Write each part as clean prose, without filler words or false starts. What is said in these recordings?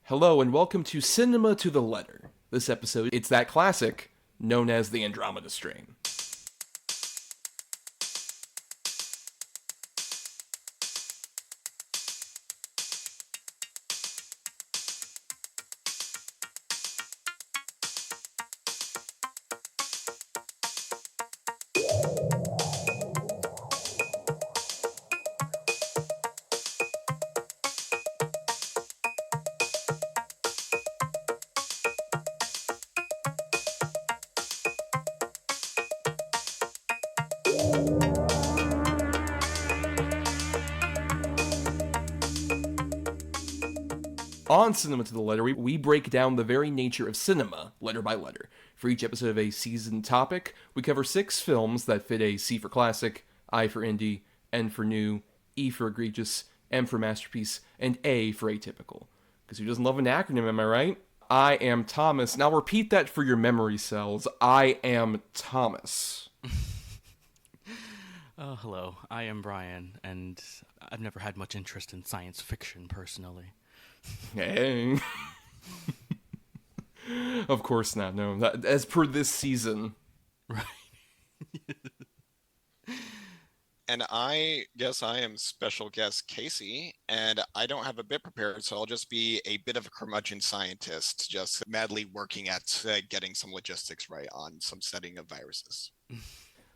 Hello and welcome to Cinema to the Letter. This episode, it's that classic known as the Andromeda Strain. On Cinema to the Letter, we break down the very nature of cinema, letter by letter. For each episode of a season topic, we cover 6 films that fit a C for classic, I for indie, N for new, E for egregious, M for masterpiece, and A for atypical. Because who doesn't love an acronym, am I right? I am Thomas. Now repeat that for your memory cells. I am Thomas. Hello, I am Bryan, and I've never had much interest in science fiction personally. Hey. Of course not, no. As per this season. Right. And I guess I am special guest Kaycee, and I don't have a bit prepared, so I'll just be a bit of a curmudgeon scientist, just madly working at getting some logistics right on some studying of viruses.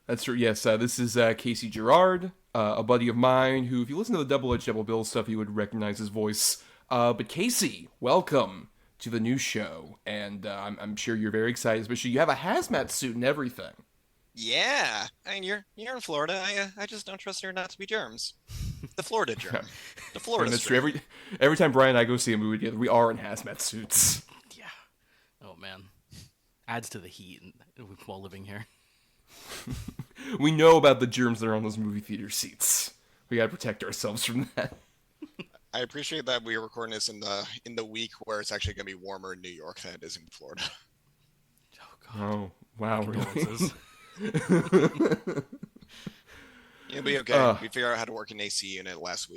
That's true, yes. This is Kaycee Jarrard, a buddy of mine who, if you listen to the Double Edge Double Bill stuff, you would recognize his voice. But Kaycee, welcome to the new show, and I'm sure you're very excited, especially you have a hazmat suit and everything. Yeah, I mean you're in Florida. I just don't trust there not to be germs. The Florida germ, the Florida And that's strain. true. Every time Brian and I go see a movie together, we are in hazmat suits. Yeah. Oh man, adds to the heat while living here. We know about the germs that are on those movie theater seats. We gotta protect ourselves from that. I appreciate that we are recording this in the week where it's actually going to be warmer in New York than it is in Florida. Oh god. Oh, wow, really? Condolences. It'll be okay. We figured out how to work an AC unit last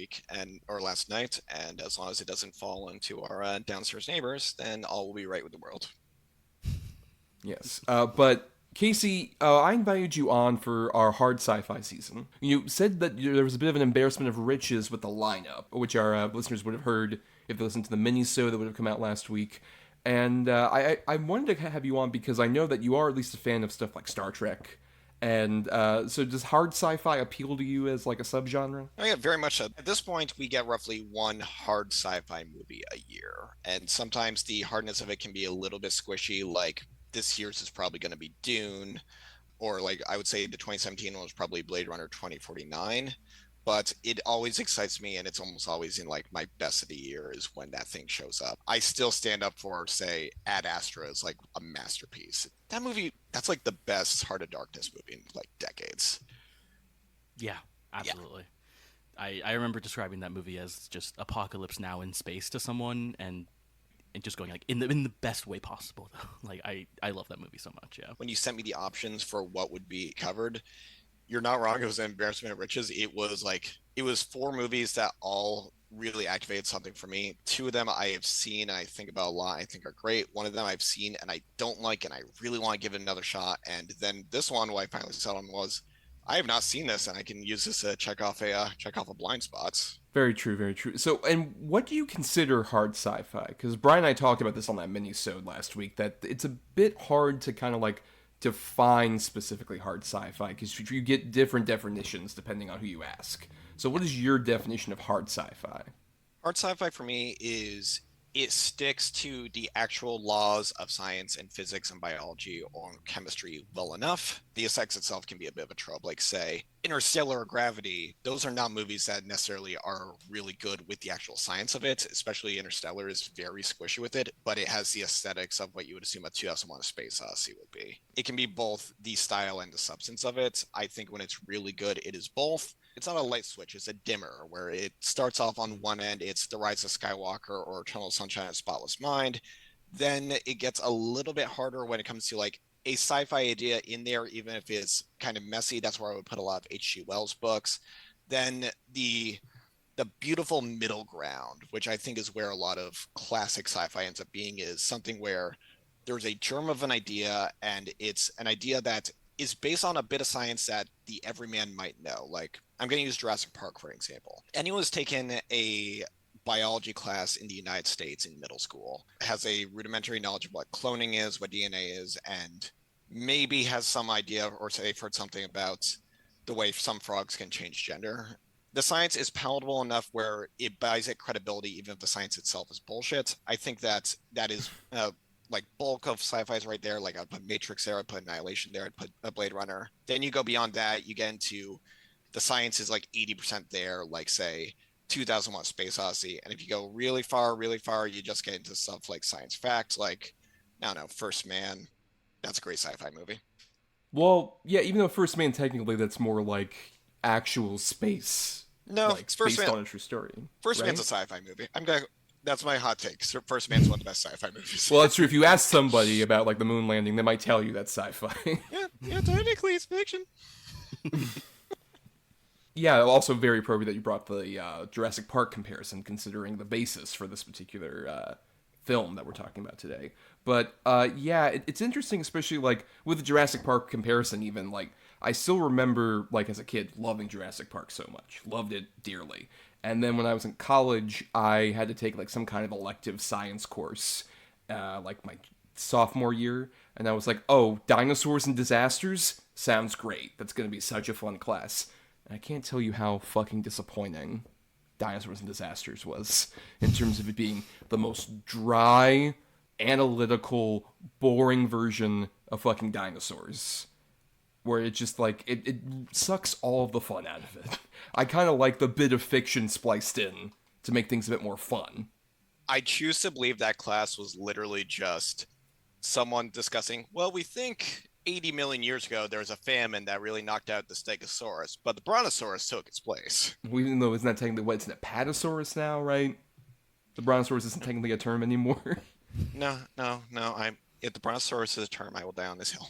night, and as long as it doesn't fall into our downstairs neighbors, then all will be right with the world. Yes, but Kaycee, I invited you on for our Hard Sci-Fi season. You said that there was a bit of an embarrassment of riches with the lineup, which our listeners would have heard if they listened to the mini-sode that would have come out last week. And I wanted to have you on because I know that you are at least a fan of stuff like Star Trek. And so does hard sci-fi appeal to you as like a subgenre? Oh yeah, very much so. At this point, we get roughly one hard sci-fi movie a year, and sometimes the hardness of it can be a little bit squishy. Like this year's is probably going to be Dune, or like I would say the 2017 one was probably Blade Runner 2049. But it always excites me, and it's almost always in like my best of the year is when that thing shows up. I still stand up for, say, Ad Astra is like a masterpiece. That movie, that's like the best Heart of Darkness movie in like decades. Yeah, absolutely. I remember describing that movie as just apocalypse now in space to someone, and just going like in the best way possible. Like I love that movie so much. Yeah. When you sent me the options for what would be covered, you're not wrong. It was an embarrassment of riches. It was 4 movies that all really activated something for me. 2 of them I have seen and I think about a lot. I think are great. One of them I've seen and I don't like and I really want to give it another shot. And then this one, what I finally settled on was I have not seen this and I can use this to check off a blind spots. Very true, very true. So, and what do you consider hard sci-fi? Because Brian and I talked about this on that mini-sode last week, that it's a bit hard to kind of like define specifically hard sci-fi because you get different definitions depending on who you ask. So what is your definition of hard sci-fi? Hard sci-fi for me is it sticks to the actual laws of science and physics and biology or chemistry well enough. The effects itself can be a bit of a trope, like say Interstellar or Gravity. Those are not movies that necessarily are really good with the actual science of it, especially Interstellar is very squishy with it, but it has the aesthetics of what you would assume a 2001 A Space Odyssey would be. It can be both the style and the substance of it. I think when it's really good, it is both. It's not a light switch, it's a dimmer where it starts off on one end, it's The Rise of Skywalker or Eternal Sunshine of the Spotless Mind. Then it gets a little bit harder when it comes to like a sci-fi idea in there, even if it's kind of messy. That's where I would put a lot of H.G. Wells books. Then the the beautiful middle ground, which I think is where a lot of classic sci-fi ends up being, is something where there's a germ of an idea, and it's an idea that is based on a bit of science that the everyman might know. Like, I'm going to use Jurassic Park for an example. Anyone who's taken a biology class in the United States in middle school has a rudimentary knowledge of what cloning is, what DNA is, and maybe has some idea, or say they've heard something about the way some frogs can change gender. The science is palatable enough where it buys it credibility, even if the science itself is bullshit. I think that is like bulk of sci-fi is right there. Like, I'd put Matrix there, I'd put Annihilation there, I'd put a Blade Runner. Then you go beyond that, you get into the science is like 80% there, like say 2001: Space Odyssey. And if you go really far, you just get into stuff like science fact, like, I don't know, First Man. That's a great sci-fi movie. Well, yeah, even though First Man, technically, that's more like actual space. No, Like, First based Man. on a true story. First right? Man's a sci-fi movie. That's my hot take. First Man's one of the best sci-fi movies. Well, that's true. If you ask somebody about, like, the moon landing, they might tell you that's sci-fi. yeah, technically it's fiction. Yeah, also very appropriate that you brought the Jurassic Park comparison, considering the basis for this particular film that we're talking about today. But yeah, it's interesting, especially like with the Jurassic Park comparison. Even like I still remember, like as a kid, loving Jurassic Park so much, loved it dearly. And then when I was in college, I had to take like some kind of elective science course, like my sophomore year, and I was like, oh, dinosaurs and disasters sounds great. That's gonna be such a fun class. And I can't tell you how fucking disappointing Dinosaurs and Disasters was in terms of it being the most dry, analytical, boring version of fucking dinosaurs. Where it just, like, it sucks all of the fun out of it. I kind of like the bit of fiction spliced in to make things a bit more fun. I choose to believe that class was literally just someone discussing, well, we think 80 million years ago there was a famine that really knocked out the Stegosaurus, but the Brontosaurus took its place. Even though it's not technically, what, it's an Apatosaurus now, right? The Brontosaurus isn't technically a term anymore. No. If the Brontosaurus is a term, I will die on this hill.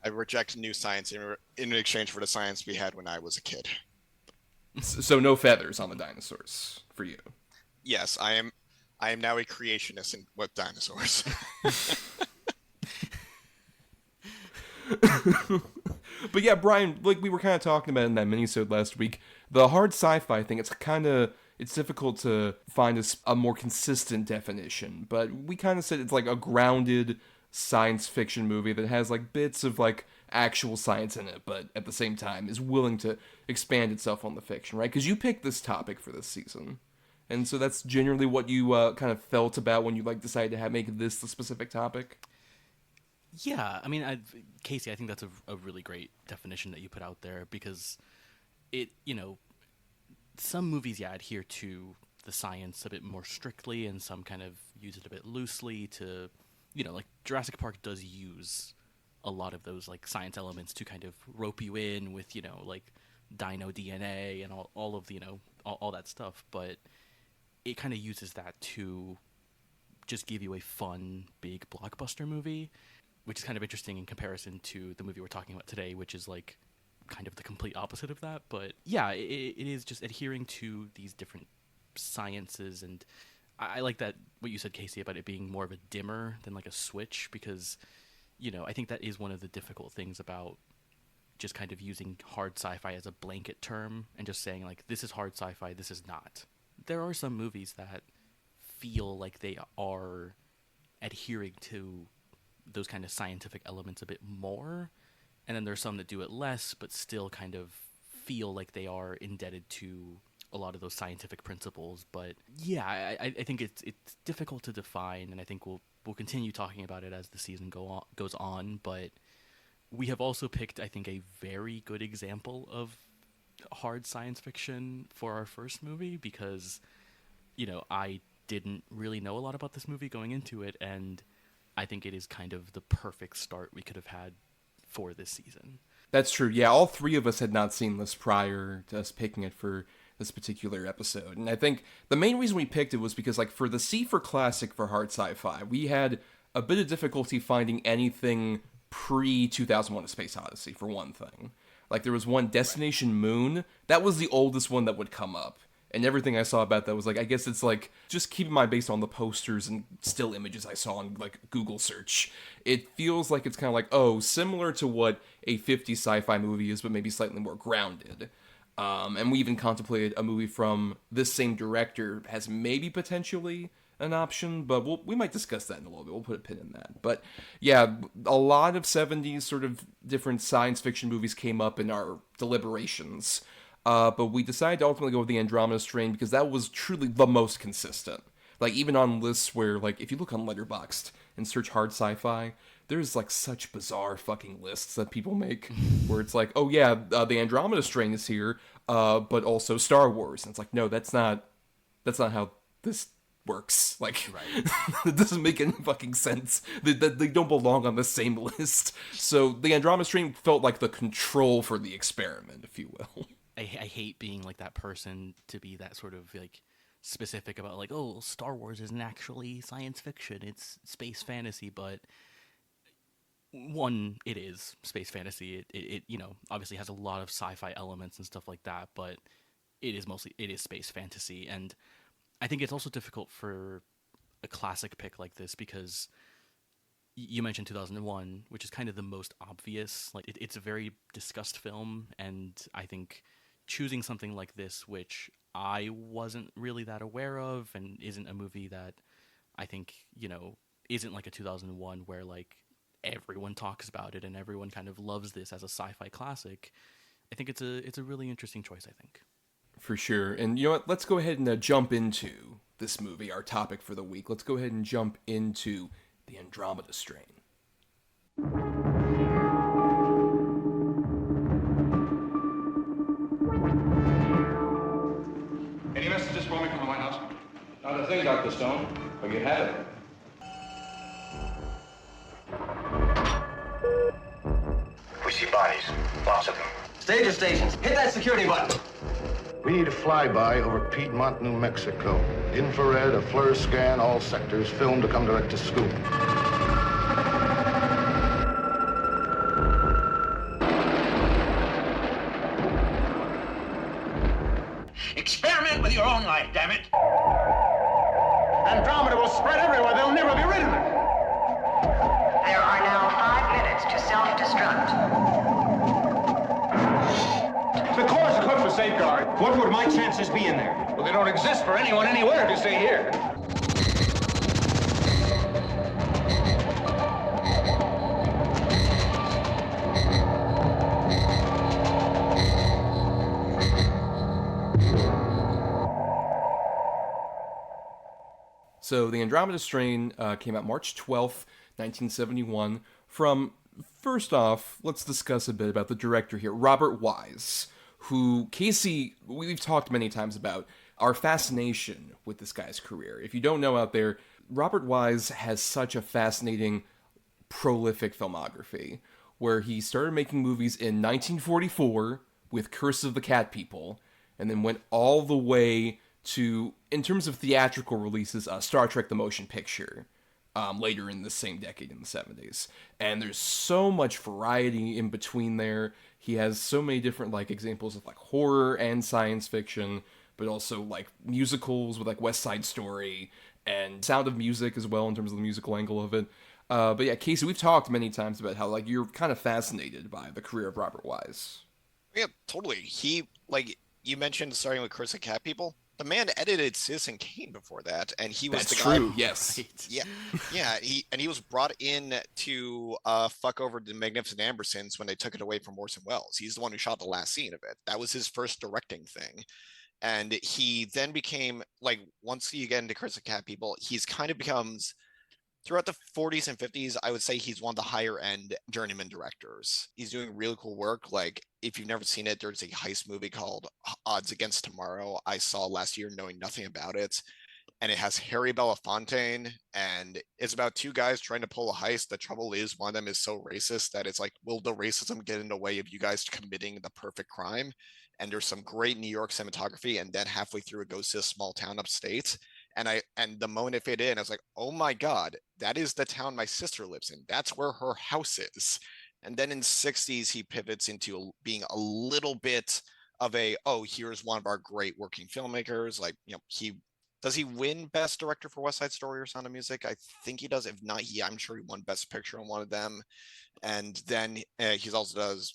I reject new science in exchange for the science we had when I was a kid. So no feathers on the dinosaurs for you. Yes, I am now a creationist with dinosaurs. But yeah, Bryan, like we were kind of talking about in that minisode last week, the hard sci-fi thing, it's difficult to find a more consistent definition, but we kind of said it's like a grounded science fiction movie that has like bits of like actual science in it, but at the same time is willing to expand itself on the fiction, right? Because you picked this topic for this season. And so that's generally what you kind of felt about when you like decided to make this the specific topic? Yeah, I mean, Kaycee, I think that's a really great definition that you put out there, because it, some movies, adhere to the science a bit more strictly, and some kind of use it a bit loosely to, like Jurassic Park does use a lot of those, like, science elements to kind of rope you in with, like, dino DNA and all of the, all that stuff, but it kind of uses that to just give you a fun, big blockbuster movie, which is kind of interesting in comparison to the movie we're talking about today, which is like kind of the complete opposite of that. But yeah, it is just adhering to these different sciences, and I like that what you said, Kaycee, about it being more of a dimmer than like a switch, because I think that is one of the difficult things about just kind of using hard sci-fi as a blanket term and just saying like, this is hard sci-fi, this is not. There are some movies that feel like they are adhering to those kind of scientific elements a bit more, and then there's some that do it less but still kind of feel like they are indebted to a lot of those scientific principles. But yeah, I think it's difficult to define, and I think we'll continue talking about it as the season goes on. But we have also picked, I think, a very good example of hard science fiction for our first movie, because I didn't really know a lot about this movie going into it, and I think it is kind of the perfect start we could have had for this season. That's true. Yeah, all three of us had not seen this prior to us picking it for this particular episode. And I think the main reason we picked it was because, like, for the C for Classic for hard sci-fi, we had a bit of difficulty finding anything pre-2001: A Space Odyssey, for one thing. Like, there was one, Destination Moon. That was the oldest one that would come up. And everything I saw about that was like, I guess it's like, just keep in mind based on the posters and still images I saw on like Google search, it feels like it's kind of like, oh, similar to what a 50s sci-fi movie is, but maybe slightly more grounded. And we even contemplated a movie from this same director as maybe potentially an option, but we might discuss that in a little bit. We'll put a pin in that. But yeah, a lot of 70s sort of different science fiction movies came up in our deliberations. But we decided to ultimately go with the Andromeda Strain because that was truly the most consistent. Like, even on lists where, like, if you look on Letterboxd and search Hard Sci-Fi, there's, like, such bizarre fucking lists that people make where it's like, oh, yeah, the Andromeda Strain is here, but also Star Wars. And it's like, no, that's not how this works. Like, right. It doesn't make any fucking sense. They don't belong on the same list. So the Andromeda Strain felt like the control for the experiment, if you will. I hate being like that person to be that sort of like specific about like, oh, Star Wars isn't actually science fiction, it's space fantasy. But one, it is space fantasy. It you know, obviously has a lot of sci-fi elements and stuff like that, but it is space fantasy. And I think it's also difficult for a classic pick like this because you mentioned 2001, which is kind of the most obvious. Like it's a very discussed film, and I think choosing something like this, which I wasn't really that aware of, and isn't a movie that I think, you know, isn't like a 2001 where like everyone talks about it and everyone kind of loves this as a sci-fi classic. I think it's a really interesting choice, I think. For sure. And you know what? Let's go ahead and jump into this movie, our topic for the week. Let's go ahead and jump into the Andromeda Strain. Any messages for me from the White House? Not a thing, Dr. Stone. But you have it. We see bodies. Lots of them. Stager stations. Hit that security button. We need a flyby over Piedmont, New Mexico. Infrared, a FLIR scan, all sectors. Film to come direct to scoop. Experiment with your own life, damn it. Andromeda will spread everywhere. They'll never be rid of it. There are now 5 minutes to self-destruct. The core's equipped for safeguard. What would my chances be in there? Well, they don't exist for anyone anywhere if you stay here. So the Andromeda Strain came out March 12th, 1971. From, first off, let's discuss a bit about the director here, Robert Wise, who, Kaycee, we've talked many times about our fascination with this guy's career. If you don't know out there, Robert Wise has such a fascinating, prolific filmography, where he started making movies in 1944 with Curse of the Cat People, and then went all the way to, in terms of theatrical releases, Star Trek the Motion Picture, later in the same decade in the 70s. And there's so much variety in between there. He has so many different like examples of like horror and science fiction, but also like musicals with like West Side Story and Sound of Music as well in terms of the musical angle of it. But yeah, Kaycee, we've talked many times about how like you're kind of fascinated by the career of Robert Wise. Yeah, totally. He, like you mentioned, starting with Curse of Cat People. The man edited Citizen Kane before that, and he was That's the guy. true. Yes. Yeah. He was brought in to fuck over the Magnificent Ambersons when they took it away from Orson Welles. He's the one who shot the last scene of it. That was his first directing thing, and he then became like, once you get into Curse of Cat People, he's kind of becomes, throughout the 40s and 50s, I would say he's one of the higher end journeyman directors. He's doing really cool work. Like, if you've never seen it, there's a heist movie called Odds Against Tomorrow I saw last year knowing nothing about it. And it has Harry Belafonte, and it's about two guys trying to pull a heist. The trouble is, one of them is so racist that it's like, will the racism get in the way of you guys committing the perfect crime? And there's some great New York cinematography, and then halfway through it goes to a small town upstate. And the moment it fit in, I was like, oh my God, that is the town my sister lives in. That's where her house is. And then in 60s, he pivots into being a little bit of here's one of our great working filmmakers. Like, does he win Best Director for West Side Story or Sound of Music? I think he does. If not, I'm sure he won Best Picture on one of them. And then he also does,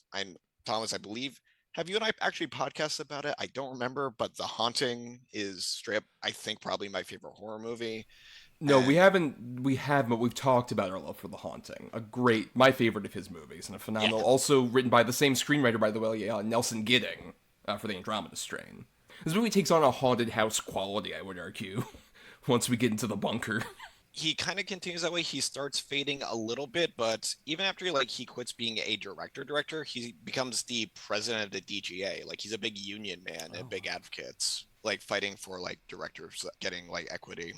Thomas, I believe, have you and I actually podcasted about it? I don't remember, but The Haunting is straight up, I think, probably my favorite horror movie. No, we haven't, but we've talked about our love for The Haunting. My favorite of his movies, and a phenomenal, also written by the same screenwriter, by the way, Nelson Gidding, for the Andromeda Strain. This movie takes on a haunted house quality, I would argue, once we get into the bunker. He kind of continues that way. He starts fading a little bit, but even after he quits being a director, he becomes the president of the DGA. Like, he's a big union man and big advocate, like fighting for directors getting equity.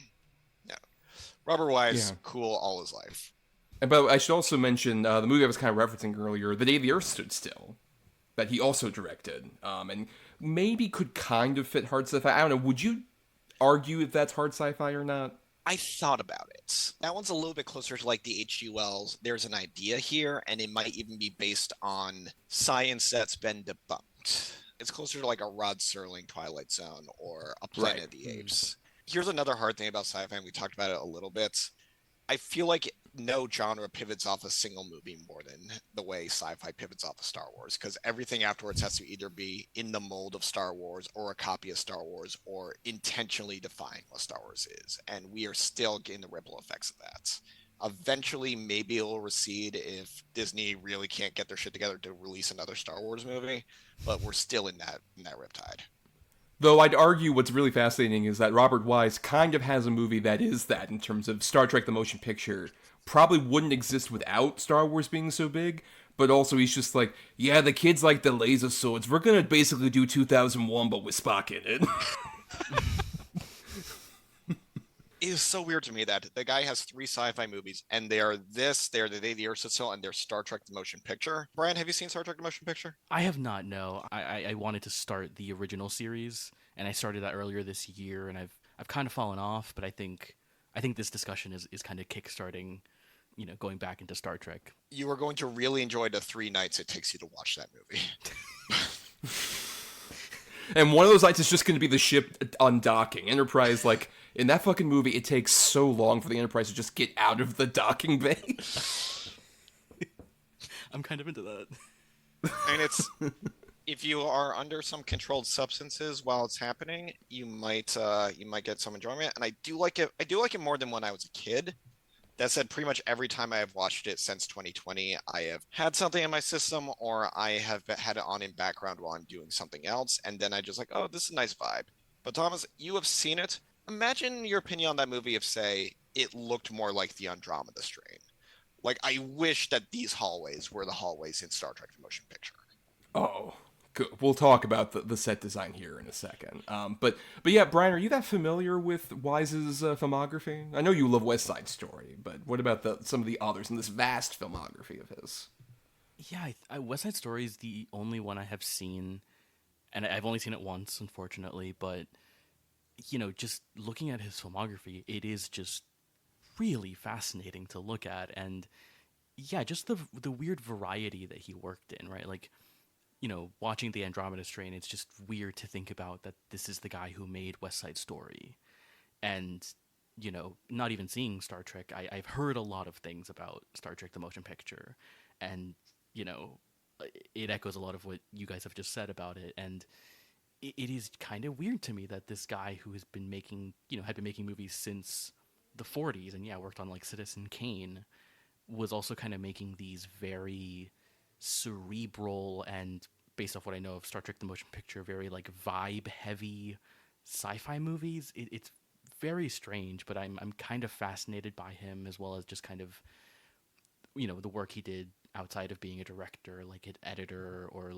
Yeah, Robert Wise, cool all his life. But I should also mention the movie I was kind of referencing earlier, The Day the Earth Stood Still, that he also directed, and maybe could kind of fit hard sci-fi. I don't know, would you argue if that's hard sci-fi or not? I thought about it. That one's a little bit closer to the H.G. Wells. There's an idea here, and it might even be based on science that's been debunked. It's closer to a Rod Serling Twilight Zone or a Planet of the Apes. Here's another hard thing about sci-fi, and we talked about it a little bit. I feel like no genre pivots off a single movie more than the way sci-fi pivots off of Star Wars, because everything afterwards has to either be in the mold of Star Wars or a copy of Star Wars or intentionally define what Star Wars is. And we are still getting the ripple effects of that. Eventually, maybe it'll recede if Disney really can't get their shit together to release another Star Wars movie, but we're still in that riptide. Though I'd argue what's really fascinating is that Robert Wise kind of has a movie that is that in terms of Star Trek the Motion Picture. Probably wouldn't exist without Star Wars being so big, but also he's just the kids like the laser swords. We're gonna basically do 2001, but with Spock in it. It is so weird to me that the guy has 3 sci-fi movies, and they're The Day the Earth Stood Still, and they're Star Trek the Motion Picture. Brian, have you seen Star Trek the Motion Picture? I have not, no. I wanted to start the original series, and I started that earlier this year, and I've kind of fallen off, but I think this discussion is kind of kickstarting, going back into Star Trek. You are going to really enjoy the 3 nights it takes you to watch that movie. And one of those nights is just going to be the ship undocking. Enterprise, in that fucking movie, it takes so long for the Enterprise to just get out of the docking bay. I'm kind of into that. And it's, if you are under some controlled substances while it's happening, you might get some enjoyment. And I do like it. I do like it more than when I was a kid. That said, pretty much every time I have watched it since 2020, I have had something in my system, or I have had it on in background while I'm doing something else, and then I just oh, this is a nice vibe. But Thomas, you have seen it. Imagine your opinion on that movie if, say, it looked more like the Andromeda Strain. I wish that these hallways were the hallways in Star Trek: The Motion Picture. Oh, good. We'll talk about the set design here in a second. But yeah, Brian, are you that familiar with Wise's filmography? I know you love West Side Story, but what about some of the others in this vast filmography of his? Yeah, West Side Story is the only one I have seen, and I've only seen it once, unfortunately, but, just looking at his filmography, it is just really fascinating to look at, and yeah, just the weird variety that he worked in, right? Watching the Andromeda Strain, it's just weird to think about that this is the guy who made West Side Story. And, not even seeing Star Trek, I've heard a lot of things about Star Trek the Motion Picture. And, it echoes a lot of what you guys have just said about it. And it is kind of weird to me that this guy who has been making, had been making movies since the 40s, and worked on Citizen Kane, was also kind of making these very cerebral and, based off what I know of Star Trek the Motion Picture, very vibe heavy sci-fi movies. It's very strange, but I'm kind of fascinated by him, as well as just kind of the work he did outside of being a director, an editor, or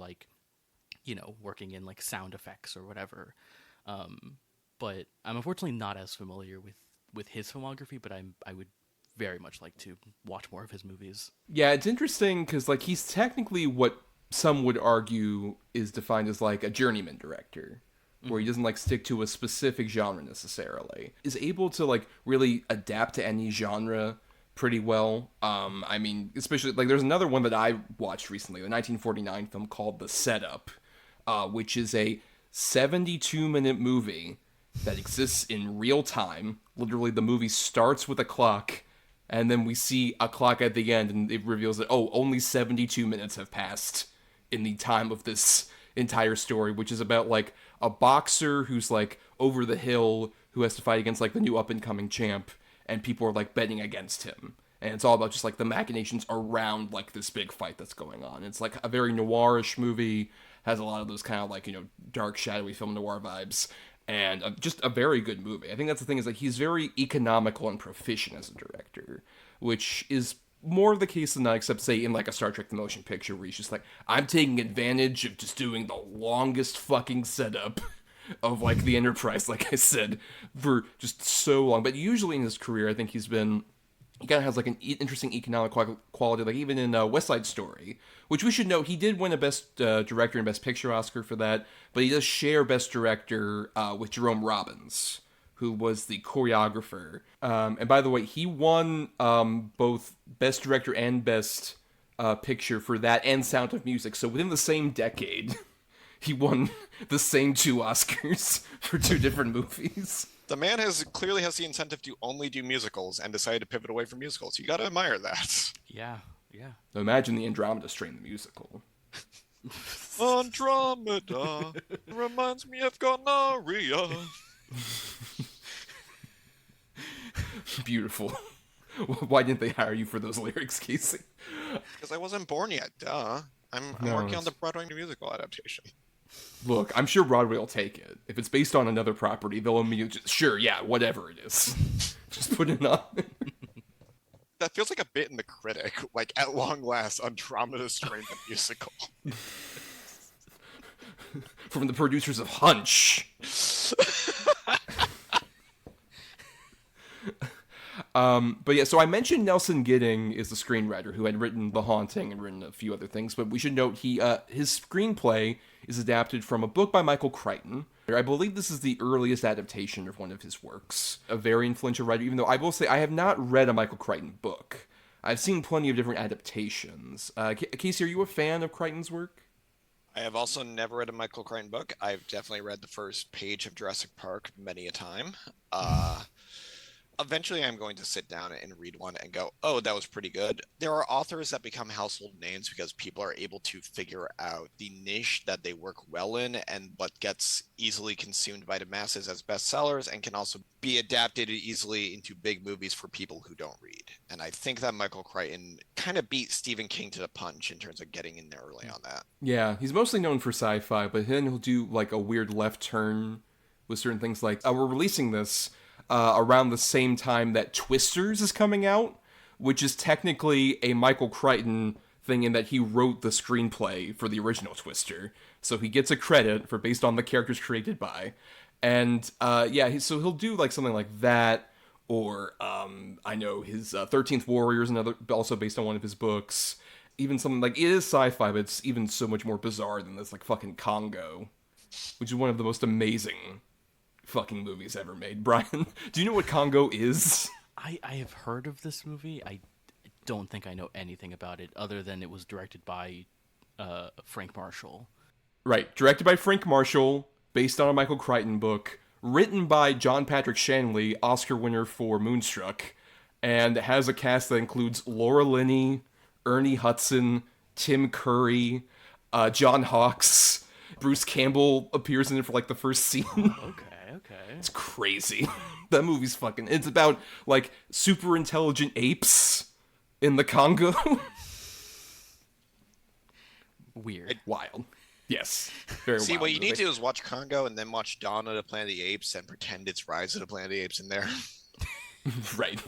working in sound effects or whatever. But I'm unfortunately not as familiar with his filmography, but I would very much like to watch more of his movies. Yeah, it's interesting because he's technically what some would argue is defined as a journeyman director, where he doesn't stick to a specific genre necessarily. Is able to really adapt to any genre pretty well. I mean, especially there's another one that I watched recently, the 1949 film called The Setup, which is a 72-minute movie that exists in real time. Literally, the movie starts with a clock, and then we see a clock at the end, and it reveals that, only 72 minutes have passed in the time of this entire story, which is about, like, a boxer who's, like, over the hill, who has to fight against, like, the new up-and-coming champ, and people are, like, betting against him. And it's all about just, like, the machinations around, like, this big fight that's going on. It's, like, a very noirish movie, has a lot of those kind of, like, dark, shadowy film noir vibes, and just a very good movie. I think that's the thing, is that he's very economical and proficient as a director, which is more the case than not, except, say, in, like, a Star Trek The Motion Picture, where he's just like, I'm taking advantage of just doing the longest fucking setup of, like, the Enterprise, like I said, for just so long. But usually in his career, I think he kind of has, like, an interesting economic quality, like, even in West Side Story, which we should note, he did win a Best Director and Best Picture Oscar for that, but he does share Best Director with Jerome Robbins, who was the choreographer. And by the way, he won both Best Director and Best Picture for that and Sound of Music. So within the same decade, he won the same 2 Oscars for 2 different movies. The man clearly has the incentive to only do musicals and decided to pivot away from musicals. You gotta admire that. Yeah. So imagine the Andromeda Strain, the musical. Andromeda reminds me of gonorrhea. Beautiful. Why didn't they hire you for those lyrics, Kaycee? Because I wasn't born yet, duh. I'm working on the Broadway musical adaptation. Look, I'm sure Broadway will take it. If it's based on another property, they'll immediately sure, yeah, whatever it is. Just put it on. That feels like a bit in The Critic, like, at long last, Andromeda Strain the musical. From the producers of Hunch. But yeah, so I mentioned Nelson Gidding is the screenwriter who had written The Haunting and written a few other things, but we should note his screenplay is adapted from a book by Michael Crichton. I believe this is the earliest adaptation of one of his works. A very influential writer, even though I will say I have not read a Michael Crichton book. I've seen plenty of different adaptations. Kaycee, are you a fan of Crichton's work? I have also never read a Michael Crichton book. I've definitely read the first page of Jurassic Park many a time. Eventually, I'm going to sit down and read one and go, oh, that was pretty good. There are authors that become household names because people are able to figure out the niche that they work well in and what gets easily consumed by the masses as bestsellers and can also be adapted easily into big movies for people who don't read. And I think that Michael Crichton kind of beat Stephen King to the punch in terms of getting in there early on that. Yeah, he's mostly known for sci-fi, but then he'll do like a weird left turn with certain things like, we're releasing this around the same time that Twisters is coming out, which is technically a Michael Crichton thing in that he wrote the screenplay for the original Twister. So he gets a credit for based on the characters created by. And so he'll do like something like that, or I know his 13th Warrior is another, also based on one of his books. Even something like, it is sci-fi, but it's even so much more bizarre than this, like fucking Congo, which is one of the most amazing fucking movies ever made. Bryan, do you know what Congo is? I have heard of this movie. I don't think I know anything about it other than it was directed by Frank Marshall. Right, directed by Frank Marshall, based on a Michael Crichton book, written by John Patrick Shanley, Oscar winner for Moonstruck, and has a cast that includes Laura Linney, Ernie Hudson, Tim Curry, John Hawkes. Bruce Campbell appears in it for like the first scene. Okay. It's crazy. That movie's fucking... It's about, like, super intelligent apes in the Congo. Weird. Wild. Yes. Very See, wild what you movie. need to do is watch Congo and then watch Dawn of the Planet of the Apes and pretend it's Rise of the Planet of the Apes in there. Right.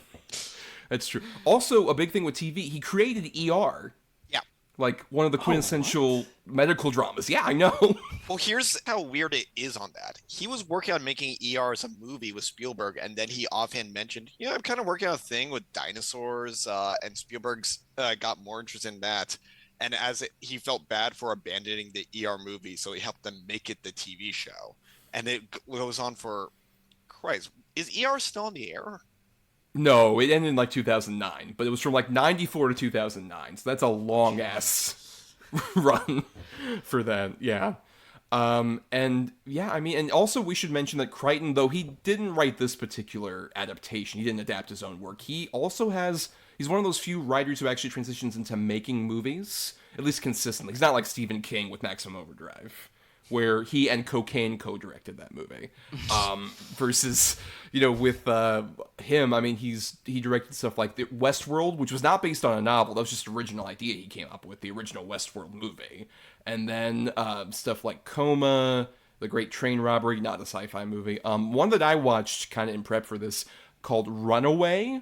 That's true. Also, a big thing with TV, he created ER. Yeah. Like, one of the quintessential medical dramas. Yeah, I know. Well, here's how weird it is on that. He was working on making ER as a movie with Spielberg, and then he offhand mentioned, I'm kind of working on a thing with dinosaurs, and Spielberg's got more interest in that. And he felt bad for abandoning the ER movie, so he helped them make it the TV show. And it goes on for, Christ, is ER still on the air? No, it ended in like 2009, but it was from like 94 to 2009, so that's a long-ass run for that, yeah. And yeah, I mean, and also we should mention that Crichton, though he didn't write this particular adaptation, he didn't adapt his own work. He also he's one of those few writers who actually transitions into making movies, at least consistently. He's not like Stephen King with Maximum Overdrive, where he and Cocaine co-directed that movie. Versus, with him, I mean, he directed stuff like the Westworld, which was not based on a novel. That was just an original idea he came up with, the original Westworld movie. And then stuff like Coma, The Great Train Robbery, not a sci-fi movie. One that I watched kind of in prep for this called Runaway,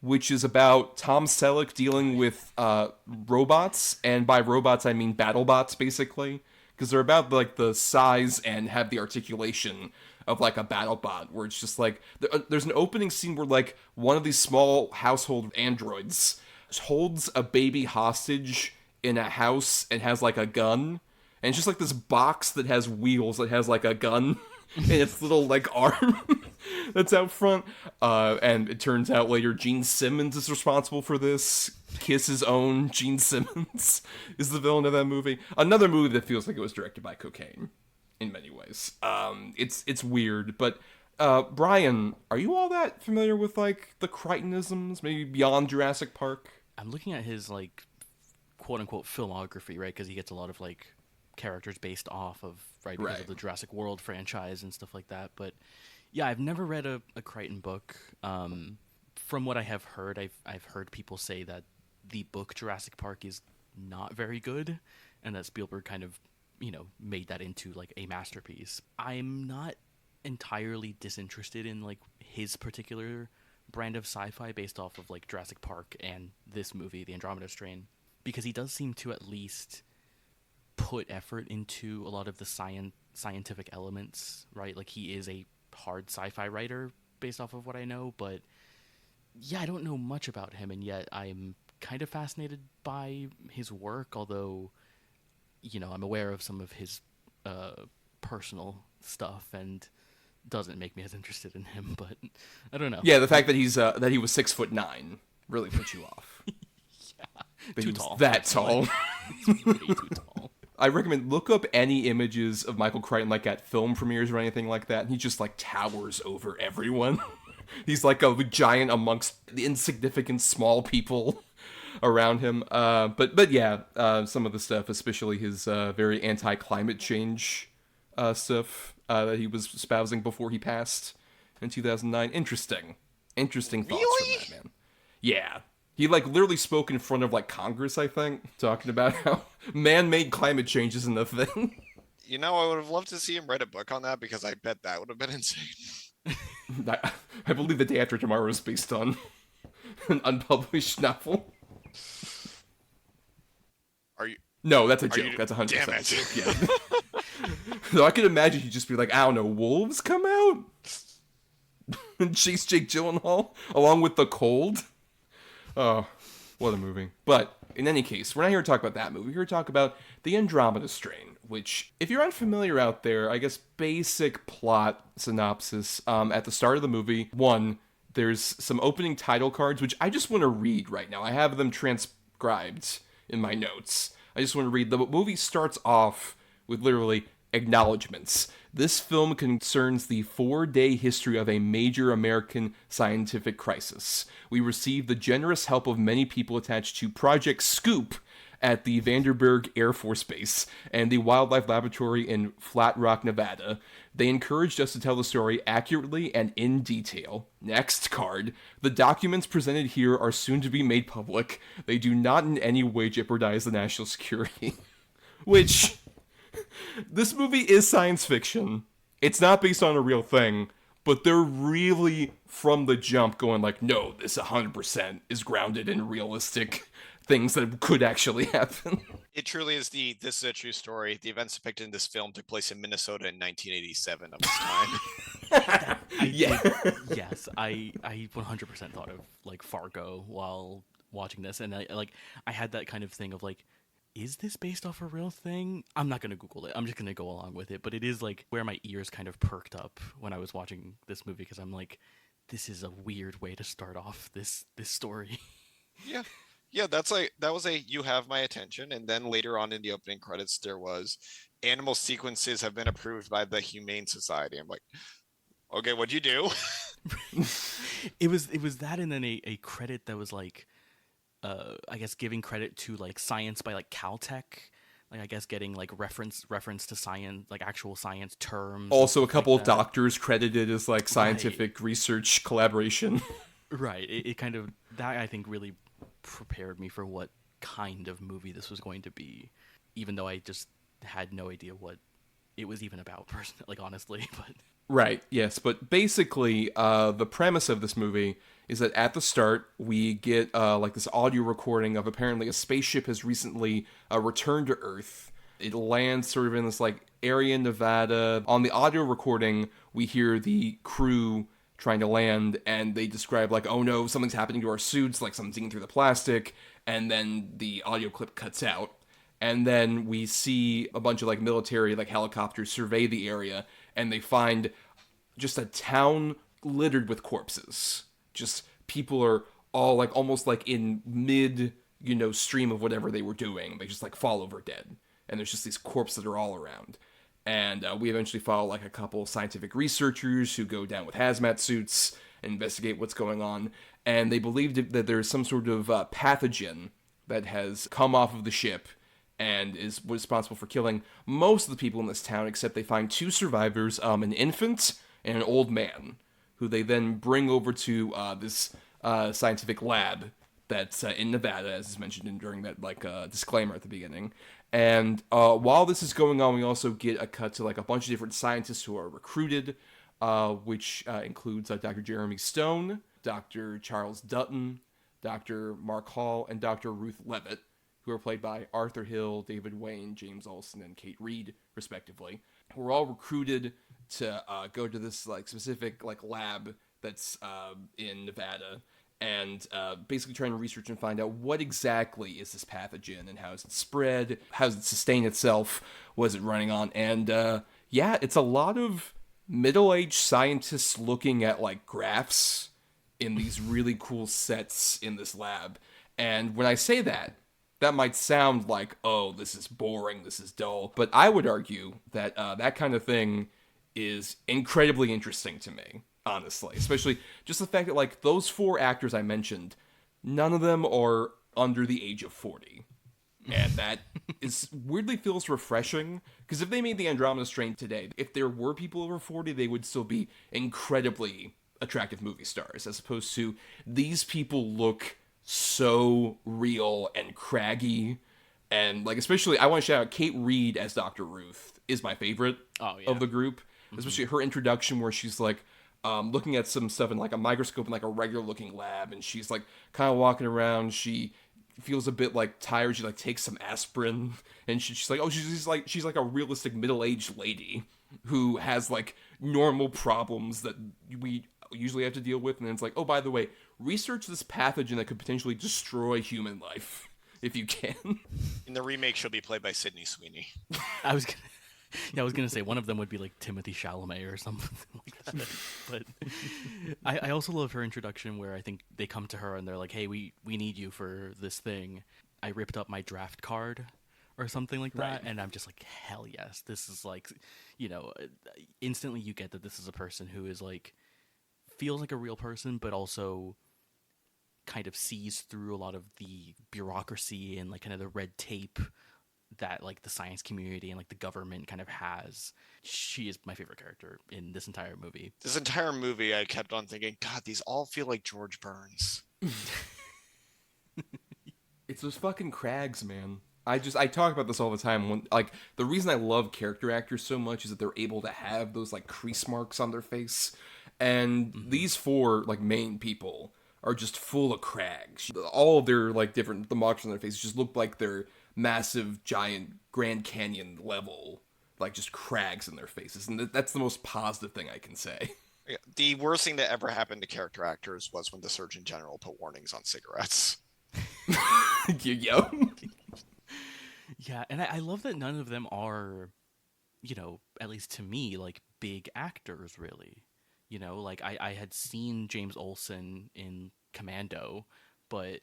which is about Tom Selleck dealing with robots. And by robots, I mean BattleBots, basically. Because they're about like the size and have the articulation of like a BattleBot, where it's just like there's an opening scene where like one of these small household androids holds a baby hostage in a house and has like a gun, and it's just like this box that has wheels that has like a gun in its little like arm that's out front. And it turns out later Gene Simmons is responsible for this. Kiss's own Gene Simmons is the villain of that movie. Another movie that feels like it was directed by Cocaine in many ways. It's weird, but Bryan, are you all that familiar with like the Crichtonisms, maybe beyond Jurassic Park? I'm looking at his like quote unquote filmography, right? Because he gets a lot of like characters based off of because of the Jurassic World franchise and stuff like that. But yeah, I've never read a Crichton book. From what I have heard, I've heard people say that the book Jurassic Park is not very good, and that Spielberg kind of, made that into like a masterpiece. I'm not entirely disinterested in like his particular brand of sci-fi based off of like Jurassic Park and this movie, The Andromeda Strain, because he does seem to at least put effort into a lot of the scientific elements, right? Like he is a hard sci-fi writer based off of what I know, but yeah, I don't know much about him, and yet I'm kind of fascinated by his work, although, I'm aware of some of his personal stuff, and doesn't make me as interested in him, but I don't know. Yeah, the fact that that he was 6'9" really put you off. Yeah, too tall. That tall. It's way too tall. I recommend look up any images of Michael Crichton like at film premieres or anything like that, and he just like towers over everyone. He's like a giant amongst the insignificant small people around him. But yeah, some of the stuff, especially his very anti-climate change stuff that he was espousing before he passed in 2009. Interesting thoughts from that man. Yeah. He like literally spoke in front of like Congress, I think, talking about how man-made climate change isn't a thing. I would have loved to see him write a book on that, because I bet that would have been insane. I believe The Day After Tomorrow is based on an unpublished novel. Are you? No, that's a joke. That's 100% Damn it. joke. Yeah. So I could imagine he'd just be like, I don't know, wolves come out and chase Jake Gyllenhaal along with The Cold. Oh, what a movie. But in any case, we're not here to talk about that movie. We're here to talk about The Andromeda Strain, which, if you're unfamiliar out there, I guess basic plot synopsis. At the start of the movie, there's some opening title cards, which I just want to read right now. I have them transcribed in my notes. I just want to read. The movie starts off with literally acknowledgments. This film concerns the 4-day history of a major American scientific crisis. We received the generous help of many people attached to Project Scoop at the Vandenberg Air Force Base and the Wildlife Laboratory in Flat Rock, Nevada. They encouraged us to tell the story accurately and in detail. Next card. The documents presented here are soon to be made public. They do not in any way jeopardize the national security. Which, this movie is science fiction. It's not based on a real thing, but they're really, from the jump, going like, no, this 100% is grounded in realistic things that could actually happen. It truly is this is a true story. The events depicted in this film took place in Minnesota in 1987 of its time. Yes, I 100% thought of like Fargo while watching this, and I had that kind of thing of like, is this based off a real thing? I'm not going to Google it. I'm just going to go along with it. But it is like where my ears kind of perked up when I was watching this movie, because I'm like, this is a weird way to start off this story. Yeah. Yeah, that was a "you have my attention," and then later on in the opening credits there was animal sequences have been approved by the Humane Society. I'm like, okay, what'd you do? It was that, and then a credit that was like, I guess giving credit to like science by like Caltech, like I guess getting like reference to science, like actual science terms. Also, a and stuff couple like of that. doctors credited as like scientific research collaboration. Right. It kind of, that I think really prepared me for what kind of movie this was going to be, even though I just had no idea what it was even about, personally, like honestly. But Right, yes, but basically, the premise of this movie is that at the start, we get like this audio recording of apparently a spaceship has recently returned to Earth. It lands sort of in this like area in Nevada. On the audio recording, we hear the crew trying to land, and they describe like, oh no, something's happening to our suits, like something's eating through the plastic, and then the audio clip cuts out. And then we see a bunch of like military like helicopters survey the area, and they find just a town littered with corpses. Just people are all like almost like in mid, stream of whatever they were doing. They just like fall over dead, and there's just these corpses that are all around. And we eventually follow like a couple scientific researchers who go down with hazmat suits and investigate what's going on. And they believe that there's some sort of pathogen that has come off of the ship and is responsible for killing most of the people in this town, except they find two survivors, an infant and an old man, who they then bring over to this scientific lab that's in Nevada, as is mentioned during that disclaimer at the beginning. And while this is going on, we also get a cut to like a bunch of different scientists who are recruited, which includes Dr. Jeremy Stone, Dr. Charles Dutton, Dr. Mark Hall, and Dr. Ruth Levitt, who are played by Arthur Hill, David Wayne, James Olsen, and Kate Reed, respectively. We're all recruited to go to this like specific like lab that's in Nevada, and basically trying to research and find out what exactly is this pathogen and how is it spread, how does it sustain itself, what is it running on, and yeah, it's a lot of middle-aged scientists looking at like graphs in these really cool sets in this lab. And when I say that, that might sound like, oh, this is boring, this is dull. But I would argue that that kind of thing is incredibly interesting to me, honestly. Especially just the fact that, like, those four actors I mentioned, none of them are under the age of 40. And that is weirdly feels refreshing. Because if they made the Andromeda Strain today, if there were people over 40, they would still be incredibly attractive movie stars. As opposed to, these people look so real and craggy, and like especially I want to shout out Kate Reed as Dr. Ruth is my favorite of the group. Especially her introduction where she's like looking at some stuff in like a microscope in like a regular looking lab, and she's like kind of walking around. She feels a bit like tired. She like takes some aspirin, and she's like, oh, she's like a realistic middle-aged lady who has like normal problems that we usually have to deal with. And then it's like, oh, by the way, research this pathogen that could potentially destroy human life if you can. In the remake, she'll be played by Sydney Sweeney. I was gonna say one of them would be like Timothée Chalamet or something like that. But I also love her introduction where I think they come to her and they're like, hey, we need you for this thing. I ripped up my draft card or something like that. Right. And I'm just like, hell yes. This is like, instantly you get that this is a person who is like, feels like a real person, but also kind of sees through a lot of the bureaucracy and like kind of the red tape that like the science community and like the government kind of has. She is my favorite character in this entire movie. This entire movie, I kept on thinking, God, these all feel like George Burns. It's those fucking crags, man. I talk about this all the time. When like the reason I love character actors so much is that they're able to have those like crease marks on their face. And these four like main people are just full of crags. All of their like the marks on their faces just look like they're massive, giant Grand Canyon level, like just crags in their faces. And that's the most positive thing I can say. Yeah, the worst thing that ever happened to character actors was when the Surgeon General put warnings on cigarettes. Yo. Yeah, and I love that none of them are, at least to me, like big actors, really. Like I had seen James Olsen in Commando, but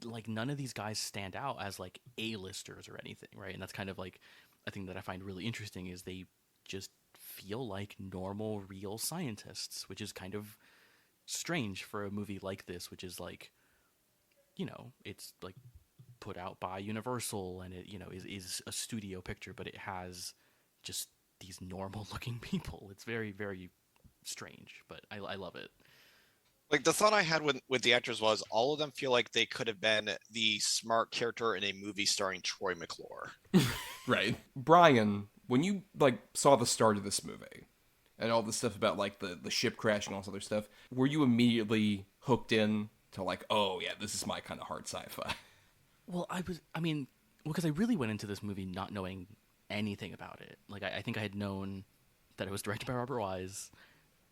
like none of these guys stand out as like A-listers or anything, right? And that's kind of like a thing that I find really interesting is they just feel like normal, real scientists, which is kind of strange for a movie like this, which is like, it's like put out by Universal and it, is a studio picture, but it has just these normal looking people. It's very, very strange, but I love it. Like the thought I had with the actors was all of them feel like they could have been the smart character in a movie starring Troy McClure. Right. Bryan, when you like saw the start of this movie and all the stuff about like the ship crashing and all this other stuff, were you immediately hooked in to like, oh yeah, this is my kind of hard sci-fi? Well, because I really went into this movie not knowing anything about it. Like I think I had known that it was directed by Robert Wise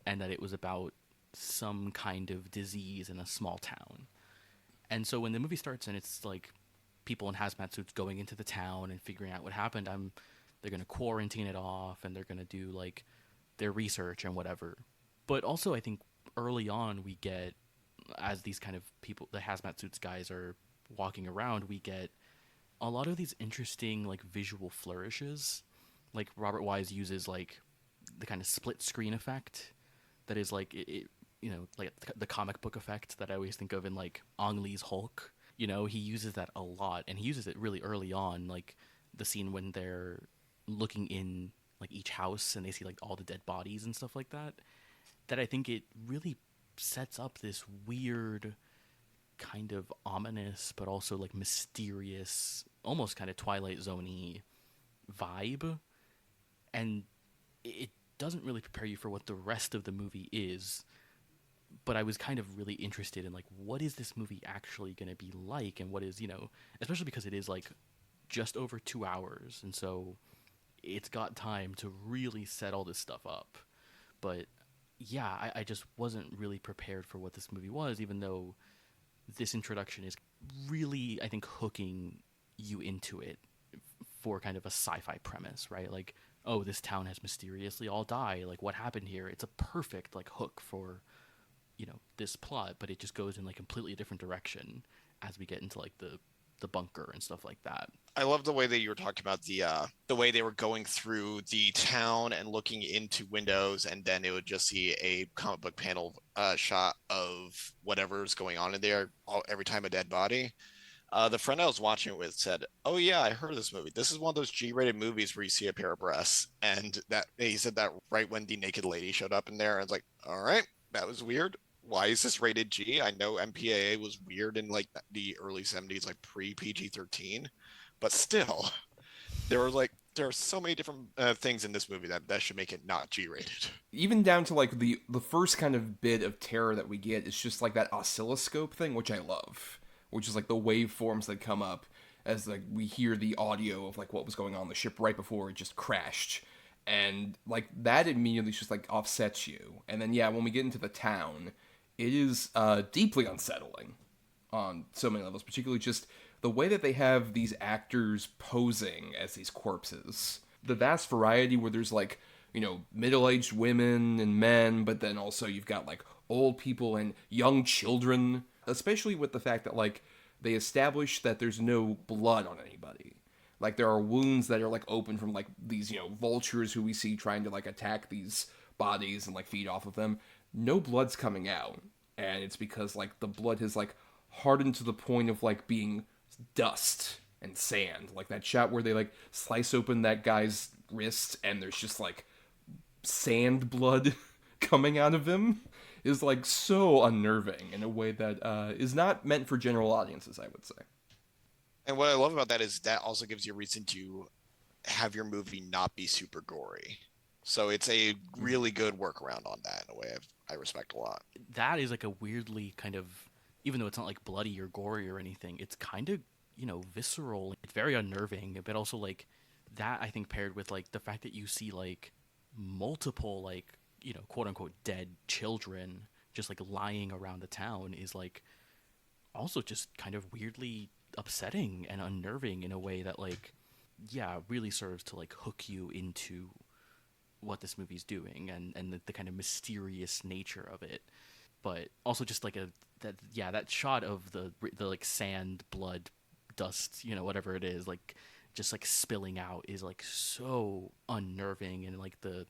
and that it was about some kind of disease in a small town. And so when the movie starts and it's like people in hazmat suits going into the town and figuring out what happened, they're going to quarantine it off and they're going to do like their research and whatever. But also I think early on we get, as these kind of people, the hazmat suits guys are walking around, we get a lot of these interesting like visual flourishes. Like Robert Wise uses like the kind of split screen effect that is like it like the comic book effect that I always think of in like Ang Lee's Hulk. He uses that a lot, and he uses it really early on, like the scene when they're looking in like each house and they see like all the dead bodies and stuff like that. That I think it really sets up this weird kind of ominous but also like mysterious, almost kind of Twilight Zone-y vibe, and it doesn't really prepare you for what the rest of the movie is. But I was kind of really interested in like, what is this movie actually going to be like, and what is, especially because it is like just over 2 hours, and so it's got time to really set all this stuff up. But yeah, I just wasn't really prepared for what this movie was, even though this introduction is really, I think, hooking you into it for kind of a sci-fi premise, right? Like, oh, this town has mysteriously all died. Like, what happened here? It's a perfect like hook for this plot, but it just goes in like completely different direction as we get into like the bunker and stuff like that. I love the way that you were talking about the way they were going through the town and looking into windows, and then it would just see a comic book panel shot of whatever's going on in there every time a dead body. The friend I was watching it with said, "Oh yeah, I heard of this movie. This is one of those G-rated movies where you see a pair of breasts." And that he said that right when the naked lady showed up in there. I was like, "All right, that was weird. Why is this rated G?" I know MPAA was weird in like the early 70s, like pre-PG-13, but still, there are so many different things in this movie that should make it not G-rated. Even down to like the first kind of bit of terror that we get is just like that oscilloscope thing, which I love, which is like the waveforms that come up as like we hear the audio of like what was going on the ship right before it just crashed. And like that immediately just like offsets you. And then yeah, when we get into the town, it is deeply unsettling on so many levels, particularly just the way that they have these actors posing as these corpses. The vast variety where there's like, middle-aged women and men, but then also you've got like old people and young children, especially with the fact that like they establish that there's no blood on anybody. Like there are wounds that are like open from like these, vultures who we see trying to like attack these bodies and like feed off of them. No blood's coming out, and it's because like the blood has like hardened to the point of like being dust and sand. Like that shot where they like slice open that guy's wrist and there's just like sand blood coming out of him is like so unnerving in a way that is not meant for general audiences, I would say. And what I love about that is that also gives you a reason to have your movie not be super gory. So it's a really good workaround on that in a way I respect a lot. That is like a weirdly kind of, even though it's not like bloody or gory or anything, it's kind of, visceral. It's very unnerving, but also like that I think paired with like the fact that you see like multiple like, quote unquote dead children just like lying around the town is like also just kind of weirdly upsetting and unnerving in a way that like, yeah, really serves to like hook you into what this movie's doing and the kind of mysterious nature of it. But also just like that shot of the like sand, blood, dust, whatever it is, like just like spilling out is like so unnerving, and like the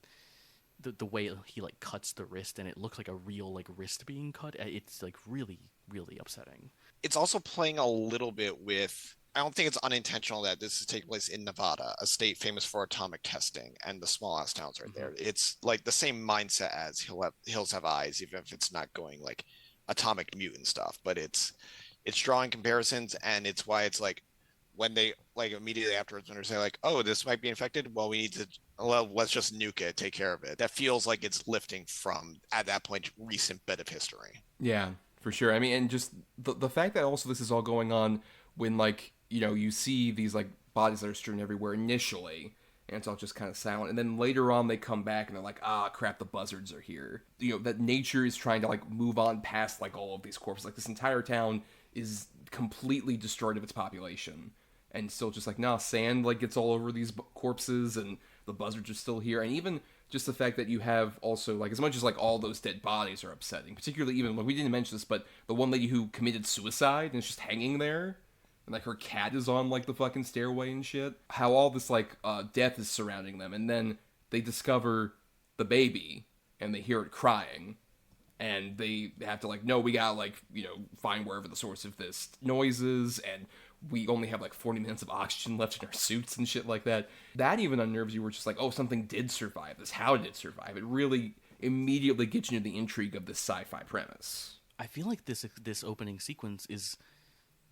way he like cuts the wrist and it looks like a real like wrist being cut. It's like really, really upsetting. It's also playing a little bit with. I don't think it's unintentional that this is taking place in Nevada, a state famous for atomic testing, and the small ass towns right there. It's like the same mindset as Hills Have Eyes, even if it's not going like atomic mutant stuff. But it's drawing comparisons, and it's why it's like when they like immediately afterwards when they say like, oh, this might be infected. Well, let's just nuke it, take care of it. That feels like it's lifting from at that point recent bit of history. Yeah, for sure. I mean, and just the fact that also this is all going on when like you see these like bodies that are strewn everywhere initially, and it's all just kind of silent, and then later on they come back and they're like, ah, crap, the buzzards are here. That nature is trying to like move on past like all of these corpses. Like this entire town is completely destroyed of its population, and still just like, nah, sand like gets all over these corpses, and the buzzards are still here. And even just the fact that you have also like, as much as like all those dead bodies are upsetting, particularly even when we didn't mention this, but the one lady who committed suicide and is just hanging there, and like her cat is on like the fucking stairway and shit, how all this like death is surrounding them, and then they discover the baby and they hear it crying, and they have to like, no, we gotta like find wherever the source of this noise is, and we only have like 40 minutes of oxygen left in our suits and shit like that. That even unnerves you. We're just like, oh, something did survive this. How did it survive? It really immediately gets you into the intrigue of this sci-fi premise. I feel like this opening sequence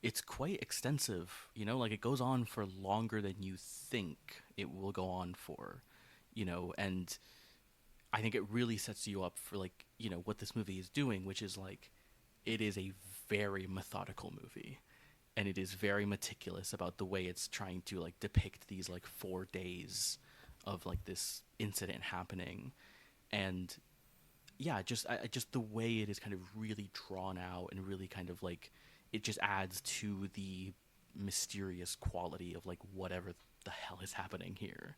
it's quite extensive, like it goes on for longer than you think it will go on for, and I think it really sets you up for like, what this movie is doing, which is like, it is a very methodical movie. And it is very meticulous about the way it's trying to like depict these like 4 days of like this incident happening, and yeah, just the way it is kind of really drawn out and really kind of like it just adds to the mysterious quality of like whatever the hell is happening here,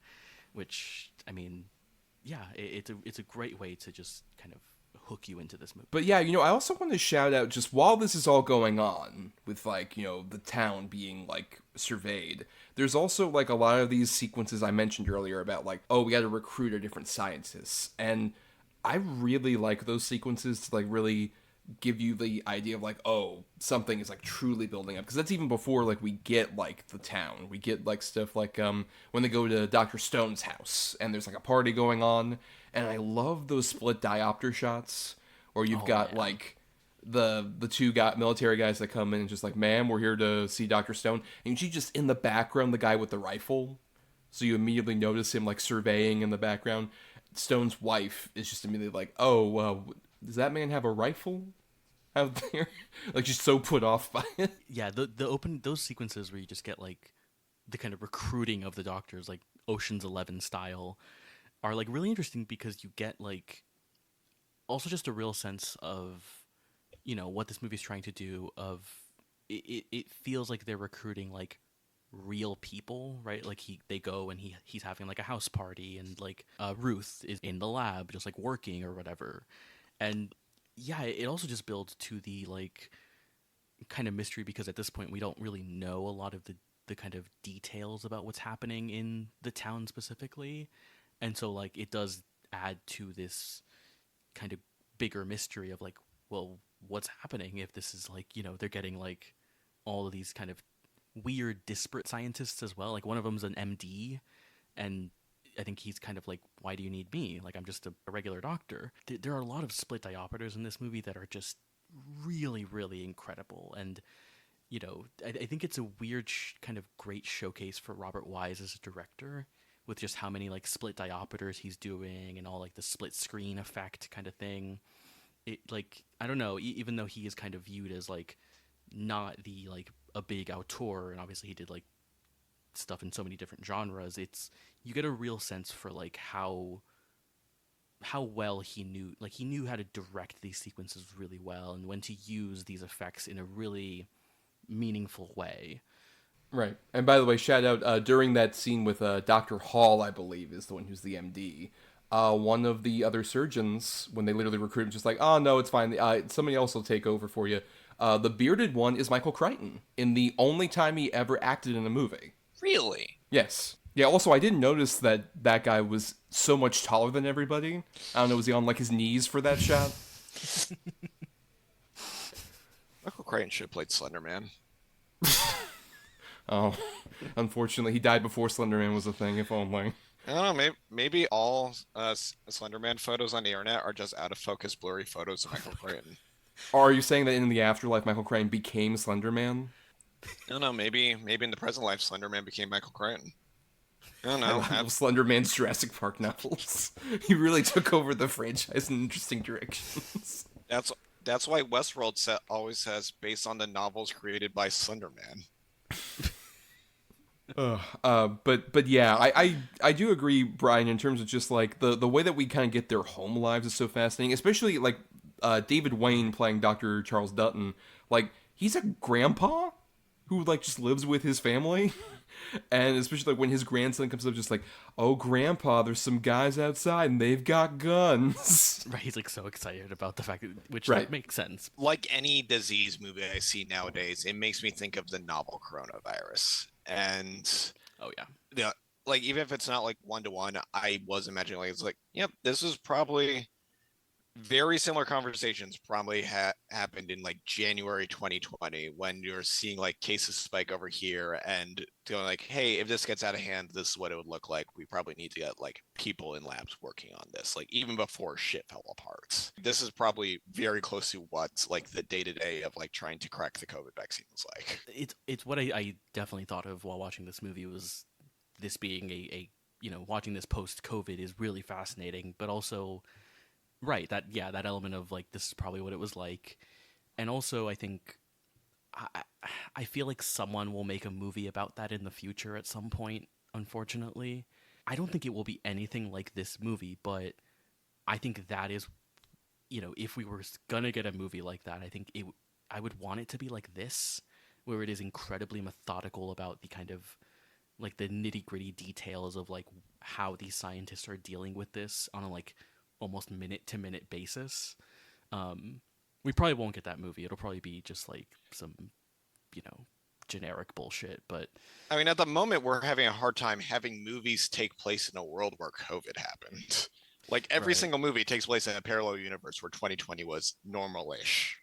which I mean, yeah, it's a great way to just kind of hook you into this movie. But yeah, I also want to shout out, just while this is all going on with like, the town being like surveyed, there's also like a lot of these sequences I mentioned earlier about like, oh, we got to recruit our different scientists. And I really like those sequences to like really give you the idea of like, oh, something is like truly building up, because that's even before like we get like the town. We get like stuff like when they go to Dr. Stone's house and there's like a party going on, and I love those split diopter shots where you've got like the two military guys that come in and just like, ma'am, we're here to see Dr. Stone, and you see just in the background the guy with the rifle, so you immediately notice him like surveying in the background. Stone's wife is just immediately like, oh, does that man have a rifle out there? Like, she's so put off by it. Yeah, those sequences where you just get like the kind of recruiting of the doctors, like Ocean's 11 style, are like really interesting, because you get like also just a real sense of what this movie's trying to do. Of it feels like they're recruiting like real people, right? Like they go and he's having like a house party, and like Ruth is in the lab just like working or whatever. And yeah, it also just builds to the like kind of mystery, because at this point we don't really know a lot of the kind of details about what's happening in the town specifically. And so like it does add to this kind of bigger mystery of like, well, what's happening if this is like, they're getting like all of these kind of weird disparate scientists as well. Like one of them's an MD, and I think he's kind of like, why do you need me? Like, I'm just a regular doctor. There are a lot of split diopters in this movie that are just really, really incredible. And, I think it's a weird kind of great showcase for Robert Wise as a director, with just how many like split diopters he's doing and all like the split screen effect kind of thing. It like, I don't know, even though he is kind of viewed as like not the like a big auteur, and obviously he did like stuff in so many different genres, you get a real sense for like how well he knew how to direct these sequences really well, and when to use these effects in a really meaningful way. Right. And by the way, shout out, during that scene with Dr. Hall, I believe, is the one who's the MD, one of the other surgeons, when they literally recruit him, just like, oh no, it's fine. Somebody else will take over for you. The bearded one is Michael Crichton in the only time he ever acted in a movie. Really? Yes. Yeah, also, I didn't notice that guy was so much taller than everybody. I don't know, was he on, like, his knees for that shot? Michael Crichton should have played Slender Man. Oh, unfortunately, he died before Slender Man was a thing, if only. I don't know, maybe all Slender Man photos on the internet are just out of focus, blurry photos of Michael Crichton. Or are you saying that in the afterlife, Michael Crichton became Slender Man? I don't know, maybe in the present life, Slender Man became Michael Crichton. I don't I know. love Slender Man's Jurassic Park novels. He really took over the franchise in interesting directions. That's why Westworld always says based on the novels created by Slender Man. But yeah, I do agree, Brian, in terms of just like the way that we kind of get their home lives is so fascinating, especially like David Wayne playing Dr. Charles Dutton. Like, he's a grandpa who like just lives with his family. And especially like when his grandson comes up, just like, oh, grandpa, there's some guys outside and they've got guns. Right, he's like so excited about the fact that, which Right. like, makes sense. Like any disease movie I see nowadays, it makes me think of the novel coronavirus. And Oh yeah. yeah, like even if it's not like 1-to-1, I was imagining like it's like, yep, this is probably very similar conversations probably happened in like January 2020 when you're seeing like cases spike over here and going like, hey, if this gets out of hand, this is what it would look like. We probably need to get like people in labs working on this, like even before shit fell apart. This is probably very close to what like the day-to-day of like trying to crack the COVID vaccine was like. It's what I definitely thought of while watching this movie was this being a watching this post-COVID is really fascinating, but also right, that element of like this is probably what it was like. And also I think I feel like someone will make a movie about that in the future at some point, unfortunately. I don't think it will be anything like this movie, but I think that is, if we were gonna get a movie like that, I think I would want it to be like this, where it is incredibly methodical about the kind of like the nitty-gritty details of like how these scientists are dealing with this on a like almost minute-to-minute basis. We probably won't get that movie. It'll probably be just like some, generic bullshit. But I mean, at the moment, we're having a hard time having movies take place in a world where COVID happened. Like every Right. single movie takes place in a parallel universe where 2020 was normal-ish,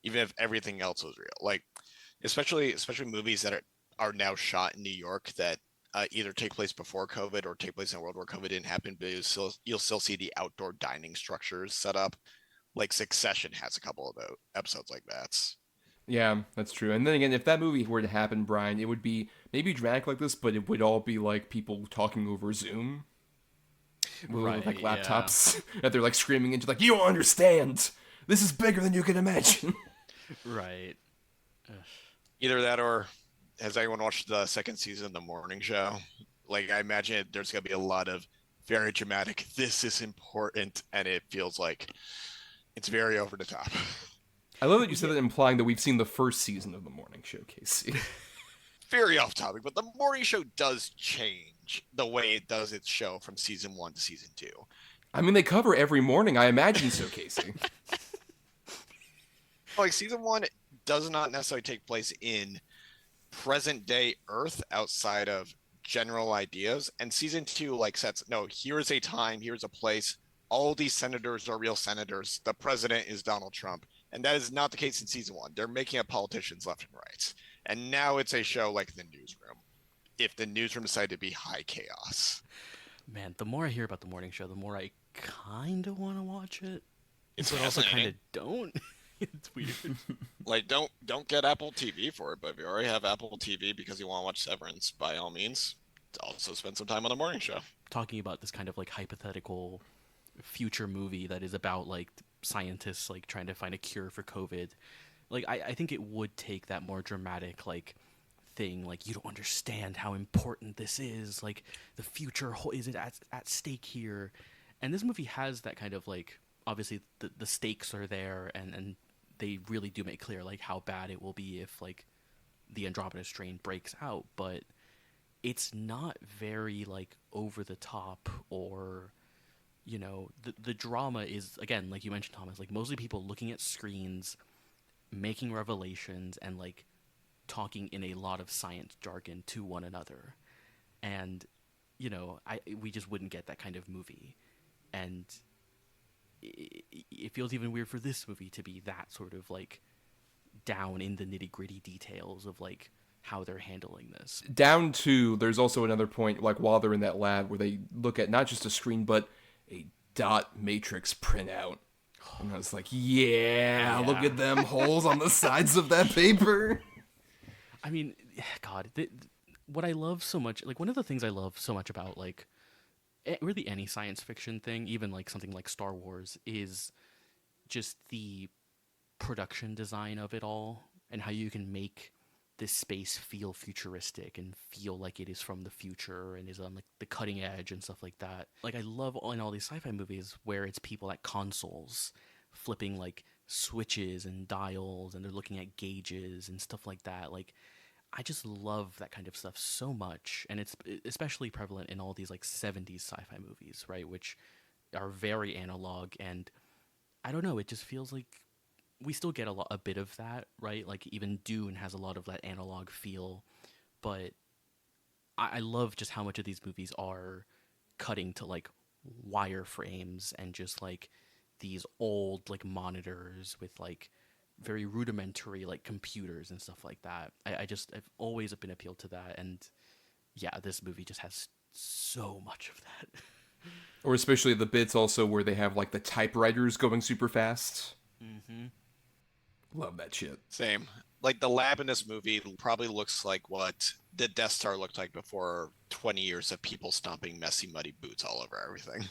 even if everything else was real. Like, especially movies that are now shot in New York that either take place before COVID or take place in a world where COVID didn't happen, but you'll still see the outdoor dining structures set up. Like Succession has a couple of episodes like that. Yeah, that's true. And then again, if that movie were to happen, Brian, it would be maybe dramatic like this, but it would all be like people talking over Zoom. With like Right, laptops that they're like screaming into, like, you don't understand! This is bigger than you can imagine! right. Either that or has anyone watched the second season of The Morning Show? Like, I imagine there's going to be a lot of very dramatic, this is important, and it feels like it's very over the top. I love that you said that implying that we've seen the first season of The Morning Show, Kaycee. Very off topic, but The Morning Show does change the way it does its show from season 1 to season 2. I mean, they cover every morning, I imagine so, Kaycee. Like, season 1 does not necessarily take place in present day Earth outside of general ideas, and season 2 like sets, no, here's a time, here's a place, all these senators are real senators, the president is Donald Trump, and that is not the case in season 1. They're making up politicians left and right, and now it's a show like The Newsroom, if the newsroom decided to be high chaos. Man, the more I hear about the morning show, the more I kind of want to watch it. It's but also kind fascinating. of don't. It's weird. Like, don't get Apple TV for it, but if you already have Apple TV because you want to watch Severance, by all means, also spend some time on The Morning Show. Talking about this kind of like hypothetical future movie that is about like scientists like trying to find a cure for COVID. Like I think it would take that more dramatic like thing, like you don't understand how important this is, like the future is at stake here. And this movie has that kind of like, obviously the stakes are there, and they really do make clear like how bad it will be if like the Andromeda Strain breaks out, but it's not very like over the top or you know, the drama is, again, like you mentioned, Thomas, like mostly people looking at screens, making revelations, and like talking in a lot of science jargon to one another. And, you know, we just wouldn't get that kind of movie. And it feels even weird for this movie to be that sort of like down in the nitty-gritty details of like how they're handling this. Down to, there's also another point, like while they're in that lab, where they look at not just a screen, but a dot matrix printout. And I was like, yeah, look at them holes on the sides of that paper. I mean, God, what I love so much, like one of the things I love so much about like really any science fiction thing, even like something like Star Wars, is just the production design of it all and how you can make this space feel futuristic and feel like it is from the future and is on like the cutting edge and stuff like that. Like I love in all these sci-fi movies where it's people at consoles flipping like switches and dials and they're looking at gauges and stuff like that. Like I just love that kind of stuff so much, and it's especially prevalent in all these like 70s sci-fi movies, right, which are very analog. And I don't know, it just feels like we still get a bit of that, right? Like even Dune has a lot of that analog feel, but I love just how much of these movies are cutting to like wireframes and just like these old like monitors with like very rudimentary like computers and stuff like that. I've always been appealed to that, and yeah, this movie just has so much of that. Or especially the bits also where they have like the typewriters going super fast. Mm-hmm. Love that shit. Same. Like the lab in this movie probably looks like what the Death Star looked like before 20 years of people stomping messy, muddy boots all over everything.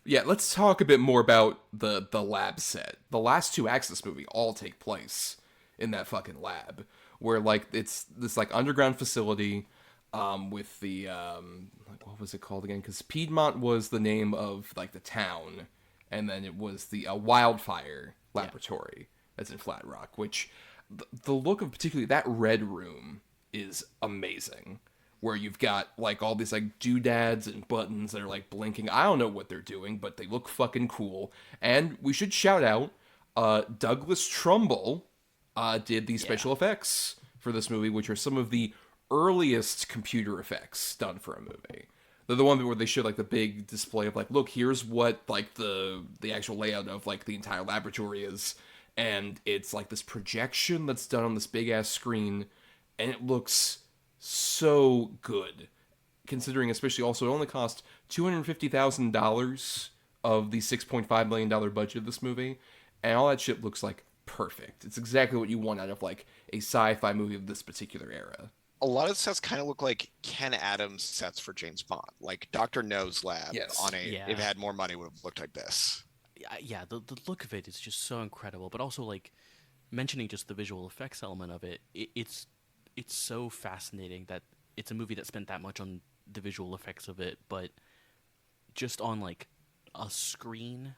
Yeah, let's talk a bit more about the lab set. The last two acts of this movie all take place in that fucking lab, where like it's this like underground facility with the like, what was it called again? Because Piedmont was the name of like the town, and then it was the Wildfire Laboratory that's in Flat Rock, which the look of particularly that red room is amazing, where you've got like all these like doodads and buttons that are like blinking. I don't know what they're doing, but they look fucking cool. And we should shout out Douglas Trumbull did the special effects for this movie, which are some of the earliest computer effects done for a movie. They're the one where they show like the big display of like, look, here's what like the actual layout of like the entire laboratory is, and it's like this projection that's done on this big ass screen, and it looks so good, considering especially also it only cost $250,000 of the $6.5 million budget of this movie, and all that shit looks like perfect. It's exactly what you want out of like a sci-fi movie of this particular era. A lot of sets kind of look like Ken Adams sets for James Bond, like Dr. No's lab on a if it had more money would have looked like this. Yeah, the look of it is just so incredible, but also like mentioning just the visual effects element of it, it's so fascinating that it's a movie that spent that much on the visual effects of it, but just on like a screen,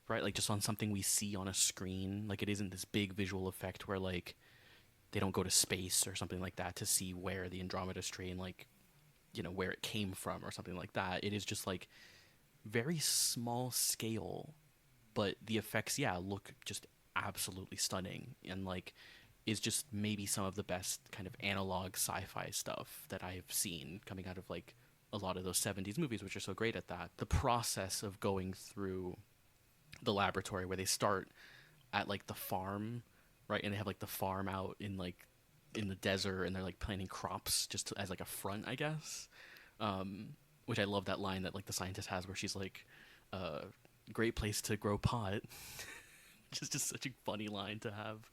right? Like just on something we see on a screen. Like it isn't this big visual effect where like they don't go to space or something like that to see where the Andromeda Strain, like, you know, where it came from or something like that. It is just like very small scale, but the effects, look just absolutely stunning, and like is just maybe some of the best kind of analog sci-fi stuff that I've seen coming out of like a lot of those 70s movies, which are so great at that. The process of going through the laboratory where they start at like the farm, right? And they have like the farm out in like in the desert, and they're like planting crops just as like a front, I guess. Which I love that line that like the scientist has where she's like, great place to grow pot. Which is just such a funny line to have.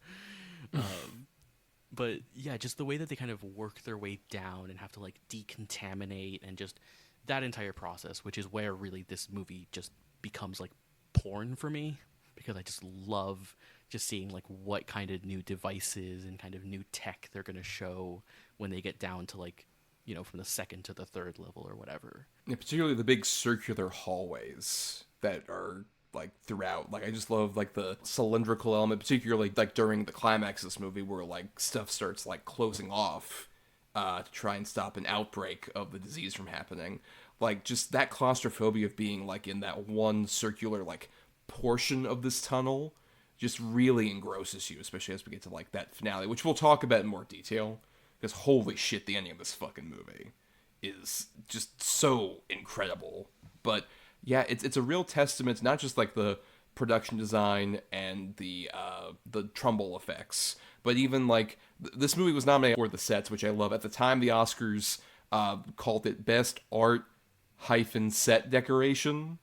But yeah, just the way that they kind of work their way down and have to like decontaminate, and just that entire process, which is where really this movie just becomes like porn for me, because I just love just seeing like what kind of new devices and kind of new tech they're going to show when they get down to like, you know, from the second to the third level or whatever. Yeah, particularly the big circular hallways that are like throughout. Like I just love like the cylindrical element, particularly like during the climax of this movie where like stuff starts like closing off to try and stop an outbreak of the disease from happening. like just that claustrophobia of being like in that one circular like portion of this tunnel just really engrosses you, especially as we get to like that finale, which we'll talk about in more detail, because holy shit, the ending of this fucking movie is just so incredible. But yeah, it's a real testament to not just like the production design and the Trumbull effects, but even like this movie was nominated for the sets, which I love. At the time, the Oscars called it Best Art hyphen Set Decoration,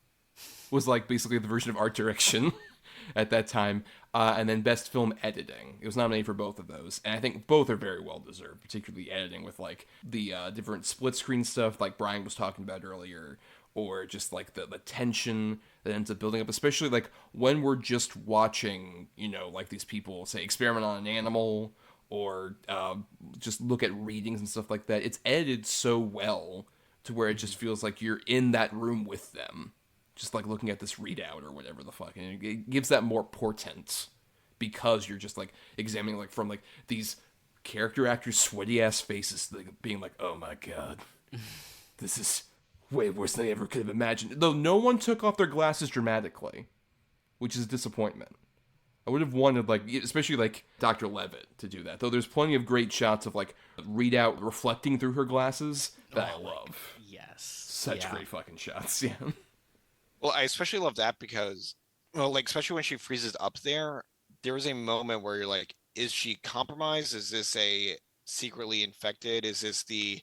was like basically the version of art direction at that time, and then Best Film Editing. It was nominated for both of those, and I think both are very well deserved, particularly editing with like the different split screen stuff like Bryan was talking about earlier, or just like the tension that ends up building up, especially like when we're just watching, you know, like these people say experiment on an animal, or just look at readings and stuff like that. It's edited so well to where it just feels like you're in that room with them, just like looking at this readout or whatever the fuck, and it gives that more portent because you're just like examining like from like these character actors' sweaty ass faces, like, being like, oh my god, this is way worse than I ever could have imagined. Though no one took off their glasses dramatically, which is a disappointment. I would have wanted, like, especially like Dr. Levitt to do that. Though there's plenty of great shots of like readout reflecting through her glasses that I love. Yes, such great fucking shots. Yeah. Well, I especially love that because, well, like, especially when she freezes up there, there is a moment where you're like, is she compromised? Is this a secretly infected? Is this the,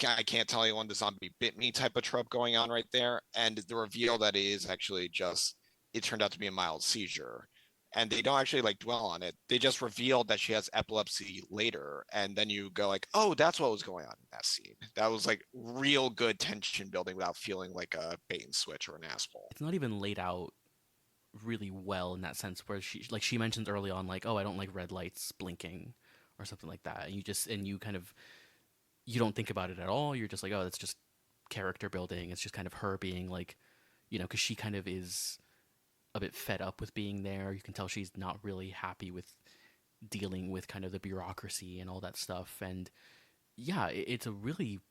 I can't tell anyone the zombie bit me type of trope going on right there? And the reveal that it is actually just, it turned out to be a mild seizure. And they don't actually like dwell on it. They just revealed that she has epilepsy later. And then you go like, oh, that's what was going on in that scene. That was like real good tension building without feeling like a bait and switch or an asshole. It's not even laid out really well in that sense, where she mentions early on, like, oh, I don't like red lights blinking or something like that. And you kind of, you don't think about it at all. You're just like, oh, that's just character building. It's just kind of her being like, you know, because she kind of is a bit fed up with being there. You can tell she's not really happy with dealing with kind of the bureaucracy and all that stuff. And yeah, it's a really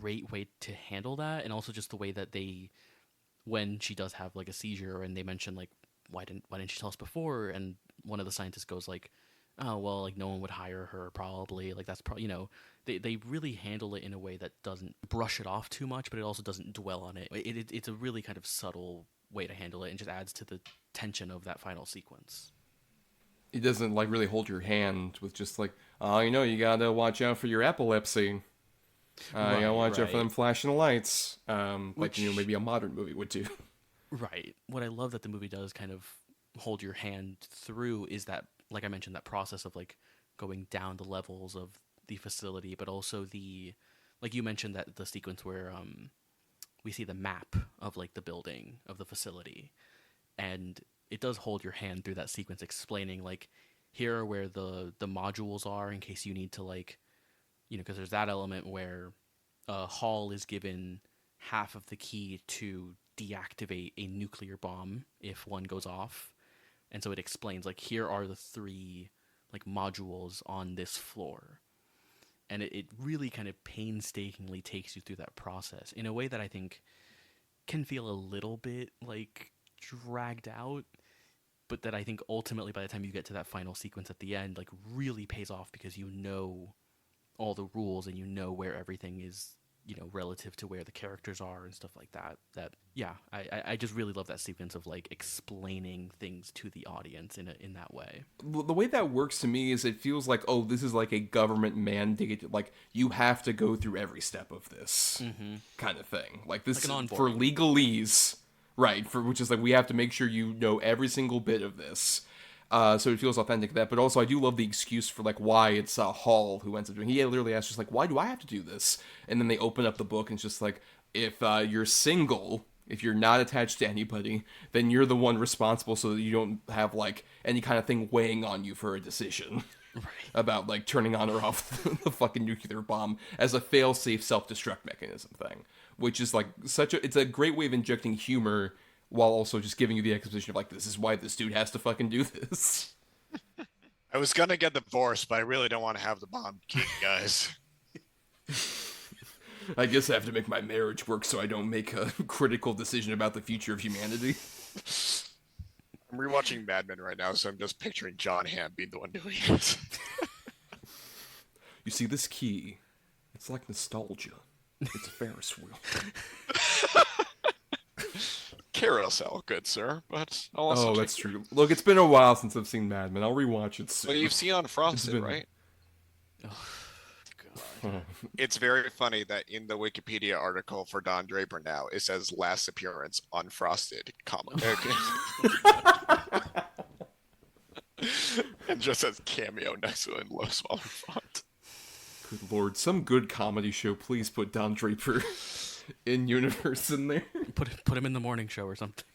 great way to handle that. And also just the way that they, when she does have like a seizure and they mention like, why didn't she tell us before? And one of the scientists goes like, oh, well, like no one would hire her probably. Like that's probably, you know, they really handle it in a way that doesn't brush it off too much, but it also doesn't dwell on it. It's a really kind of subtle way to handle it and just adds to the tension of that final sequence. It doesn't like really hold your hand with just like, oh, you know, you gotta watch out for your epilepsy. You gotta watch out for them flashing lights. Like, you know, maybe a modern movie would do. Right. What I love that the movie does kind of hold your hand through is that, like I mentioned, that process of like going down the levels of the facility, but also the, like you mentioned, that the sequence where we see the map of like the building of the facility, and it does hold your hand through that sequence, explaining like, here are where the modules are in case you need to, like, you know, because there's that element where Hall is given half of the key to deactivate a nuclear bomb if one goes off. And so it explains like, here are the 3 like modules on this floor. And it really kind of painstakingly takes you through that process in a way that I think can feel a little bit like dragged out, but that I think ultimately by the time you get to that final sequence at the end, like really pays off, because you know all the rules and you know where everything is, you know, relative to where the characters are and stuff like that. I just really love that sequence of like explaining things to the audience in that way. The way that works to me is it feels like, oh, this is like a government mandate, like you have to go through every step of this kind of thing. Like this like for legalese, right? For which is like, we have to make sure you know every single bit of this. So it feels authentic to that, but also I do love the excuse for like why it's Hall who ends up doing. He literally asks just like, why do I have to do this? And then they open up the book and it's just like, if you're single, if you're not attached to anybody, then you're the one responsible, so that you don't have like any kind of thing weighing on you for a decision about like turning on or off the fucking nuclear bomb as a fail-safe self-destruct mechanism thing, which is like it's a great way of injecting humor while also just giving you the exposition of like, this is why this dude has to fucking do this. I was gonna get divorced, but I really don't want to have the bomb key, guys. I guess I have to make my marriage work so I don't make a critical decision about the future of humanity. I'm rewatching Mad Men right now, so I'm just picturing John Hamm being the one doing it. You see, this key, it's like nostalgia. It's a Ferris wheel. Carousel, good sir, but I'll also Oh, that's true. Look, it's been a while since I've seen Mad Men. I'll rewatch it soon. Well, you've seen Unfrosted, right? It's very funny that in the Wikipedia article for Don Draper now, it says last appearance Unfrosted, and just says cameo next to it in low smaller font. Good lord, some good comedy show, please put Don Draper in universe in there. Put him in the morning show or something.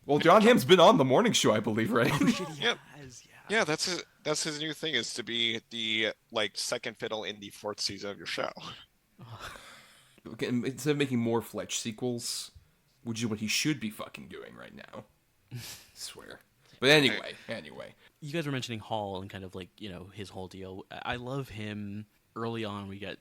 Well, John Hamm's been on the morning show, I believe, right? Oh shit, he Yep. has, yeah. Yeah, that's his new thing, is to be the second fiddle in the fourth season of your show. Instead of making more Fletch sequels, which is what he should be fucking doing right now. I swear. But anyway. You guys were mentioning Hall and kind of like, his whole deal. I love him. Early on, we get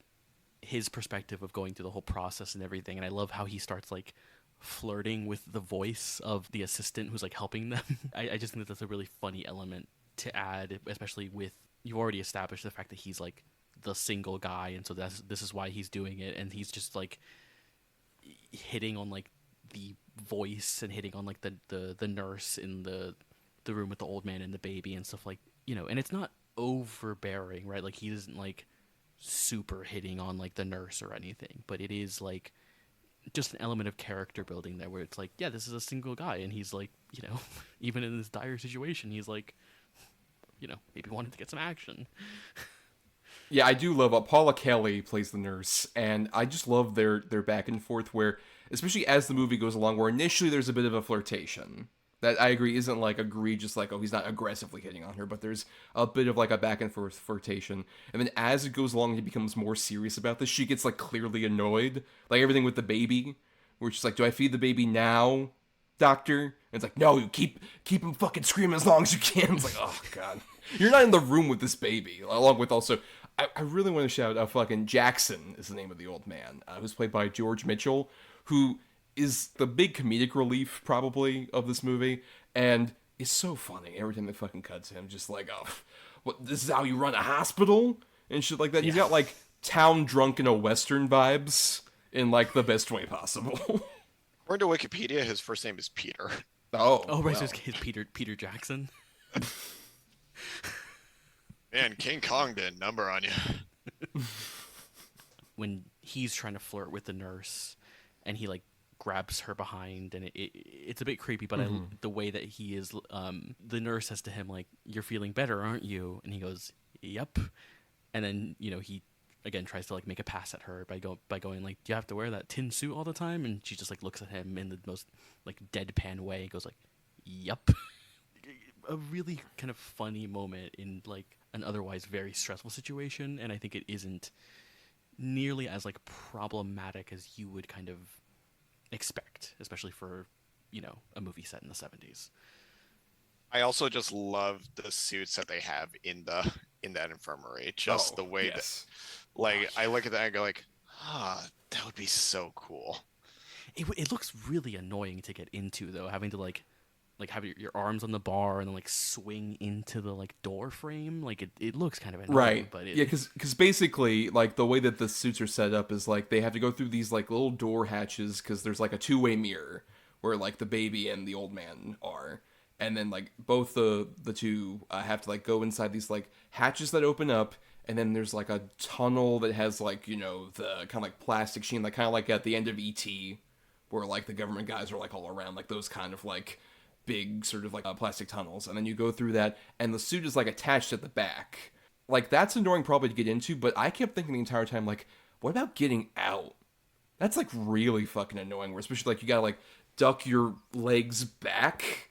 his perspective of going through the whole process and everything, and I love how he starts like flirting with the voice of the assistant who's like helping them. I just think that's a really funny element to add, especially with, you've already established the fact that he's like the single guy, and so this is why he's doing it, and he's just like hitting on like the voice and hitting on like the nurse in the room with the old man and the baby and stuff, like, and it's not overbearing, right? Like, he isn't like super hitting on like the nurse or anything, but it is like just an element of character building there where it's like, yeah, this is a single guy, and he's like, even in this dire situation, he's like, maybe wanted to get some action. Yeah, I do love Paula Kelly plays the nurse, and I just love their back and forth where, especially as the movie goes along, where initially there's a bit of a flirtation. That, I agree, isn't like egregious, like, oh, he's not aggressively hitting on her, but there's a bit of like a back and forth flirtation. And then as it goes along, he becomes more serious about this. She gets like clearly annoyed, like everything with the baby, where she's like, "Do I feed the baby now, doctor?" And it's like, "No, you keep him fucking screaming as long as you can." It's like, oh god, you're not in the room with this baby. Along with also, I really want to shout out fucking Jackson is the name of the old man, who's played by George Mitchell, who is the big comedic relief, probably, of this movie, and is so funny every time they fucking cut to him, just like, oh, what, this is how you run a hospital? And shit like that. Yeah. He's got, like, town drunk in a western vibes in, like, the best way possible. According to Wikipedia, his first name is Peter. Oh, right, so it's Peter Jackson. Man, King Kong did a number on you. When he's trying to flirt with the nurse, and he, like, grabs her behind, and it's a bit creepy, but the way that he is, the nurse says to him, like, "You're feeling better, aren't you?" And he goes, "Yep." And then, he again tries to like make a pass at her by going like, "Do you have to wear that tin suit all the time?" And she just like looks at him in the most like deadpan way, goes like, "Yep." A really kind of funny moment in like an otherwise very stressful situation, and I think it isn't nearly as like problematic as you would kind of expect, especially for a movie set in the 70s. I also just love the suits that they have in that infirmary. Just the way that, like, I look at that and go like, that would be so cool. It looks really annoying to get into, though, having to like have your arms on the bar and then like swing into the like door frame. Like it looks kind of annoying, right? But yeah, because basically like the way that the suits are set up is like they have to go through these like little door hatches because there's like a two-way mirror where like the baby and the old man are, and then like both the two have to like go inside these like hatches that open up, and then there's like a tunnel that has like the kind of like plastic sheen, like kind of like at the end of E.T. where like the government guys are like all around, like those kind of like big sort of like plastic tunnels, and then you go through that, and the suit is like attached at the back. Like that's annoying probably to get into, but I kept thinking the entire time like, what about getting out? That's like really fucking annoying, where especially like you gotta like duck your legs back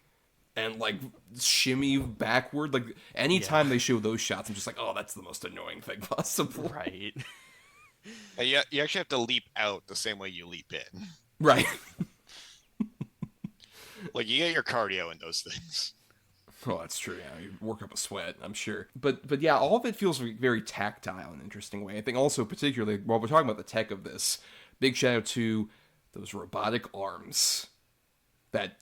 and like shimmy backward. Like anytime they show those shots, I'm just like, oh, that's the most annoying thing possible. Right. Yeah, you actually have to leap out the same way you leap in. Right. Like, you get your cardio in those things. Oh, that's true. Yeah, you work up a sweat, I'm sure. But yeah, all of it feels very tactile in an interesting way. I think also particularly while we're talking about the tech of this, big shout out to those robotic arms that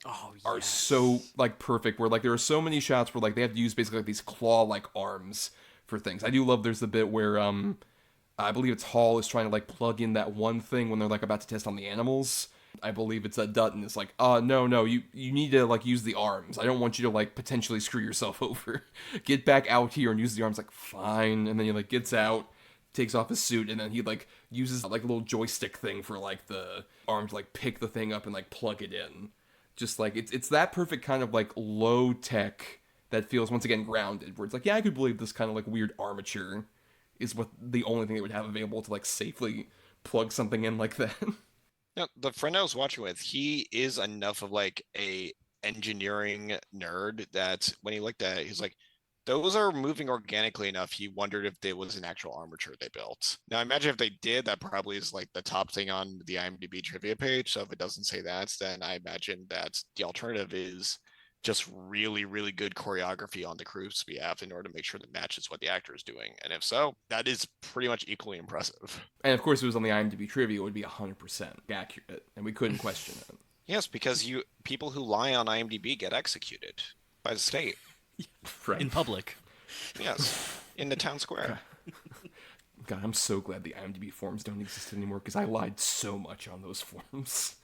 are so like perfect. Where like there are so many shots where like they have to use basically like these claw-like arms for things. I do love there's the bit where I believe it's Hall is trying to like plug in that one thing when they're like about to test on the animals. I believe it's Dutton is like, no, you need to like use the arms. I don't want you to like potentially screw yourself over. Get back out here and use the arms. Like, fine. And then he like gets out, takes off his suit, and then he like uses like a little joystick thing for like the arm to like pick the thing up and like plug it in. Just like it's that perfect kind of like low tech that feels once again grounded, where it's like, yeah, I could believe this kind of like weird armature is what the only thing they would have available to like safely plug something in like that. No, the friend I was watching with, he is enough of like a engineering nerd that when he looked at it, he's like, those are moving organically enough. He wondered if there was an actual armature they built. Now, imagine if they did, that probably is like the top thing on the IMDb trivia page. So if it doesn't say that, then I imagine that the alternative is just really, really good choreography on the crews we have in order to make sure that matches what the actor is doing. And if so, that is pretty much equally impressive. And of course, if it was on the IMDb trivia, it would be 100% accurate, and we couldn't question it. Yes, because people who lie on IMDb get executed by the state. Right. In public. Yes, in the town square. God, I'm so glad the IMDb forums don't exist anymore, because I lied so much on those forums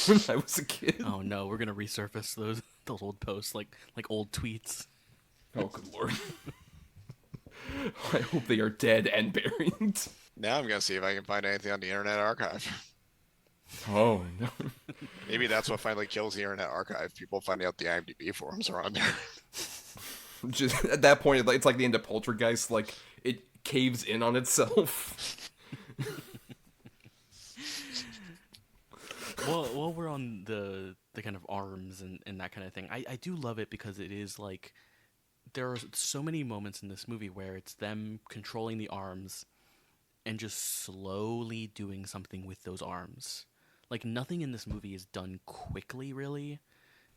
when I was a kid. Oh no, we're gonna resurface those old posts like old tweets. Oh, good lord. I hope they are dead and buried. Now I'm gonna see if I can find anything on the Internet Archive. Oh, no. Maybe that's what finally kills the Internet Archive. People finding out the IMDb forums are on there. Just at that point, it's like the end of Poltergeist. Like, it caves in on itself. Well, while we're on the kind of arms and that kind of thing, I do love it because it is like there are so many moments in this movie where it's them controlling the arms and just slowly doing something with those arms. Like nothing in this movie is done quickly, really.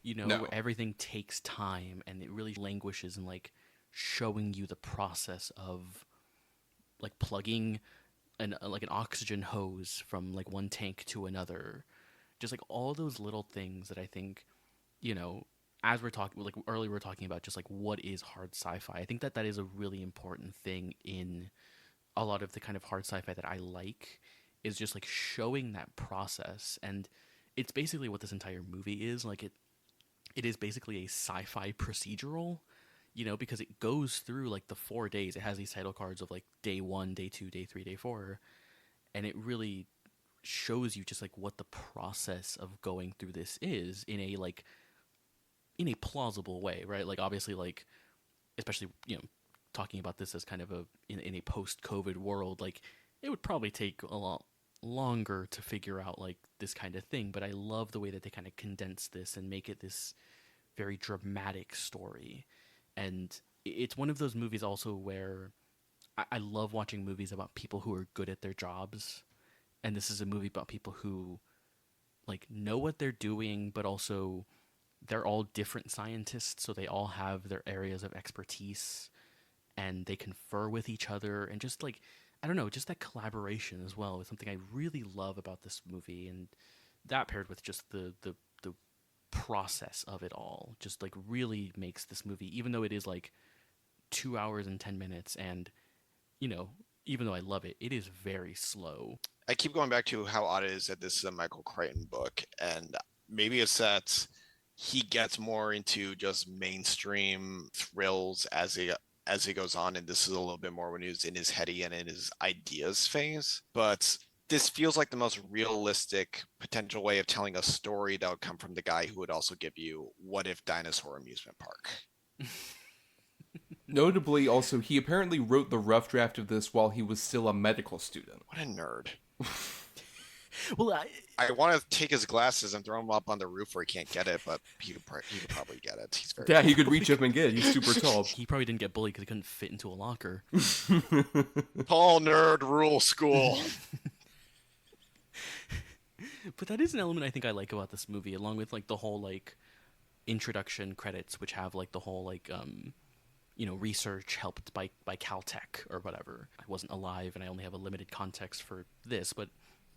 You know, No. everything takes time and it really languishes in like showing you the process of like plugging an oxygen hose from like one tank to another. Just like all those little things that I think, you know, as we're talking, like earlier we were talking about just like what is hard sci-fi. I think that is a really important thing in a lot of the kind of hard sci-fi that I like, is just like showing that process. And it's basically what this entire movie is. Like it is basically a sci-fi procedural, you know, because it goes through like the 4 days. It has these title cards of like day 1, day 2, day 3, day 4, and it really shows you just like what the process of going through this is in a plausible way, right? Like obviously, like especially, you know, talking about this as kind of in a post-COVID world, like it would probably take a lot longer to figure out like this kind of thing. But I love the way that they kind of condense this and make it this very dramatic story. And it's one of those movies also where I love watching movies about people who are good at their jobs. And this is a movie about people who like know what they're doing, but also they're all different scientists, so they all have their areas of expertise and they confer with each other, and just like, I don't know, just that collaboration as well is something I really love about this movie. And that paired with just the process of it all just like really makes this movie, even though it is like 2 hours and 10 minutes, and you know, even though I love it, it is very slow. I keep going back to how odd it is that this is a Michael Crichton book, and maybe it's that he gets more into just mainstream thrills as he goes on, and this is a little bit more when he's in his heady and in his ideas phase. But this feels like the most realistic potential way of telling a story that would come from the guy who would also give you What If Dinosaur Amusement Park. Notably, also, he apparently wrote the rough draft of this while he was still a medical student. What a nerd. Well, I want to take his glasses and throw him up on the roof where he can't get it, but he could probably get it. He's very Yeah, he could reach up and get it. He's super tall. he probably didn't get bullied because he couldn't fit into a locker. tall nerd rule school. But that is an element I think I like about this movie, along with like the whole like introduction credits, which have like the whole like research helped by Caltech or whatever. I wasn't alive and I only have a limited context for this, but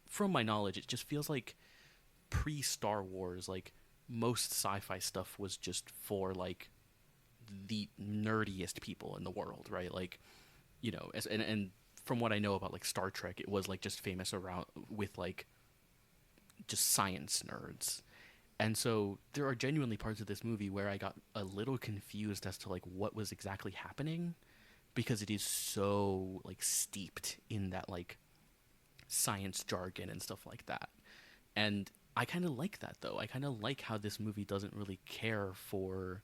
from my knowledge, it just feels like pre-Star Wars, like most sci-fi stuff was just for like the nerdiest people in the world, right? Like, and from what I know about like Star Trek, it was like just famous around with like just science nerds. And so there are genuinely parts of this movie where I got a little confused as to like what was exactly happening, because it is so like steeped in that like science jargon and stuff like that. And I kind of like that, though. I kind of like how this movie doesn't really care for,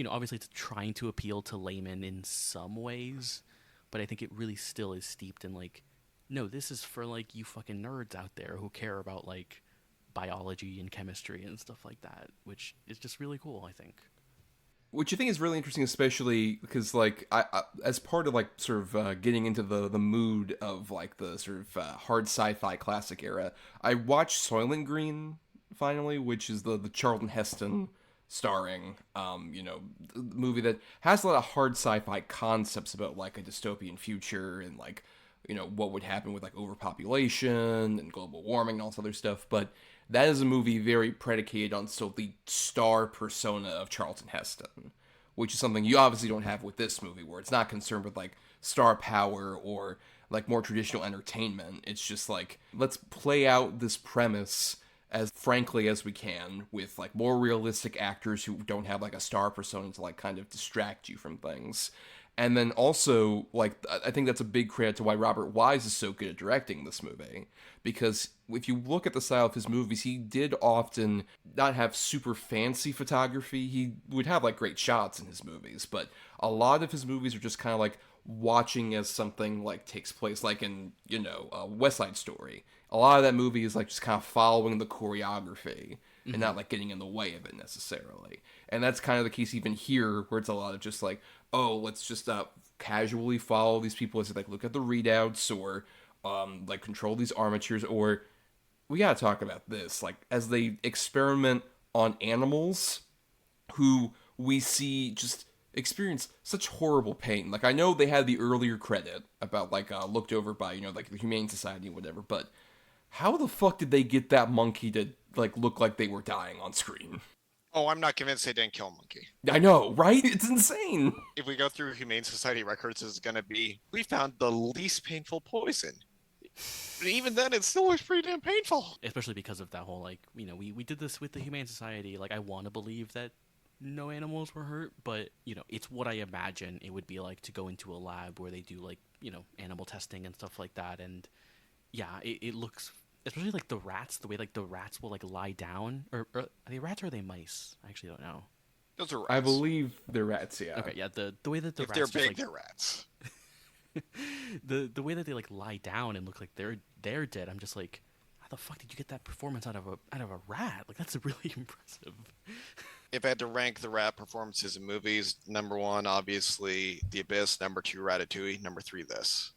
obviously it's trying to appeal to laymen in some ways, but I think it really still is steeped in like, no, this is for like you fucking nerds out there who care about like biology and chemistry and stuff like that, which is just really cool, I think. Which I think is really interesting, especially because, like, I as part of, like, sort of getting into the mood of, like, the sort of hard sci-fi classic era, I watched Soylent Green, finally, which is the Charlton Heston starring, movie that has a lot of hard sci-fi concepts about, like, a dystopian future and, like, what would happen with, like, overpopulation and global warming and all this other stuff, but that is a movie very predicated on still the star persona of Charlton Heston, which is something you obviously don't have with this movie, where it's not concerned with, like, star power or, like, more traditional entertainment. It's just, like, let's play out this premise as frankly as we can with, like, more realistic actors who don't have, like, a star persona to, like, kind of distract you from things. And then also, like, I think that's a big credit to why Robert Wise is so good at directing this movie. Because if you look at the style of his movies, he did often not have super fancy photography. He would have, like, great shots in his movies. But a lot of his movies are just kind of, like, watching as something, like, takes place. Like in, West Side Story. A lot of that movie is, like, just kind of following the choreography. And not, like, getting in the way of it necessarily. And that's kind of the case even here, where it's a lot of just, like, oh, let's just casually follow these people as they, like, look at the readouts, or, like, control these armatures, or we gotta talk about this, like, as they experiment on animals who we see just experience such horrible pain. Like, I know they had the earlier credit about, like, looked over by, like, the Humane Society and whatever, but how the fuck did they get that monkey to, like, look like they were dying on screen? Oh, I'm not convinced they didn't kill a monkey. I know, right? It's insane. If we go through Humane Society records, it's going to be, we found the least painful poison. But even then, it still looks pretty damn painful. Especially because of that whole, like, we did this with the Humane Society. Like, I want to believe that no animals were hurt, but, it's what I imagine it would be like to go into a lab where they do, like, animal testing and stuff like that. And, yeah, it looks... Especially, like, the rats, the way, like, the rats will, like, lie down. Or are they rats or are they mice? I actually don't know. Those are rats. I believe they're rats, yeah. Okay, yeah, the way that the if rats they're just, big, like, they're rats. the way that they, like, lie down and look like they're dead, I'm just like, how the fuck did you get that performance out of a rat? Like, that's really impressive. If I had to rank the rat performances in movies, number 1, obviously, The Abyss. Number 2, Ratatouille. Number 3, this.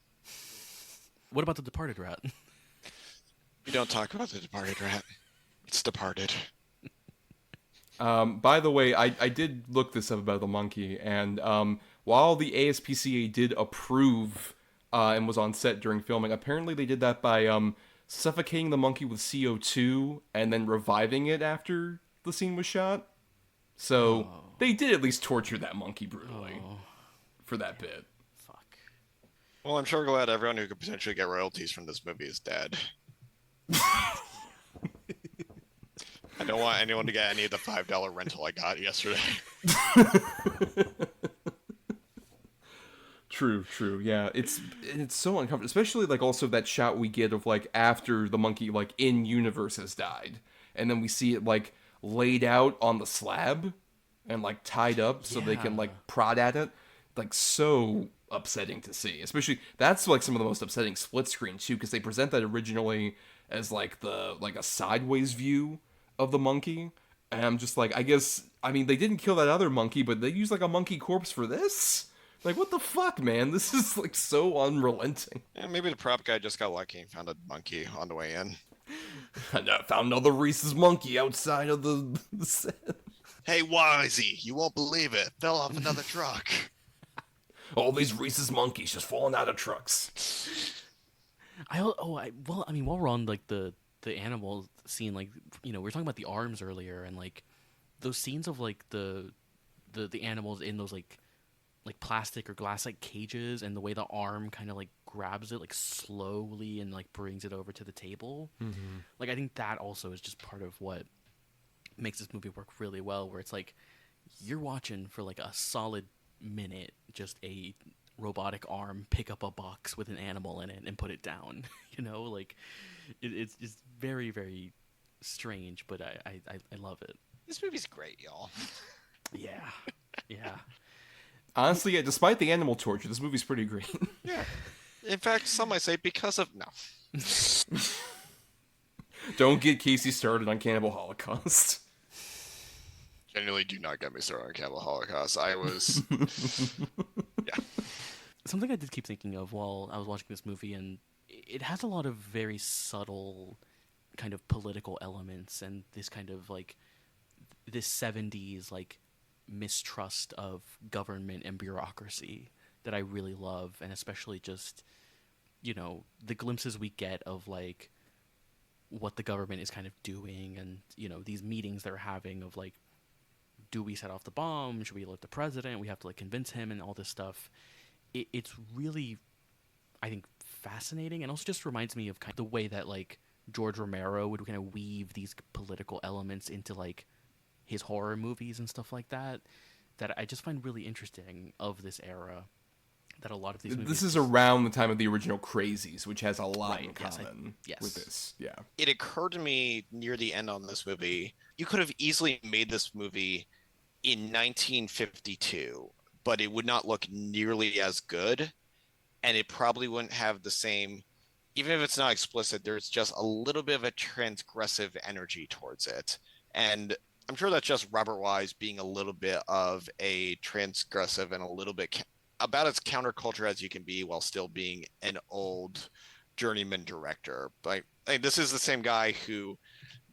What about the Departed rat? We don't talk about the Departed rat. It's Departed. By the way, I did look this up about the monkey, and while the ASPCA did approve and was on set during filming, apparently they did that by suffocating the monkey with CO2 and then reviving it after the scene was shot. So they did at least torture that monkey brutally for that bit. Fuck. Well, I'm sure glad everyone who could potentially get royalties from this movie is dead. I don't want anyone to get any of the $5 rental I got yesterday. True, yeah. It's so uncomfortable, especially, like, also that shot we get of, like, after the monkey, like, in universe has died, and then we see it, like, laid out on the slab and, like, tied up so they can, like, prod at it. Like, so upsetting to see. Especially, that's, like, some of the most upsetting split screen too, because they present that originally as, like, a sideways view of the monkey, and I'm just like, I mean, they didn't kill that other monkey, but they used, like, a monkey corpse for this? Like, what the fuck, man? This is, like, so unrelenting. Yeah, maybe the prop guy just got lucky and found a monkey on the way in. And I found another Reese's monkey outside of the set. Hey, Wisey, you won't believe it. Fell off another truck. All these rhesus monkeys just falling out of trucks. While we're on like the animal scene, like, we were talking about the arms earlier, and like those scenes of like the animals in those like plastic or glass like cages, and the way the arm kind of like grabs it like slowly and like brings it over to the table. Mm-hmm. Like, I think that also is just part of what makes this movie work really well, where it's like you're watching for like a solid minute just a robotic arm pick up a box with an animal in it and put it down. Like it's just very, very strange, but I love it. This movie's great, y'all. Yeah. Honestly, yeah, despite the animal torture, this movie's pretty great. Yeah. In fact, some might say because of... No. Don't get Kaycee started on Cannibal Holocaust. Genuinely do not get me started on Cannibal Holocaust. I was... Yeah. Something I did keep thinking of while I was watching this movie, and it has a lot of very subtle kind of political elements, and this kind of like this 70s like mistrust of government and bureaucracy that I really love, and especially just the glimpses we get of like what the government is kind of doing, and these meetings they're having of like, do we set off the bomb? Should we alert the president? We have to like convince him and all this stuff. It's really, I think, fascinating, and also just reminds me of kind of the way that like George Romero would kind of weave these political elements into like his horror movies and stuff like that I just find really interesting of this era, that a lot of these movies... This is around the time of the original Crazies, which has a lot in common with this. Yeah. It occurred to me near the end on this movie, you could have easily made this movie in 1952, but it would not look nearly as good, and it probably wouldn't have the same... Even if it's not explicit, there's just a little bit of a transgressive energy towards it. And I'm sure that's just Robert Wise being a little bit of a transgressive and a little bit about as counterculture as you can be while still being an old journeyman director. But this is the same guy who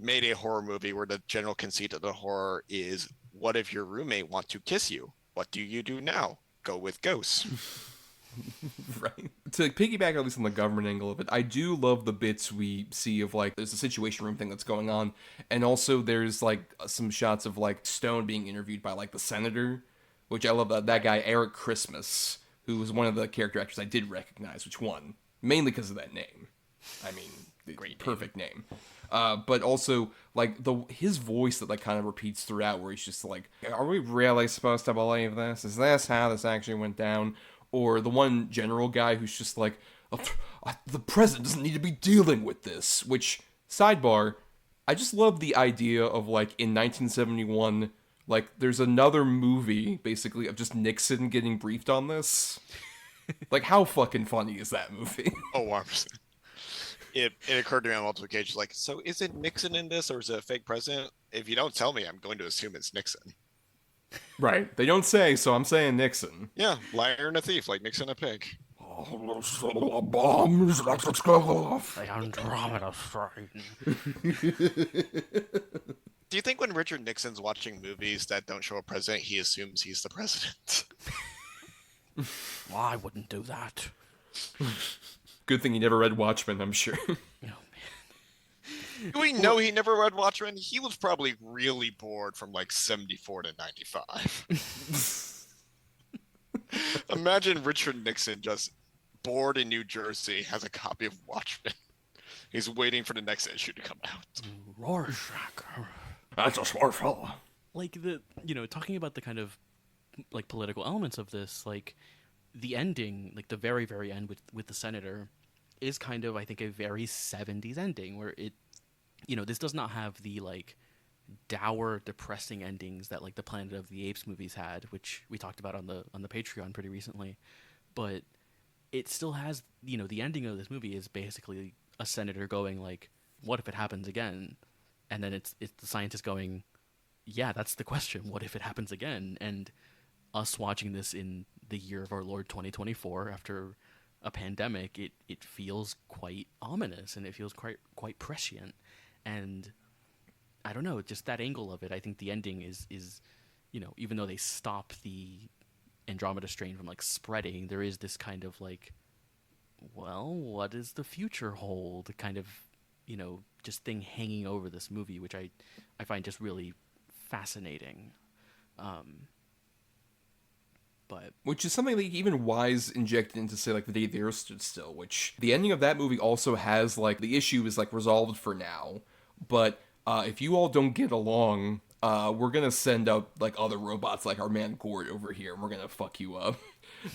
made a horror movie where the general conceit of the horror is, what if your roommate wants to kiss you? What do you do now? Go with ghosts. Right. To piggyback at least on the government angle of it, I do love the bits we see of like there's a situation room thing that's going on, and also there's like some shots of like Stone being interviewed by like the senator, which I love. That guy Eric Christmas, who was one of the character actors I did recognize, which one mainly because of that name. I mean, great, perfect name. But also like his voice that like kind of repeats throughout, where he's just like, "Are we really supposed to believe this? Is this how this actually went down?" Or the one general guy who's just like, the president doesn't need to be dealing with this. Which, sidebar, I just love the idea of like in 1971, like there's another movie basically of just Nixon getting briefed on this. Like, how fucking funny is that movie? Oh, 100%. It occurred to me on multiple occasions, like, so is it Nixon in this or is it a fake president? If you don't tell me, I'm going to assume it's Nixon. Right. They don't say, so I'm saying Nixon. Yeah, liar and a thief, like Nixon a pig. Bombs, let's go off. The Andromeda Strain. Do you think when Richard Nixon's watching movies that don't show a president, he assumes he's the president? Well, I wouldn't do that. Good thing he never read Watchmen, I'm sure. We know he never read Watchmen. He was probably really bored from like 74 to 95. Imagine Richard Nixon just bored in New Jersey, has a copy of Watchmen. He's waiting for the next issue to come out. Rorschach. That's a smart fella. Like talking about the kind of like political elements of this, like the ending, like the very, very end with the senator is kind of, I think, a very 70s ending where it, this does not have the like dour, depressing endings that like the Planet of the Apes movies had, which we talked about on the Patreon pretty recently. But it still has, the ending of this movie is basically a senator going like, "What if it happens again?" And then it's the scientist going, "Yeah, that's the question. What if it happens again?" And us watching this in the year of our Lord 2024 after a pandemic, it feels quite ominous and it feels quite prescient. And I don't know, just that angle of it. I think the ending is even though they stop the Andromeda Strain from like spreading, there is this kind of like, well, what does the future hold? Kind of, just thing hanging over this movie, which I find just really fascinating. But which is something like even Wise injected into, say, like The Day the Earth Stood Still, which the ending of that movie also has like the issue is like resolved for now, but if you all don't get along, we're gonna send out like other robots like our man Gort over here, and we're gonna fuck you up.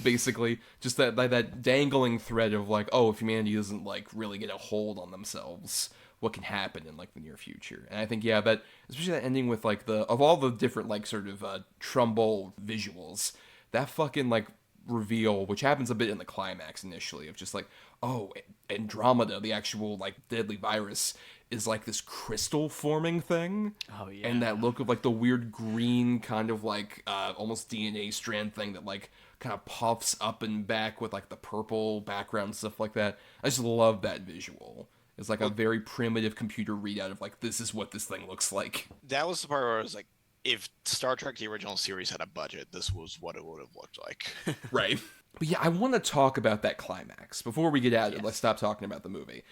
Basically, just that dangling thread of like, oh, if humanity doesn't like really get a hold on themselves, what can happen in like the near future. And I think, yeah, that especially that ending with like of all the different like sort of Trumbull visuals, that fucking like reveal, which happens a bit in the climax initially, of just like, oh, Andromeda, the actual like deadly virus, is like this crystal forming thing. Oh yeah. And that look of like the weird green kind of like almost DNA strand thing that like kind of puffs up and back with like the purple background, stuff like that. I just love that visual. It's like a very primitive computer readout of like, this is what this thing looks like. That was the part where I was like, if Star Trek the original series had a budget, this was what it would have looked like. Right. But yeah, I want to talk about that climax before we get out of it. Let's stop talking about the movie.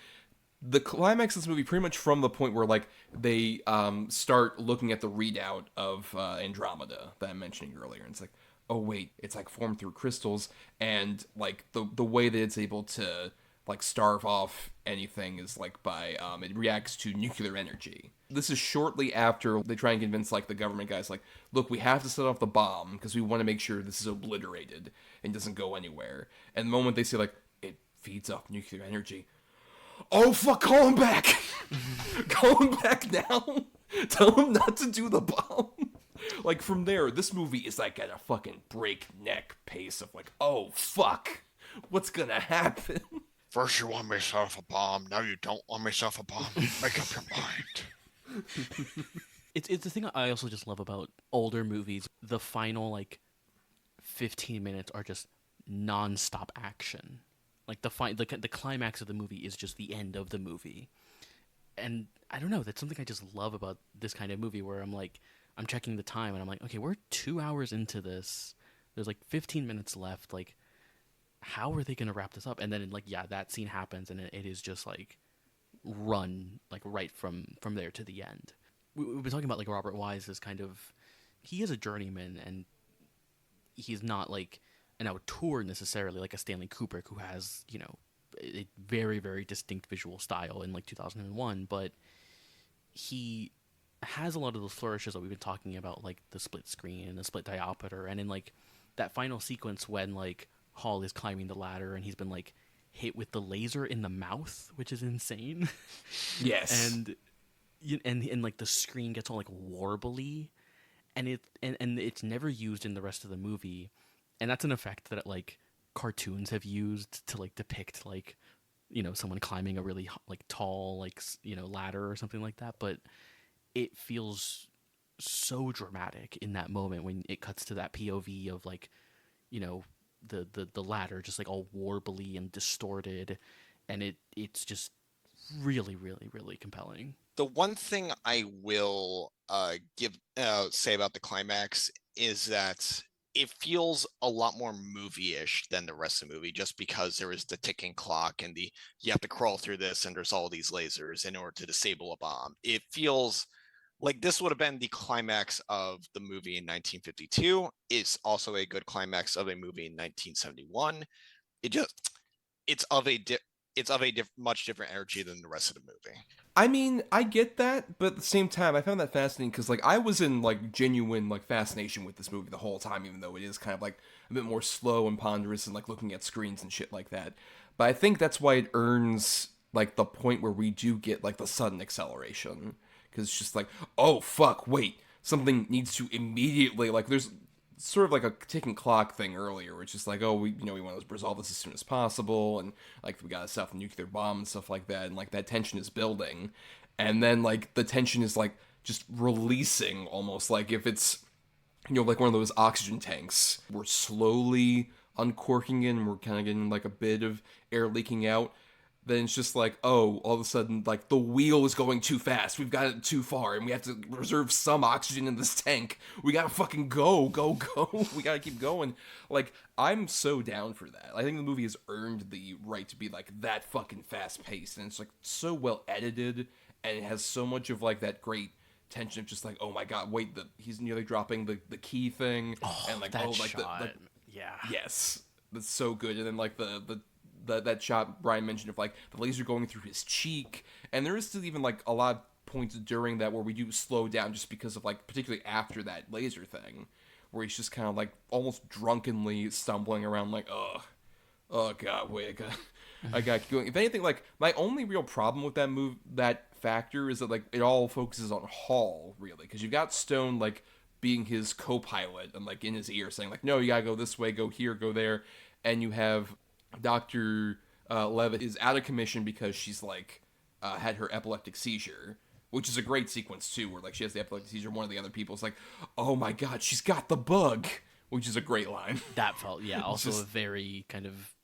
The climax of this movie, pretty much from the point where like they start looking at the readout of Andromeda that I'm mentioning earlier, and it's like, oh wait, it's like formed through crystals, and like the way that it's able to like starve off anything is like by it reacts to nuclear energy. This is shortly after they try and convince like the government guys like, look, we have to set off the bomb because we want to make sure this is obliterated and doesn't go anywhere. And the moment they say like, it feeds off nuclear energy, oh fuck, call him back. Call him back now. Tell him not to do the bomb. Like from there, this movie is like at a fucking breakneck pace of like, oh fuck, what's gonna happen? First you want me to set off a bomb, now you don't want me to set off a bomb. Make up your mind. It's the thing I also just love about older movies. The final like 15 minutes are just non-stop action. Like the climax of the movie is just the end of the movie. And I don't know, that's something I just love about this kind of movie, where I'm like, I'm checking the time and I'm like, okay, we're 2 hours into this. There's like 15 minutes left. Like, how are they going to wrap this up? And then like, yeah, that scene happens and it is just like run like right from there to the end. We've been talking about like Robert Wise as kind of, he is a journeyman, and he's not like an auteur necessarily like a Stanley Kubrick, who has, a very, very distinct visual style in like 2001, but he has a lot of those flourishes that we've been talking about, like the split screen and the split diopter, and in like that final sequence when like Hall is climbing the ladder and he's been like hit with the laser in the mouth, which is insane. Yes. and like the screen gets all like warbly, and it's never used in the rest of the movie, and that's an effect that like cartoons have used to like depict like, someone climbing a really like tall like ladder or something like that, but it feels so dramatic in that moment when it cuts to that POV of like, the ladder just like all warbly and distorted, and it's just really, really, really compelling. The one thing I will say about the climax is that it feels a lot more movie-ish than the rest of the movie, just because there is the ticking clock and you have to crawl through this and there's all these lasers in order to disable a bomb. It feels like this would have been the climax of the movie in 1952. It's also a good climax of a movie in 1971. It's of a much different energy than the rest of the movie. I mean, I get that, but at the same time, I found that fascinating because, like, I was in, like, genuine, like, fascination with this movie the whole time, even though it is kind of, like, a bit more slow and ponderous and, like, looking at screens and shit like that. But I think that's why it earns, like, the point where we do get, like, the sudden acceleration. Because it's just like, oh, fuck, wait, something needs to immediately, like, there's sort of like a ticking clock thing earlier, where it's just like, oh, we want to resolve this as soon as possible, and like we gotta set off the nuclear bomb and stuff like that, and like that tension is building, and then like the tension is like just releasing, almost like if it's like one of those oxygen tanks. We're slowly uncorking it, and we're kind of getting like a bit of air leaking out. then it's just like, oh, all of a sudden, like, the wheel is going too fast. We've got it too far, and we have to reserve some oxygen in this tank. We gotta fucking go. We gotta keep going. Like, I'm so down for that. I think the movie has earned the right to be, like, that fucking fast-paced, and it's, like, so well edited, and it has so much of, like, that great tension of just, like, oh my god, wait, he's nearly dropping the key thing, and, like, that like, shot. Yeah. Yes. That's so good. And then, like, that shot Bryan mentioned of, like, the laser going through his cheek, and there is still even, like, a lot of points during that where we do slow down just because of, like, particularly after that laser thing, where he's just kind of, like, almost drunkenly stumbling around, like, oh god, wait, I got to keep going. If anything, like, my only real problem with that factor is that, like, it all focuses on Hall, really, because you've got Stone, like, being his co-pilot and, like, in his ear saying, like, no, you gotta go this way, go here, go there, and you have Dr. Levitt is out of commission because she's, like, had her epileptic seizure, which is a great sequence, too, where, like, she has the epileptic seizure, one of the other people's like, oh my god, she's got the bug, which is a great line. That felt, yeah, also a very kind of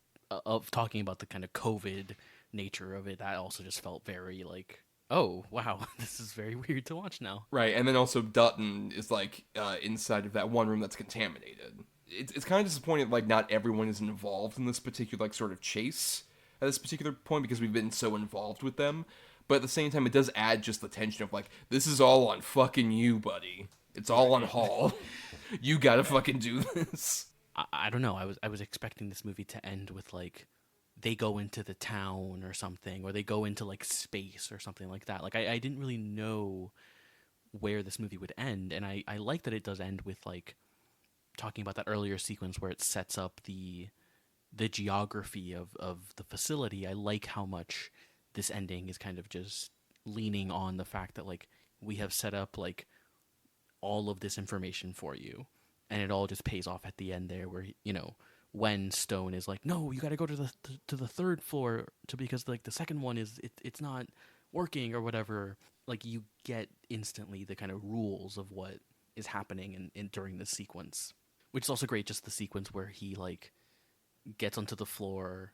talking about the kind of COVID nature of it, that also just felt very, like, oh, wow, this is very weird to watch now. Right, and then also Dutton is, like, inside of that one room that's contaminated. It's kind of disappointing, like, not everyone is involved in this particular, like, sort of chase at this particular point because we've been so involved with them. But at the same time, it does add just the tension of, like, this is all on fucking you, buddy. It's all on Hall. You gotta fucking do this. I don't know, I was expecting this movie to end with, like, they go into the town or something, or they go into, like, space or something like that. Like, I didn't really know where this movie would end, and I like that it does end with, like, talking about that earlier sequence where it sets up the geography of the facility. I like how much this ending is kind of just leaning on the fact that, like, we have set up, like, all of this information for you, and it all just pays off at the end there where, you know, when Stone is like, no, you got to go to the third floor because, like, the second one it's not working or whatever. Like, you get instantly the kind of rules of what is happening in during this sequence, which is also great. Just the sequence where he, like, gets onto the floor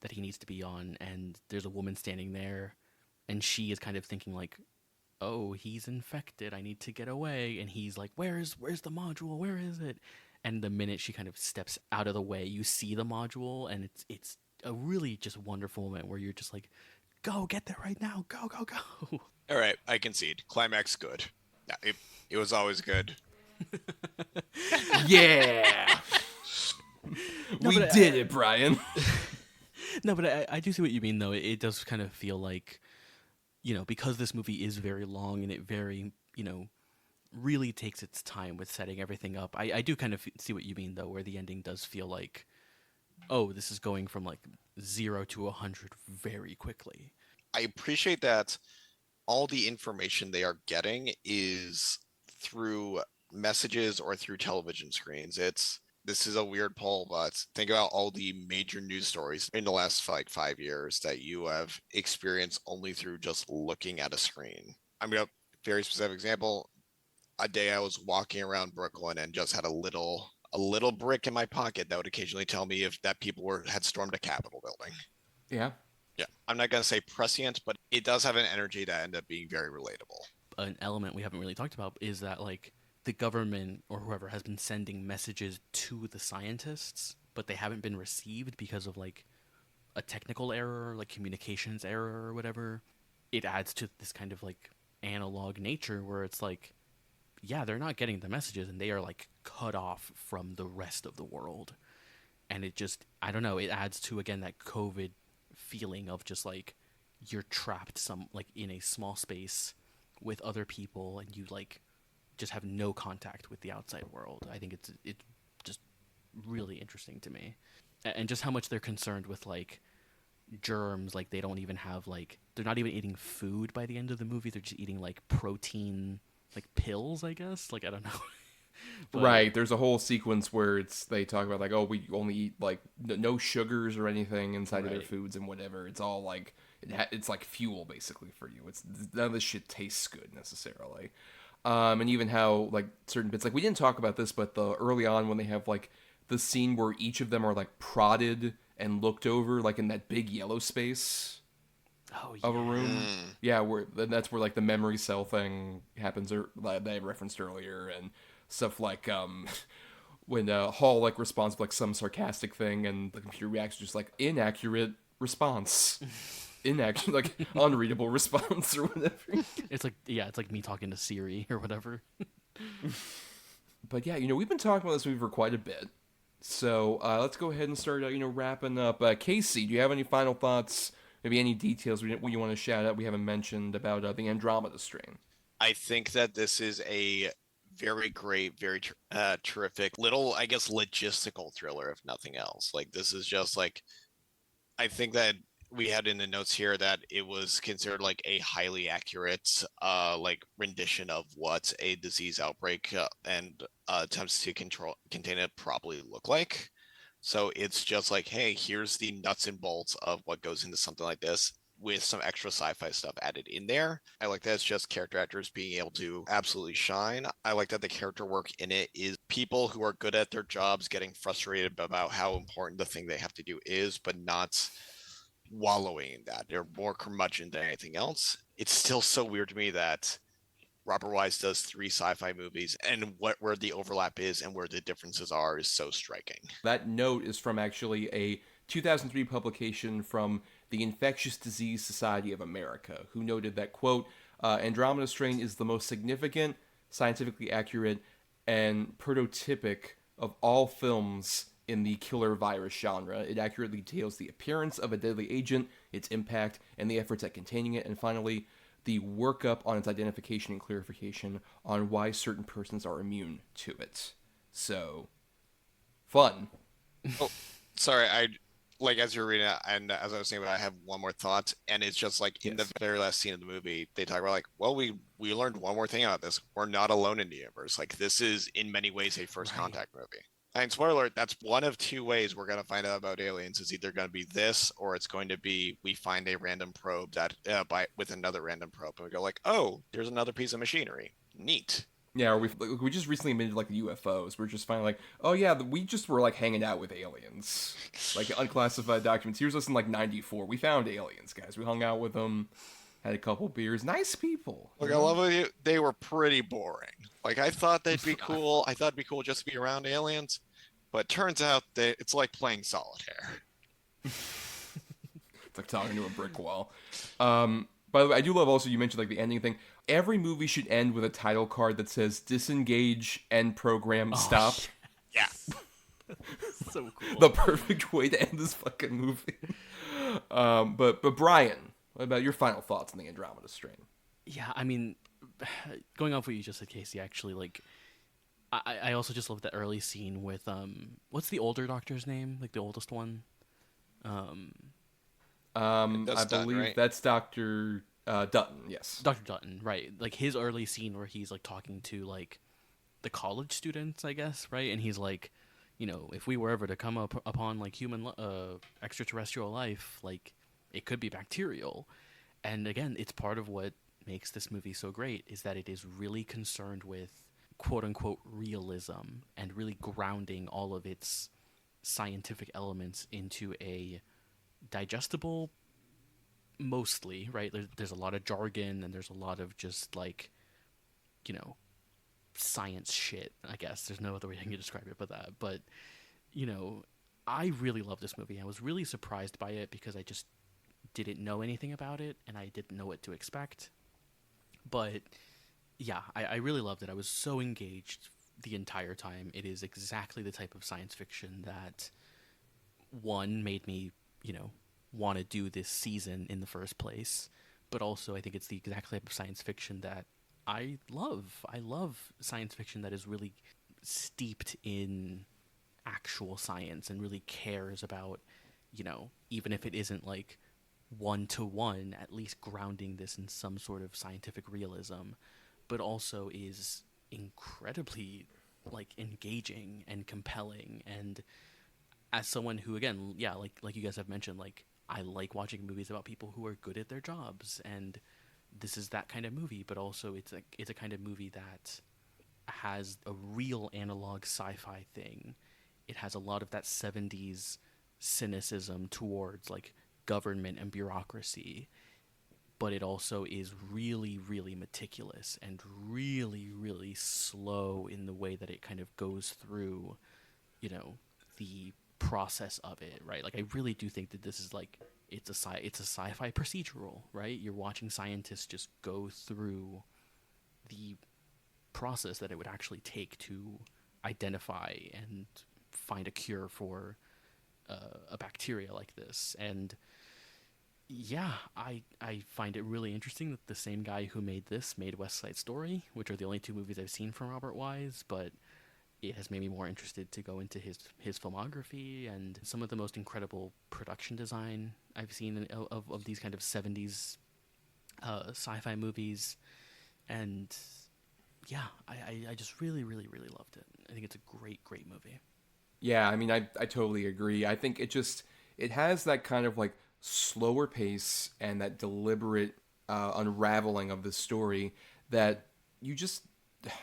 that he needs to be on, and there's a woman standing there, and she is kind of thinking, like, oh, he's infected, I need to get away, and he's like, where's the module, where is it? And the minute she kind of steps out of the way, you see the module, and it's a really just wonderful moment where you're just like, go, get there right now, go. All right, I concede. Climax good. Yeah, it was always good. Yeah! No, we did it, Bryan. No, but I do see what you mean, though. It does kind of feel like, you know, because this movie is very long and it very, you know, really takes its time with setting everything up. I do kind of see what you mean, though, where the ending does feel like, oh, this is going from, like, 0 to 100 very quickly. I appreciate that all the information they are getting is through messages or through television screens. This is a weird poll, but think about all the major news stories in the last, like, 5 years that you have experienced only through just looking at a screen. I'm going to very specific example. A day I was walking around Brooklyn and just had a little brick in my pocket that would occasionally tell me if that people had stormed a Capitol building. Yeah. Yeah. I'm not going to say prescient, but it does have an energy that ended up being very relatable. An element we haven't really talked about is that, like, the government or whoever has been sending messages to the scientists, but they haven't been received because of, like, a technical error, like communications error or whatever. It adds to this kind of, like, analog nature where it's like, yeah, they're not getting the messages and they are, like, cut off from the rest of the world. And it just, I don't know, it adds to, again, that COVID feeling of just, like, you're trapped in a small space with other people and you, like, just have no contact with the outside world. I think it's just really interesting to me. And just how much they're concerned with, like, germs. Like, they don't even have, like, they're not even eating food by the end of the movie. They're just eating, like, protein, like, pills, I guess. Like, I don't know. But, right, there's a whole sequence where they talk about, like, oh, we only eat, like, no sugars or anything inside of their foods and whatever. It's all, like, it's like fuel, basically, for you. It's none of this shit tastes good, necessarily. And even how, like, certain bits, like, we didn't talk about this, but early on when they have, like, the scene where each of them are, like, prodded and looked over, like, in that big yellow space Oh of a yeah. room. Yeah, where that's where like the memory cell thing happens, or like they referenced earlier, and stuff like when Hall like responds to like some sarcastic thing, and the computer reacts just like inaccurate response, inaccurate like unreadable response or whatever. It's like it's like me talking to Siri or whatever. But yeah, we've been talking about this movie for quite a bit, so let's go ahead and start wrapping up. Kaycee, do you have any final thoughts? Maybe any details you want to shout out we haven't mentioned about the Andromeda Strain? I think that this is a very great, very terrific little, I guess, logistical thriller, if nothing else. Like, this is just like, I think that we had in the notes here that it was considered like a highly accurate like rendition of what a disease outbreak and attempts to contain it probably look like. So it's just like, hey, here's the nuts and bolts of what goes into something like this with some extra sci-fi stuff added in there. I like that it's just character actors being able to absolutely shine. I like that the character work in it is people who are good at their jobs getting frustrated about how important the thing they have to do is, but not wallowing in that. They're more curmudgeon than anything else. It's still so weird to me that Robert Wise does 3 sci-fi movies, and where the overlap is and where the differences are is so striking. That note is from actually a 2003 publication from the Infectious Disease Society of America, who noted that, quote, Andromeda Strain is the most significant, scientifically accurate, and prototypic of all films in the killer virus genre. It accurately details the appearance of a deadly agent, its impact, and the efforts at containing it, and finally, the workup on its identification and clarification on why certain persons are immune to it. So, fun. Oh, sorry, I like as you're reading it, and as I was saying, I have one more thought, and it's just like in the very last scene of the movie, they talk about like, well, we learned one more thing about this. We're not alone in the universe. Like, this is in many ways a first contact movie. And spoiler alert, that's one of 2 ways we're going to find out about aliens. It's either going to be this, or it's going to be we find a random probe that with another random probe, and we go like, oh, there's another piece of machinery. Neat. Yeah, or we just recently admitted like the UFOs. We're just finally like, oh yeah, we just were like hanging out with aliens, like unclassified documents. Here's us in like '94. We found aliens, guys. We hung out with them, had a couple beers. Nice people. Look, I love it. They were pretty boring. Like, I thought they'd be cool. I thought it'd be cool just to be around aliens, but turns out that it's like playing solitaire. It's like talking to a brick wall. By the way, I do love also you mentioned like the ending thing. Every movie should end with a title card that says "Disengage, End Program, Stop." Yeah. So cool. The perfect way to end this fucking movie. But Bryan, what about your final thoughts on the Andromeda Strain? Yeah, I mean, going off what you just said, Kaycee, actually, like, I also just love the early scene with what's the older doctor's name? Like the oldest one. I Dutton, believe right? that's Dr. Dutton, yes. Dr. Dutton, right? Like his early scene where he's like talking to like the college students, I guess, right? And he's like, if we were ever to come upon like human extraterrestrial life, like it could be bacterial. And again, it's part of what makes this movie so great is that it is really concerned with quote unquote realism and really grounding all of its scientific elements into a digestible, mostly, right? There's a lot of jargon and there's a lot of just like, science shit, I guess. There's no other way I can describe it but that. But, I really love this movie. I was really surprised by it because I just didn't know anything about it and I didn't know what to expect. But yeah, I really loved it. I was so engaged the entire time. It is exactly the type of science fiction that, one, made me, want to do this season in the first place, but also I think it's the exact type of science fiction that I love. I love science fiction that is really steeped in actual science and really cares about, even if it isn't like one-to-one, at least grounding this in some sort of scientific realism, but also is incredibly like engaging and compelling. And as someone who, again, yeah, like you guys have mentioned, like I like watching movies about people who are good at their jobs, and this is that kind of movie. But also, it's a kind of movie that has a real analog sci-fi thing. It has a lot of that 70s cynicism towards like government and bureaucracy. but it also is really, really meticulous and really, really slow in the way that it kind of goes through, the process of it, right? Like, I really do think that this is like, it's a sci-fi procedural, right? You're watching scientists just go through the process that it would actually take to identify and find a cure for a bacteria like this. And yeah, I find it really interesting that the same guy who made this made West Side Story, which are the only two movies I've seen from Robert Wise, but it has made me more interested to go into his filmography and some of the most incredible production design I've seen of these kind of 70s sci-fi movies. And yeah, I just really, really, really loved it. I think it's a great, great movie. Yeah, I mean, I totally agree. I think it has that kind of like slower pace and that deliberate unraveling of the story that you just,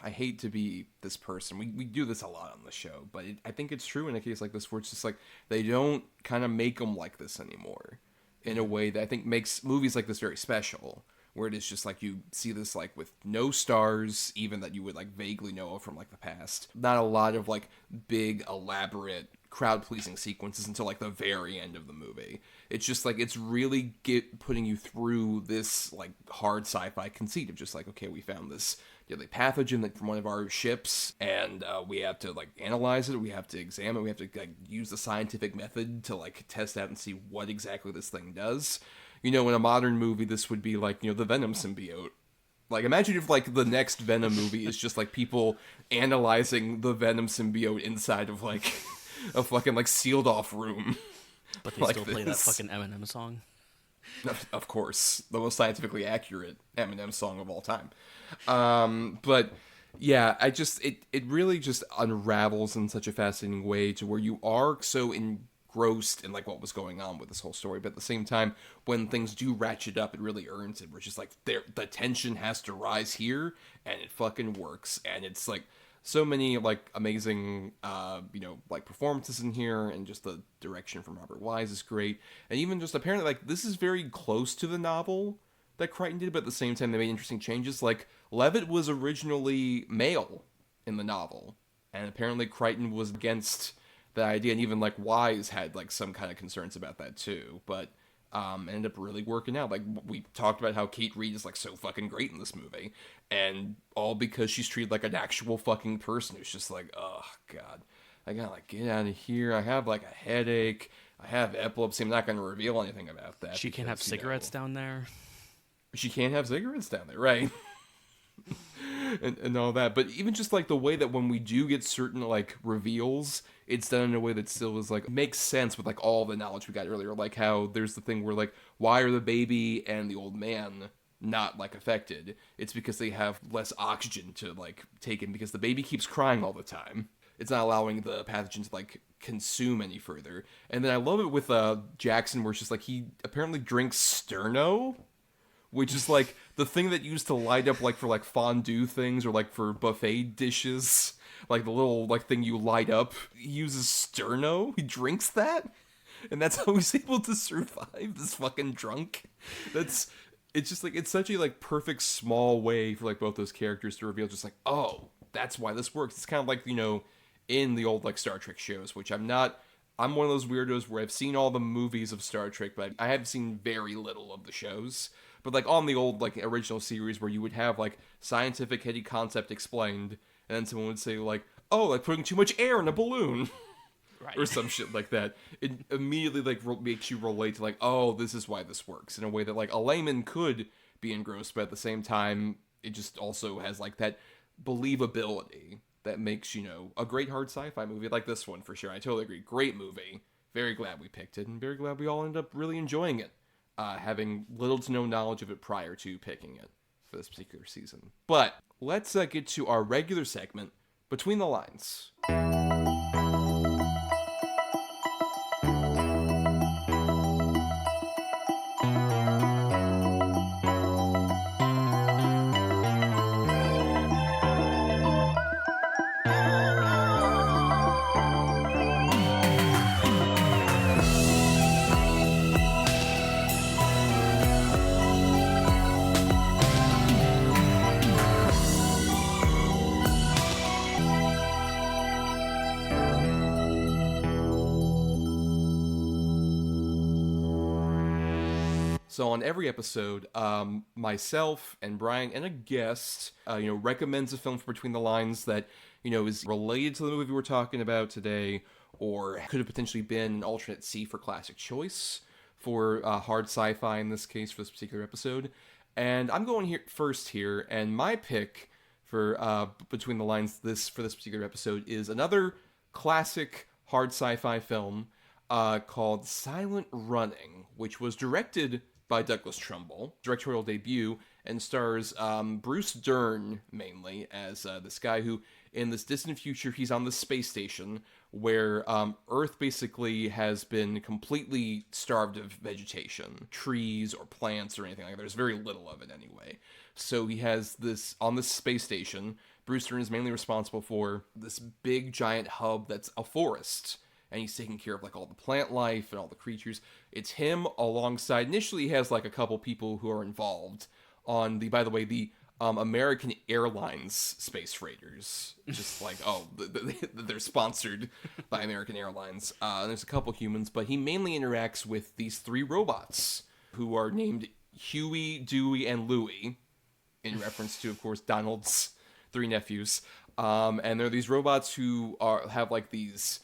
I hate to be this person. We do this a lot on the show, but I think it's true in a case like this where it's just like they don't kind of make them like this anymore in a way that I think makes movies like this very special, where it is just like you see this like with no stars, even that you would like vaguely know from like the past. Not a lot of like big, elaborate, crowd-pleasing sequences until like the very end of the movie. It's just like it's really putting you through this like hard sci-fi conceit of just like, okay, we found this deadly pathogen like from one of our ships, and we have to like analyze it, we have to examine it, we have to like use the scientific method to like test out and see what exactly this thing does. In a modern movie, this would be like, the Venom symbiote. Like, imagine if, like, the next Venom movie is just, like, people analyzing the Venom symbiote inside of, like, a fucking, like, sealed-off room. But they like still play that fucking Eminem song. Of course. The most scientifically accurate Eminem song of all time. But, yeah, it really just unravels in such a fascinating way to where you are so engrossed in like what was going on with this whole story, but at the same time, when things do ratchet up, it really earns it. We're just like, the tension has to rise here, and it fucking works. And it's like so many like amazing, like performances in here, and just the direction from Robert Wise is great. And even just apparently like this is very close to the novel that Crichton did, but at the same time they made interesting changes. Like Levitt was originally male in the novel, and apparently Crichton was against the idea, and even like Wise had like some kind of concerns about that too, but ended up really working out. Like we talked about how Kate Reid is like so fucking great in this movie, and all because she's treated like an actual fucking person who's just like, oh god, I gotta like get out of here, I have like a headache, I have epilepsy. I'm not gonna reveal anything about that. She can't have cigarettes down there. She can't have cigarettes down there, right? and all that. But even just like the way that when we do get certain like reveals, it's done in a way that still is like makes sense with like all the knowledge we got earlier. Like how there's the thing where like, why are the baby and the old man not like affected? It's because they have less oxygen to like take in, because the baby keeps crying all the time. It's not allowing the pathogen to like consume any further. And then I love it with Jackson, where it's just like he apparently drinks Sterno, which is like the thing that used to light up like for like fondue things or like for buffet dishes, like the little like thing you light up. He uses Sterno. He drinks that, and that's how he's able to survive this fucking drunk. It's just like it's such a like perfect small way for like both those characters to reveal just like, oh, that's why this works. It's kind of like, in the old like Star Trek shows, which I'm one of those weirdos where I've seen all the movies of Star Trek, but I have seen very little of the shows. But like on the old like original series, where you would have like scientific heady concept explained, and then someone would say like, oh, like putting too much air in a balloon. Right. Or some shit like that. It immediately like makes you relate to like, oh, this is why this works, in a way that like a layman could be engrossed, but at the same time it just also has like that believability that makes, a great hard sci-fi movie like this one, for sure. I totally agree. Great movie. Very glad we picked it, and very glad we all ended up really enjoying it, having little to no knowledge of it prior to picking it for this particular season. But let's get to our regular segment, Between the Lines. So on every episode, myself and Bryan and a guest, recommends a film from Between the Lines that, is related to the movie we're talking about today, or could have potentially been an alternate C for classic choice for hard sci-fi in this case for this particular episode. And I'm going here first here, and my pick for Between the Lines for this particular episode is another classic hard sci-fi film called Silent Running, which was directed by Douglas Trumbull, directorial debut, and stars Bruce Dern mainly as this guy who, in this distant future, he's on the space station where Earth basically has been completely starved of vegetation, trees or plants or anything like that. There's very little of it anyway. So he has this, on this space station, Bruce Dern is mainly responsible for this big giant hub that's a forest. And he's taking care of like all the plant life and all the creatures. It's him alongside, initially he has like a couple people who are involved on the American Airlines space freighters. Just like, they're sponsored by American Airlines. And there's a couple humans, but he mainly interacts with these 3 robots who are named Huey, Dewey, and Louie, in reference to, of course, Donald's 3 nephews. And they're these robots who have like these...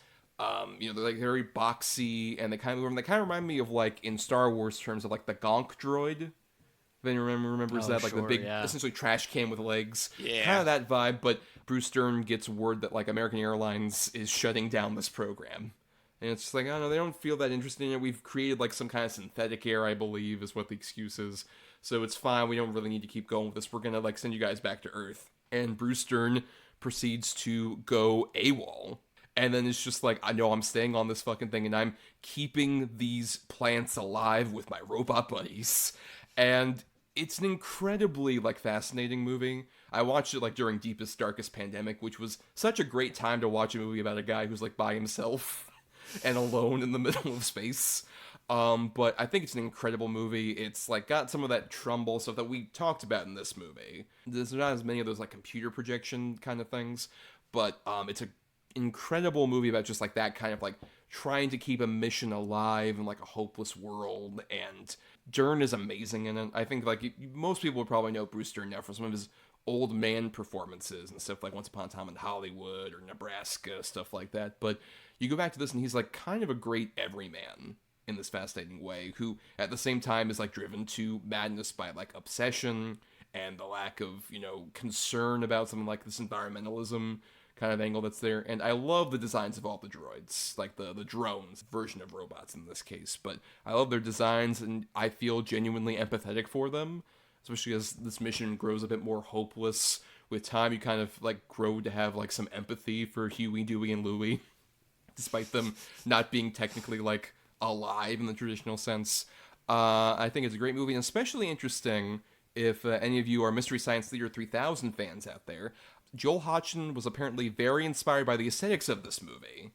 they're like very boxy, and they kind of remind me of like in Star Wars terms of like the Gonk droid. If anyone remembers that, like the big, essentially trash can with legs. Yeah. Kind of that vibe, but Bruce Dern gets word that like American Airlines is shutting down this program. And it's just like, I don't know, they don't feel that interested in it. We've created like some kind of synthetic air, I believe, is what the excuse is. So it's fine, we don't really need to keep going with this. We're gonna like send you guys back to Earth. And Bruce Dern proceeds to go AWOL. And then it's just like, I know I'm staying on this fucking thing, and I'm keeping these plants alive with my robot buddies. And it's an incredibly, like, fascinating movie. I watched it, like, during Deepest, Darkest Pandemic, which was such a great time to watch a movie about a guy who's, like, by himself and alone in the middle of space. But I think it's an incredible movie. It's, like, got some of that Trumbull stuff that we talked about in this movie. There's not as many of those, like, computer projection kind of things, but it's a incredible movie about just like that kind of like trying to keep a mission alive in like a hopeless world. And Dern is amazing in it. I think like most people would probably know Bruce Dern now from some of his old man performances and stuff like Once Upon a Time in Hollywood or Nebraska, stuff like that. But you go back to this and he's like kind of a great everyman in this fascinating way, who at the same time is like driven to madness by like obsession and the lack of, concern about something like this environmentalism kind of angle that's there. And I love the designs of all the droids, like the drones version of robots in this case, but I love their designs and I feel genuinely empathetic for them, especially as this mission grows a bit more hopeless. With time, you kind of like grow to have like some empathy for Huey, Dewey, and Louie, despite them not being technically like alive in the traditional sense. I think it's a great movie, and especially interesting if any of you are Mystery Science Theater 3000 fans out there. Joel Hodgson was apparently very inspired by the aesthetics of this movie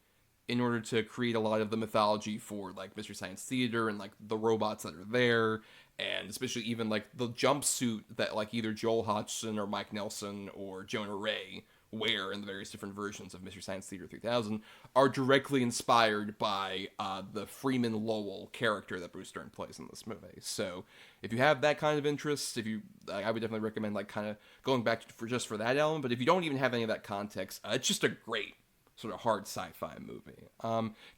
in order to create a lot of the mythology for like Mystery Science Theater and like the robots that are there, and especially even like the jumpsuit that like either Joel Hodgson or Mike Nelson or Jonah Ray wear in the various different versions of Mystery Science Theater 3000 are directly inspired by the Freeman Lowell character that Bruce Dern plays in this movie. So if you have that kind of interest, I would definitely recommend like kind of going back for that element. But if you don't even have any of that context, it's just a great sort of hard sci-fi movie.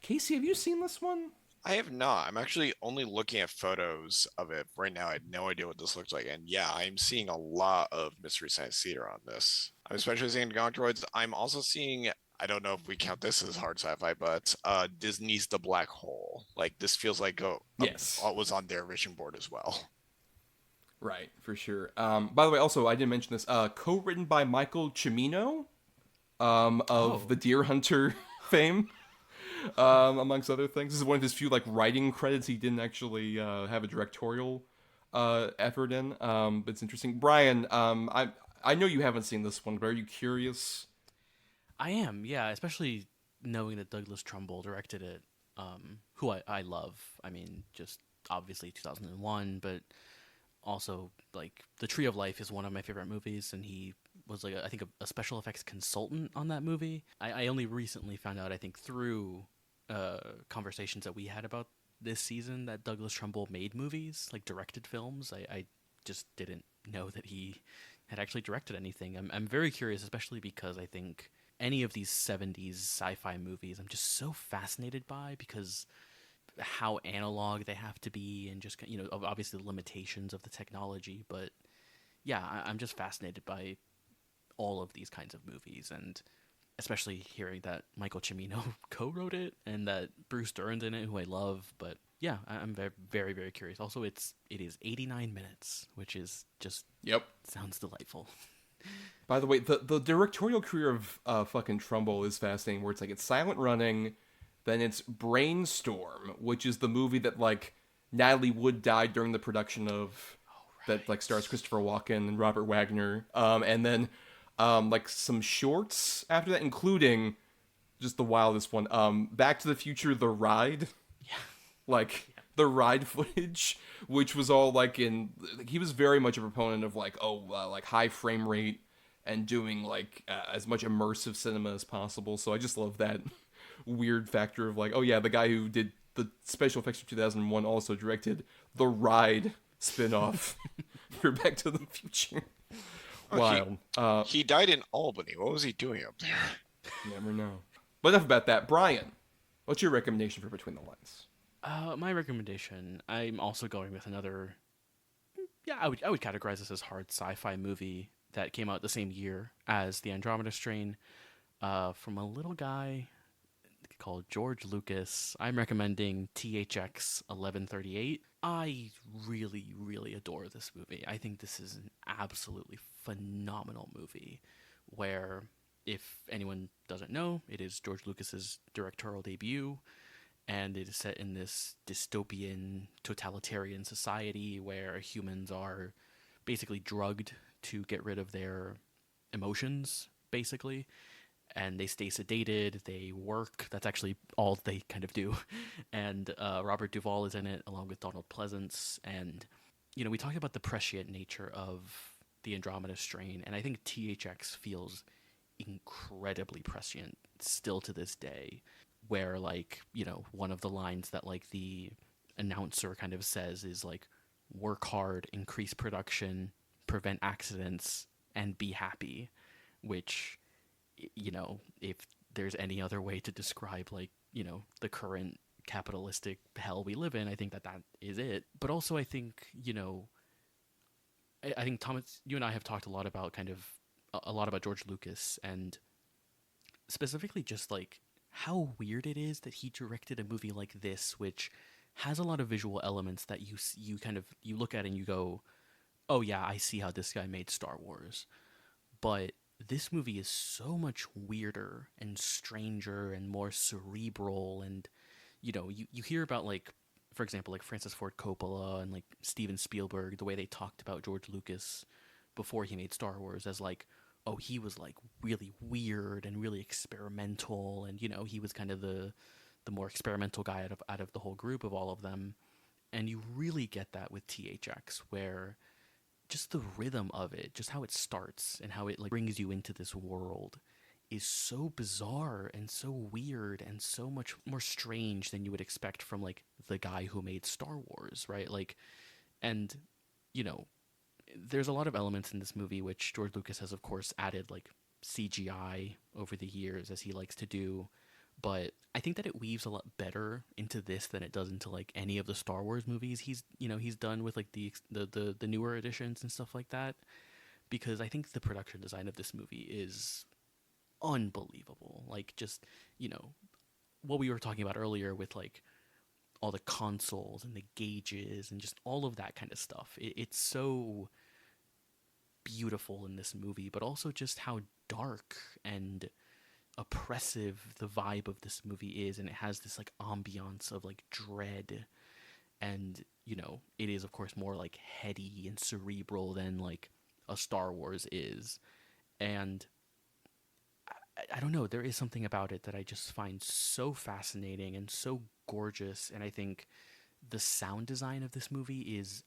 Kaycee, have you seen this one? I have not. I'm actually only looking at photos of it right now. I had no idea what this looks like. And yeah, I'm seeing a lot of Mystery Science Theater on this. I'm especially seeing Gonk Droids. I'm also seeing, I don't know if we count this as hard sci-fi, but Disney's The Black Hole. Like, this feels like yes, was on their vision board as well. Right, for sure. By the way, also, I didn't mention this. Co-written by Michael Cimino of the Deer Hunter fame. Amongst other things. This is one of his few like writing credits he didn't actually have a directorial effort in. But it's interesting. Bryan, I know you haven't seen this one, but are you curious? I am, yeah, especially knowing that Douglas Trumbull directed it, who I love. I mean, just obviously 2001, but also like The Tree of Life is one of my favorite movies, and he was like I think a special effects consultant on that movie. I only recently found out, I think through conversations that we had about this season that Douglas Trumbull made movies, like directed films. I just didn't know that he had actually directed anything. I'm very curious, especially because I think any of these 70s sci-fi movies I'm just so fascinated by, because how analog they have to be, and just, obviously the limitations of the technology. But yeah, I'm just fascinated by all of these kinds of movies, and especially hearing that Michael Cimino co-wrote it and that Bruce Dern's in it, who I love. But yeah, I'm very, very, very curious. Also, it is 89 minutes, which is just sounds delightful. By the way, the directorial career of fucking Trumbull is fascinating, where it's Silent Running, then it's Brainstorm, which is the movie that Natalie Wood died during the production of, that stars Christopher Walken and Robert Wagner, and then some shorts after that, including just the wildest one, Back to the Future: The Ride. Yeah. The ride footage, which was all he was very much a proponent of high frame rate and doing as much immersive cinema as possible. So I just love that weird factor of the guy who did the special effects for 2001 also directed the Ride spin-off for Back to the Future. Wild. He died in Albany. What was he doing up there? You never know. But enough about that. Bryan, what's your recommendation for Between the Lines? My recommendation, I'm also going with another. Yeah, I would categorize this as hard sci-fi movie that came out the same year as the Andromeda Strain, from a little guy called George Lucas. I'm recommending THX 1138. I really, really adore this movie. I think this is an absolutely phenomenal movie, where, if anyone doesn't know, it is George Lucas's directorial debut, and it is set in this dystopian, totalitarian society where humans are basically drugged to get rid of their emotions, basically. And they stay sedated, they work. That's actually all they kind of do. And Robert Duvall is in it, along with Donald Pleasance. And, we talk about the prescient nature of the Andromeda Strain, and I think THX feels incredibly prescient still to this day, where, one of the lines that, the announcer kind of says is, work hard, increase production, prevent accidents, and be happy, which, if there's any other way to describe, the current capitalistic hell we live in, I think that is it. But also, I think, I think, Thomas, you and I have talked a lot about George Lucas, and specifically just, how weird it is that he directed a movie like this, which has a lot of visual elements that you look at and you go, oh yeah, I see how this guy made Star Wars. But this movie is so much weirder and stranger and more cerebral, and you hear about, for example, Francis Ford Coppola and Steven Spielberg, the way they talked about George Lucas before he made Star Wars as oh, he was really weird and really experimental, and he was kind of the more experimental guy out of the whole group of all of them. And you really get that with THX, where just the rhythm of it, just how it starts and how it brings you into this world, is so bizarre and so weird and so much more strange than you would expect from the guy who made Star Wars, right? And there's a lot of elements in this movie which George Lucas has, of course, added CGI over the years, as he likes to do, but I think that it weaves a lot better into this than it does into any of the Star Wars movies he's done with the newer editions and stuff like that, because I think the production design of this movie is unbelievable. Just what we were talking about earlier with all the consoles and the gauges and just all of that kind of stuff. It's so beautiful in this movie, but also just how dark and oppressive the vibe of this movie is, and it has this ambiance of dread, and it is, of course, more heady and cerebral than a Star Wars is. And I don't know, there is something about it that I just find so fascinating and so gorgeous, and I think the sound design of this movie is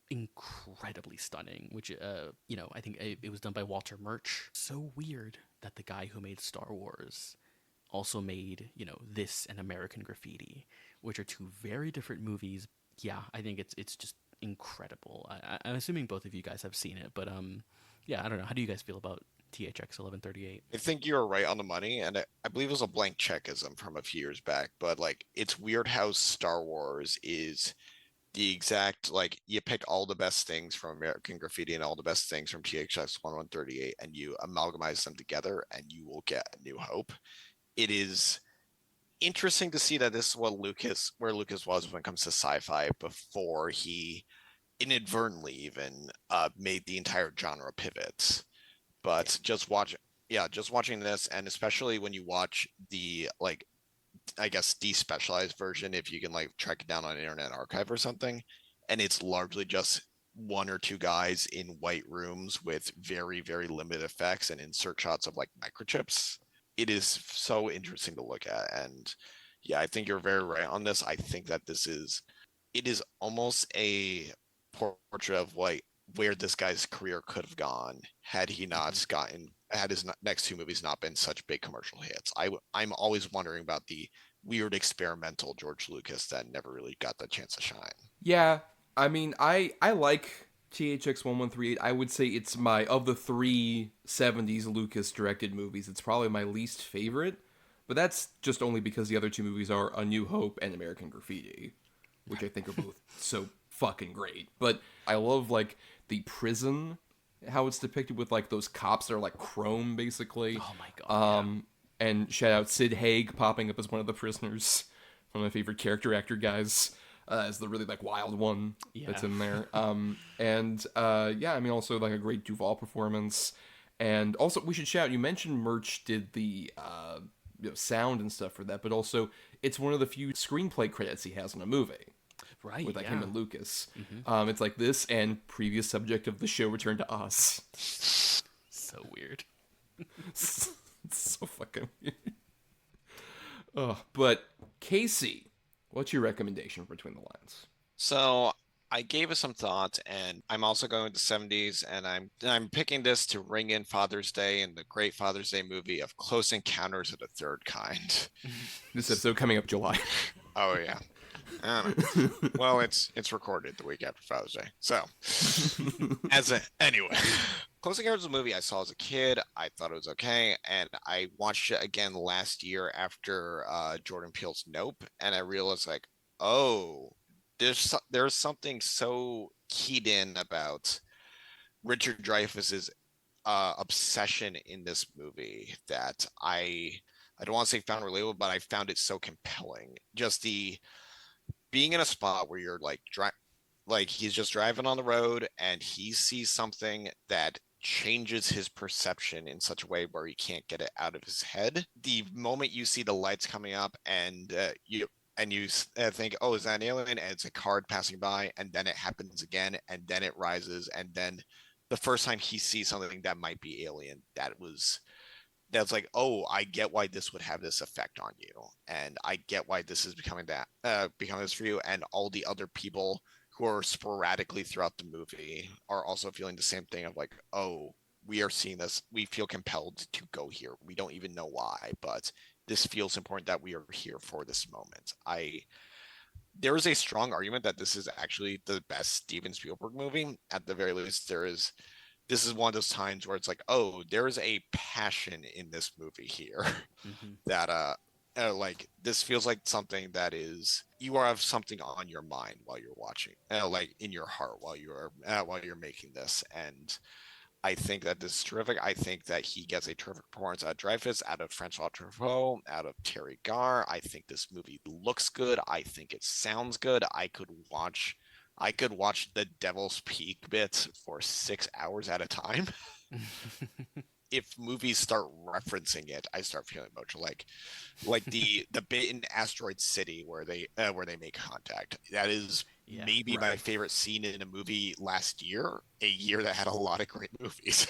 incredibly stunning, which I think it was done by Walter Murch. So weird that the guy who made Star Wars also made this and American Graffiti, which are two very different movies. Yeah, I think it's just incredible. I'm assuming both of you guys have seen it, but yeah, I don't know. How do you guys feel about THX 1138? I think you're right on the money, and I believe it was a blank checkism from a few years back, but like it's weird how Star Wars is the exact, like, you picked all the best things from American Graffiti and all the best things from THX 1138 and you amalgamize them together and you will get A New Hope. It is interesting to see that this is where Lucas was when it comes to sci-fi before he inadvertently even made the entire genre pivot. But just watching this, and especially when you watch the, like, I guess despecialized version, if you can like track it down on Internet Archive or something, and it's largely just one or two guys in white rooms with very, very limited effects and insert shots of like microchips. It is so interesting to look at. And yeah, I think you're very right on this. I think that it is almost a portrait of like where this guy's career could have gone had he not had his next two movies not been such big commercial hits. I'm always wondering about the weird experimental George Lucas that never really got the chance to shine. Yeah, I mean, I like THX 1138. I would say it's of the three 70s Lucas directed movies, it's probably my least favorite. But that's just only because the other two movies are A New Hope and American Graffiti, which I think are both so fucking great. But I love, like, the prison, how it's depicted with, like, those cops that are, like, chrome, basically. Oh my god. And shout out Sid Haig popping up as one of the prisoners. One of my favorite character actor guys. As the really, like, wild one that's in there. Yeah, I mean, also, like, a great Duvall performance. And also, we should shout, you mentioned Murch did the sound and stuff for that, but also, it's one of the few screenplay credits he has in a movie. Right, with like him and Lucas. Mm-hmm. It's like this and previous subject of the show Return to Us. So weird. It's so fucking weird. But Kaycee, what's your recommendation for Between the Lines? So I gave it some thought, and I'm also going to the 70s, and I'm picking this to ring in Father's Day and the great Father's Day movie of Close Encounters of the Third Kind. This episode coming up July. Oh yeah. I don't know. Well, it's recorded the week after Father's Day. So, anyway, Close Encounters is a movie I saw as a kid. I thought it was okay, and I watched it again last year after Jordan Peele's Nope, and I realized like, oh, there's something so keyed in about Richard Dreyfuss's obsession in this movie that I don't want to say found relatable, but I found it so compelling. Just the being in a spot where you're like he's just driving on the road and he sees something that changes his perception in such a way where he can't get it out of his head. The moment you see the lights coming up and you think, oh, is that an alien? And it's a card passing by, and then it happens again, and then it rises, and then the first time he sees something that might be alien, that's like, oh, I get why this would have this effect on you, and I get why this is becoming this for you, and all the other people who are sporadically throughout the movie are also feeling the same thing of like, oh, we are seeing this, we feel compelled to go here. We don't even know why, but this feels important that we are here for this moment. There is a strong argument that this is actually the best Steven Spielberg movie. At the very least, this is one of those times where it's like, oh, there is a passion in this movie here that like this feels like something that is, you have something on your mind while you're watching, like in your heart while you're making this. And I think that this is terrific. I think that he gets a terrific performance out of Dreyfuss, out of Francois Truffaut, out of Terry Garr. I think this movie looks good. I think it sounds good. I could watch the Devil's Peak bits for 6 hours at a time. If movies start referencing it, I start feeling emotional. Like the bit in Asteroid City where they make contact. That is maybe my favorite scene in a movie last year, a year that had a lot of great movies.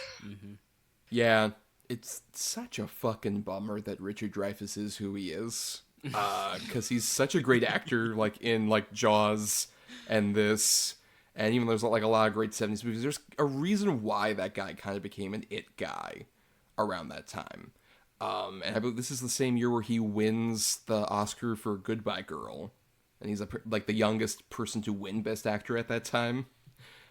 Yeah, it's such a fucking bummer that Richard Dreyfuss is who he is. Because he's such a great actor, like in like Jaws and this, and even there's like a lot of great 70s movies, there's a reason why that guy kind of became an it guy around that time. And I believe this is the same year where he wins the Oscar for Goodbye Girl, and he's like the youngest person to win Best Actor at that time,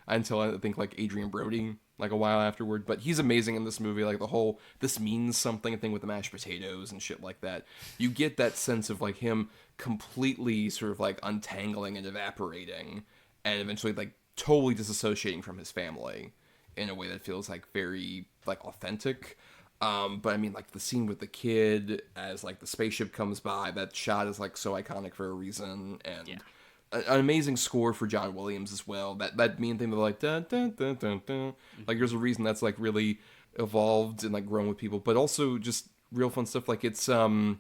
until I think like Adrian Brody, like a while afterward. But he's amazing in this movie. Like the whole "this means something" thing with the mashed potatoes and shit like that. You get that sense of like him completely sort of like untangling and evaporating, and eventually like totally disassociating from his family in a way that feels like very like authentic. But I mean, like the scene with the kid as like the spaceship comes by, that shot is like so iconic for a reason, and an amazing score for John Williams as well. That main thing, they're like dun, dun, dun, dun, dun. Like there's a reason that's like really evolved and like grown with people, but also just real fun stuff. Like it's oh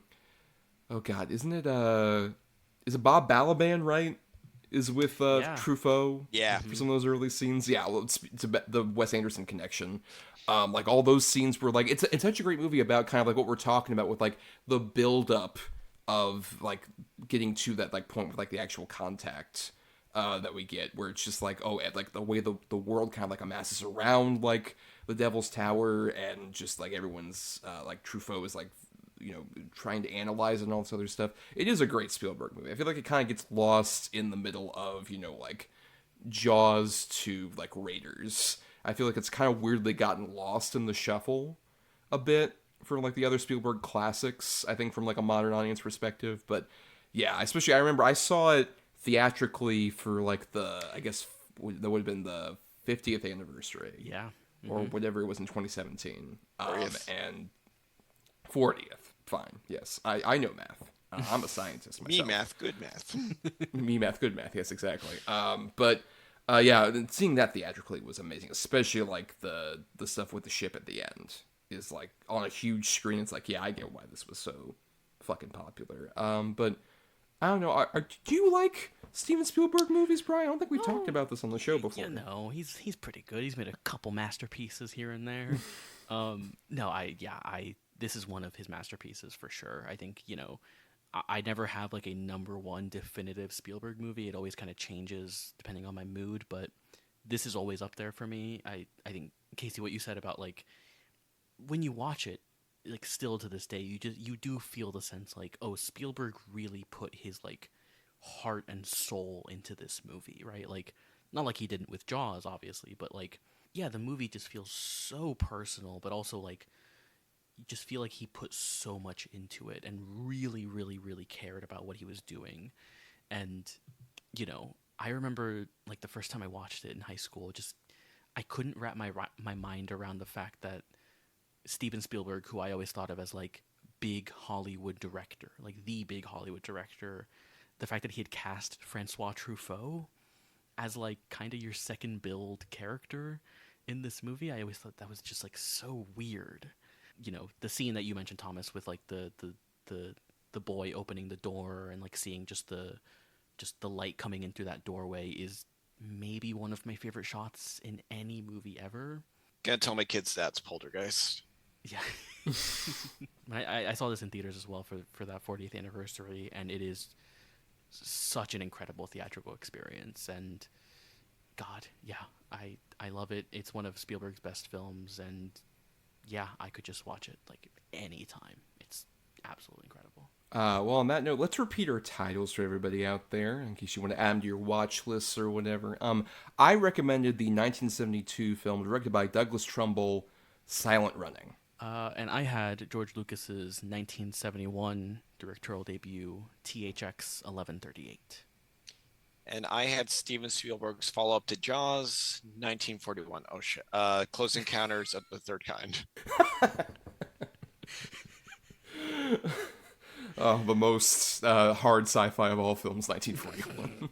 god, isn't it is it Bob Balaban, right? Is with Truffaut, for some of those early scenes. Yeah, well, it's the Wes Anderson connection. Like all those scenes were like it's such a great movie about kind of like what we're talking about with like the build up of like getting to that like point with like the actual contact that we get, where it's just like like the way the world kind of like amasses around like the Devil's Tower, and just like everyone's like Truffaut is like, you know, trying to analyze it and all this other stuff. It is a great Spielberg movie. I feel like it kind of gets lost in the middle of, you know, like Jaws to like Raiders. I feel like it's kind of weirdly gotten lost in the shuffle a bit for like the other Spielberg classics, I think, from like a modern audience perspective. But yeah, especially I remember I saw it theatrically for like I guess that would have been the 50th anniversary. Yeah. Or whatever it was in 2017. And 40th. Fine. Yes. I know math. I'm a scientist myself. Me math, good math. Me math, good math. Yes, exactly. But yeah, seeing that theatrically was amazing, especially like the stuff with the ship at the end is like on a huge screen. It's like, yeah, I get why this was so fucking popular. But I don't know. Do you like Steven Spielberg movies, Brian? I don't think we talked about this on the show before. You know, he's pretty good. He's made a couple masterpieces here and there. This is one of his masterpieces for sure. I think, you know, I never have like a number one definitive Spielberg movie. It always kind of changes depending on my mood, but this is always up there for me. I think, Kaycee, what you said about like when you watch it, like still to this day, you do feel the sense like, oh, Spielberg really put his like heart and soul into this movie, right? Like not like he didn't with Jaws, obviously, but like, yeah, the movie just feels so personal, but also like you just feel like he put so much into it and really, really, really cared about what he was doing. And, you know, I remember like the first time I watched it in high school, just I couldn't wrap my mind around the fact that Steven Spielberg, who I always thought of as like big Hollywood director, like the big Hollywood director, the fact that he had cast Francois Truffaut as like kind of your second build character in this movie, I always thought that was just like so weird. You know, the scene that you mentioned, Thomas, with like the boy opening the door and like seeing just the light coming in through that doorway is maybe one of my favorite shots in any movie ever. Gonna tell my kids that's Poltergeist. Yeah. I saw this in theaters as well for that 40th anniversary, and it is such an incredible theatrical experience. And God, yeah, I love it. It's one of Spielberg's best films, and yeah, I could just watch it like anytime. It's absolutely incredible. Well, on that note, let's repeat our titles for everybody out there in case you want to add them to your watch lists or whatever. I recommended the 1972 film directed by Douglas Trumbull, Silent Running. And I had George Lucas's 1971 directorial debut, THX 1138. And I had Steven Spielberg's follow-up to Jaws, 1941. Oh, shit. Close Encounters of the Third Kind. The most hard sci-fi of all films, 1941.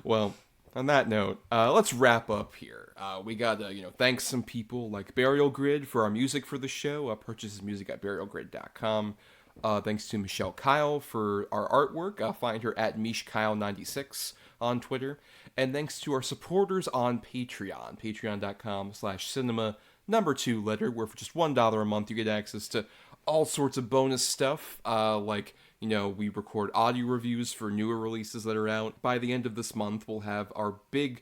Well, on that note, let's wrap up here. We got to, thank some people like Burial Grid for our music for the show. Purchase his music at burialgrid.com. Thanks to Michelle Kyle for our artwork. Find her at MishKyle96 on Twitter. And thanks to our supporters on Patreon, patreon.com/cinema2letter, where for just $1 a month you get access to all sorts of bonus stuff, like, we record audio reviews for newer releases that are out. By the end of this month, we'll have our big,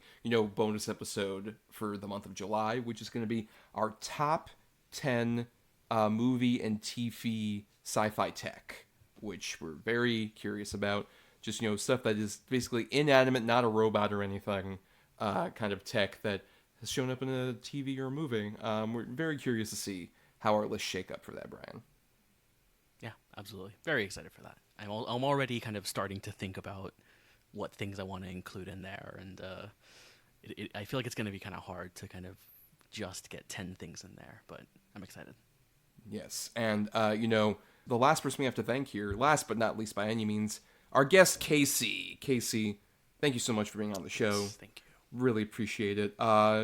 bonus episode for the month of July, which is going to be our top 10 movie and TV sci-fi tech which we're very curious about. Just, stuff that is basically inanimate, not a robot or anything, kind of tech that has shown up in a TV or a movie. We're very curious to see how our lists shake up for that, Bryan. Yeah, absolutely. Very excited for that. I'm already kind of starting to think about what things I want to include in there, and I feel like it's going to be kind of hard to kind of just get 10 things in there, but I'm excited. Yes, and, the last person we have to thank here, last but not least by any means, our guest, Kaycee. Kaycee, thank you so much for being on the show. Yes, thank you. Really appreciate it.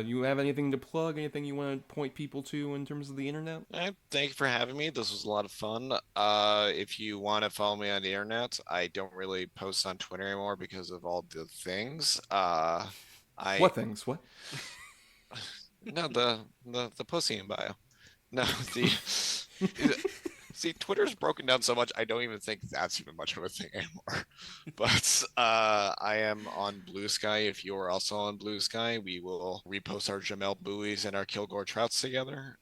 You have anything to plug? Anything you want to point people to in terms of the internet? Thank you for having me. This was a lot of fun. If you want to follow me on the internet, I don't really post on Twitter anymore because of all the things. What things? What? No, the pussy in bio. No, see, Twitter's broken down so much, I don't even think that's even much of a thing anymore. But I am on Blue Sky. If you are also on Blue Sky, we will repost our Jamel Buoys and our Kilgore Trouts together.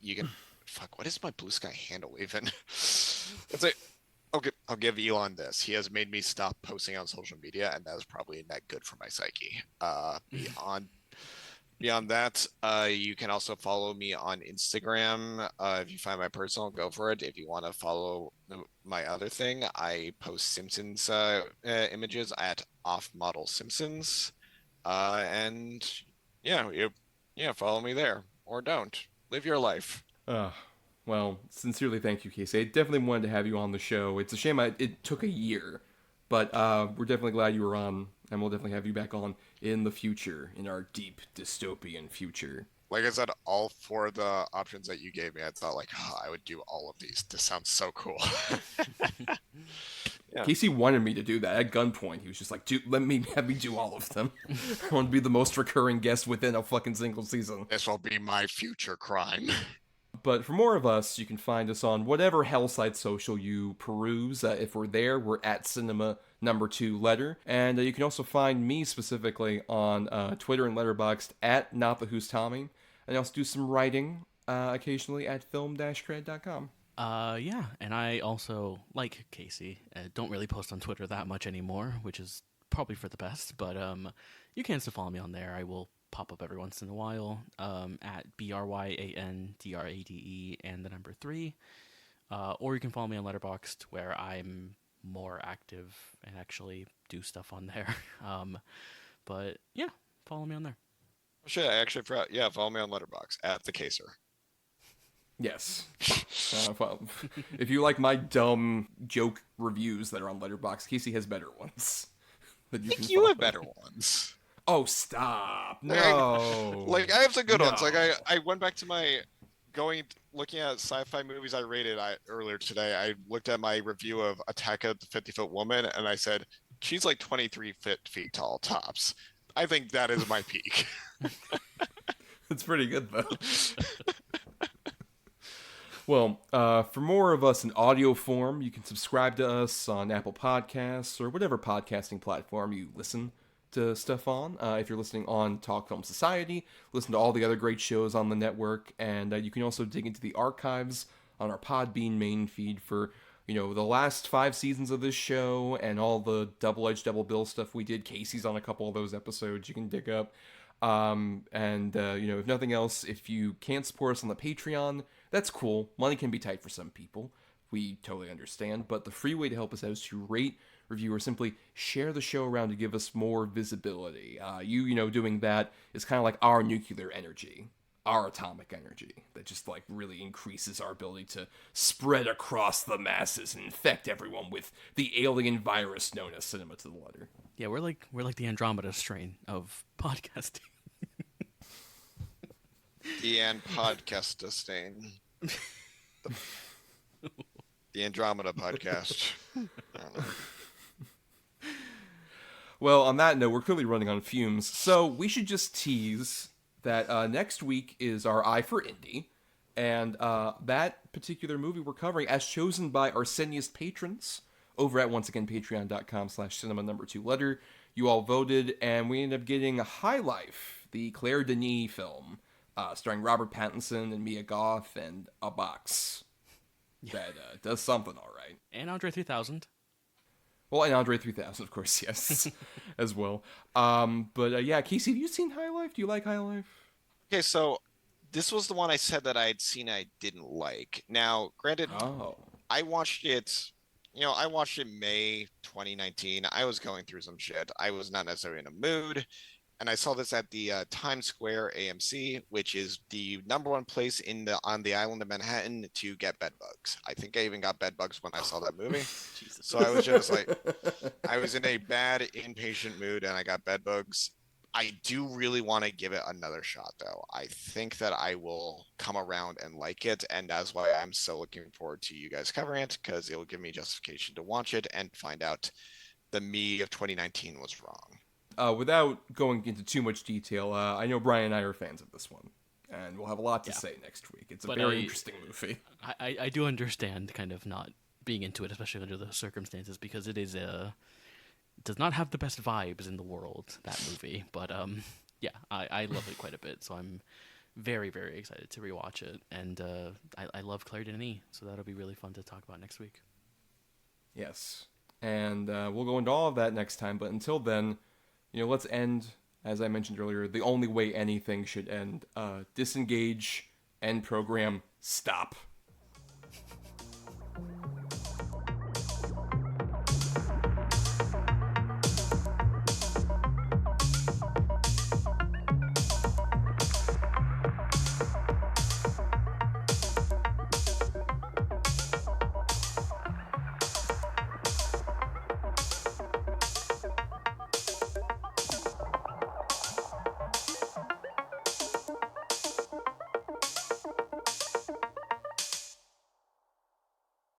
You can... Fuck, what is my Blue Sky handle even? It's like... Okay, I'll give Elon this. He has made me stop posting on social media, and that is probably not good for my psyche. Beyond that, you can also follow me on Instagram. If you find my personal, go for it. If you want to follow my other thing, I post Simpsons images at Off Model Simpsons. And follow me there. Or don't. Live your life. Well, sincerely thank you, Kaycee. I definitely wanted to have you on the show. It's a shame it took a year, but we're definitely glad you were on, and we'll definitely have you back on in the future, in our deep dystopian future. Like I said, all 4 of the options that you gave me, I thought I would do all of these. This sounds so cool. Yeah. Kaycee wanted me to do that at gunpoint. He was just like, dude, have me do all of them. I want to be the most recurring guest within a fucking single season. This will be my future crime. But for more of us, you can find us on whatever Hellside social you peruse. If we're there, we're at Cinema #2 Letter. And you can also find me specifically on Twitter and Letterboxd at NotTheWho'sTommy. And I also do some writing occasionally at film-cred.com. Yeah, and I also, like Kaycee, don't really post on Twitter that much anymore, which is probably for the best. But you can still follow me on there. I will pop up every once in a while at BRYANDRADE and the number 3. Or you can follow me on Letterboxd, where I'm more active and actually do stuff on there. But yeah, follow me on there. Oh, shit, I actually forgot. Yeah, follow me on Letterboxd at the Kaycee. Yes. Well, if you like my dumb joke reviews that are on Letterboxd, Kaycee has better ones. I think you have better ones. Oh, stop. No. I have some good ones. I went back to my looking at sci-fi movies I rated earlier today. I looked at my review of Attack of the 50-Foot Woman, and I said, she's like 23 feet tall tops. I think that is my peak. That's pretty good, though. Well, for more of us in audio form, you can subscribe to us on Apple Podcasts or whatever podcasting platform you listen to stuff on. If you're listening on Talk Film Society, listen to all the other great shows on the network, and you can also dig into the archives on our Podbean main feed for, the last 5 seasons of this show and all the double-edged double bill stuff we did. Kaycee's on a couple of those episodes you can dig up. If nothing else, if you can't support us on the Patreon, that's cool. Money can be tight for some people. We totally understand, but the free way to help us out is to rate, review, or simply share the show around to give us more visibility. Doing that is kind of like our nuclear energy, our atomic energy, that just really increases our ability to spread across the masses and infect everyone with the alien virus known as Cinema to the Letter. Yeah, we're like the Andromeda strain of podcasting. The podcast stain. The Andromeda podcast. I don't know. Well, on that note, we're clearly running on fumes, so we should just tease that next week is our Eye for Indie, and that particular movie we're covering, as chosen by our seniest patrons, over at, once again, patreon.com/cinema2letter. You all voted, and we ended up getting High Life, the Claire Denis film, starring Robert Pattinson and Mia Goth and a box. that does something all right. And Andre 3000. Well, and Andre 3000, of course, yes, as well. Yeah, Kaycee, have you seen High Life? Do you like High Life? Okay, so this was the one I said that I had seen I didn't like. Now, granted, Oh. I watched it, I watched it May 2019. I was going through some shit. I was not necessarily in a mood. And I saw this at the Times Square AMC, which is the #1 place on the island of Manhattan to get bed bugs. I think I even got bed bugs when I saw that movie. Jesus. So I was just like, I was in a bad impatient mood and I got bed bugs. I do really want to give it another shot, though. I think that I will come around and like it, and that's why I'm so looking forward to you guys covering it, because it will give me justification to watch it and find out the me of 2019 was wrong. Without going into too much detail, I know Bryan and I are fans of this one, and we'll have a lot to say next week. It's a very interesting movie. I do understand kind of not being into it, especially under the circumstances, because it is does not have the best vibes in the world, that movie. But I love it quite a bit, so I'm very, very excited to rewatch it. And I love Claire Denis, so that'll be really fun to talk about next week. Yes, and we'll go into all of that next time. But until then, let's end, as I mentioned earlier, the only way anything should end. Disengage, end program, stop.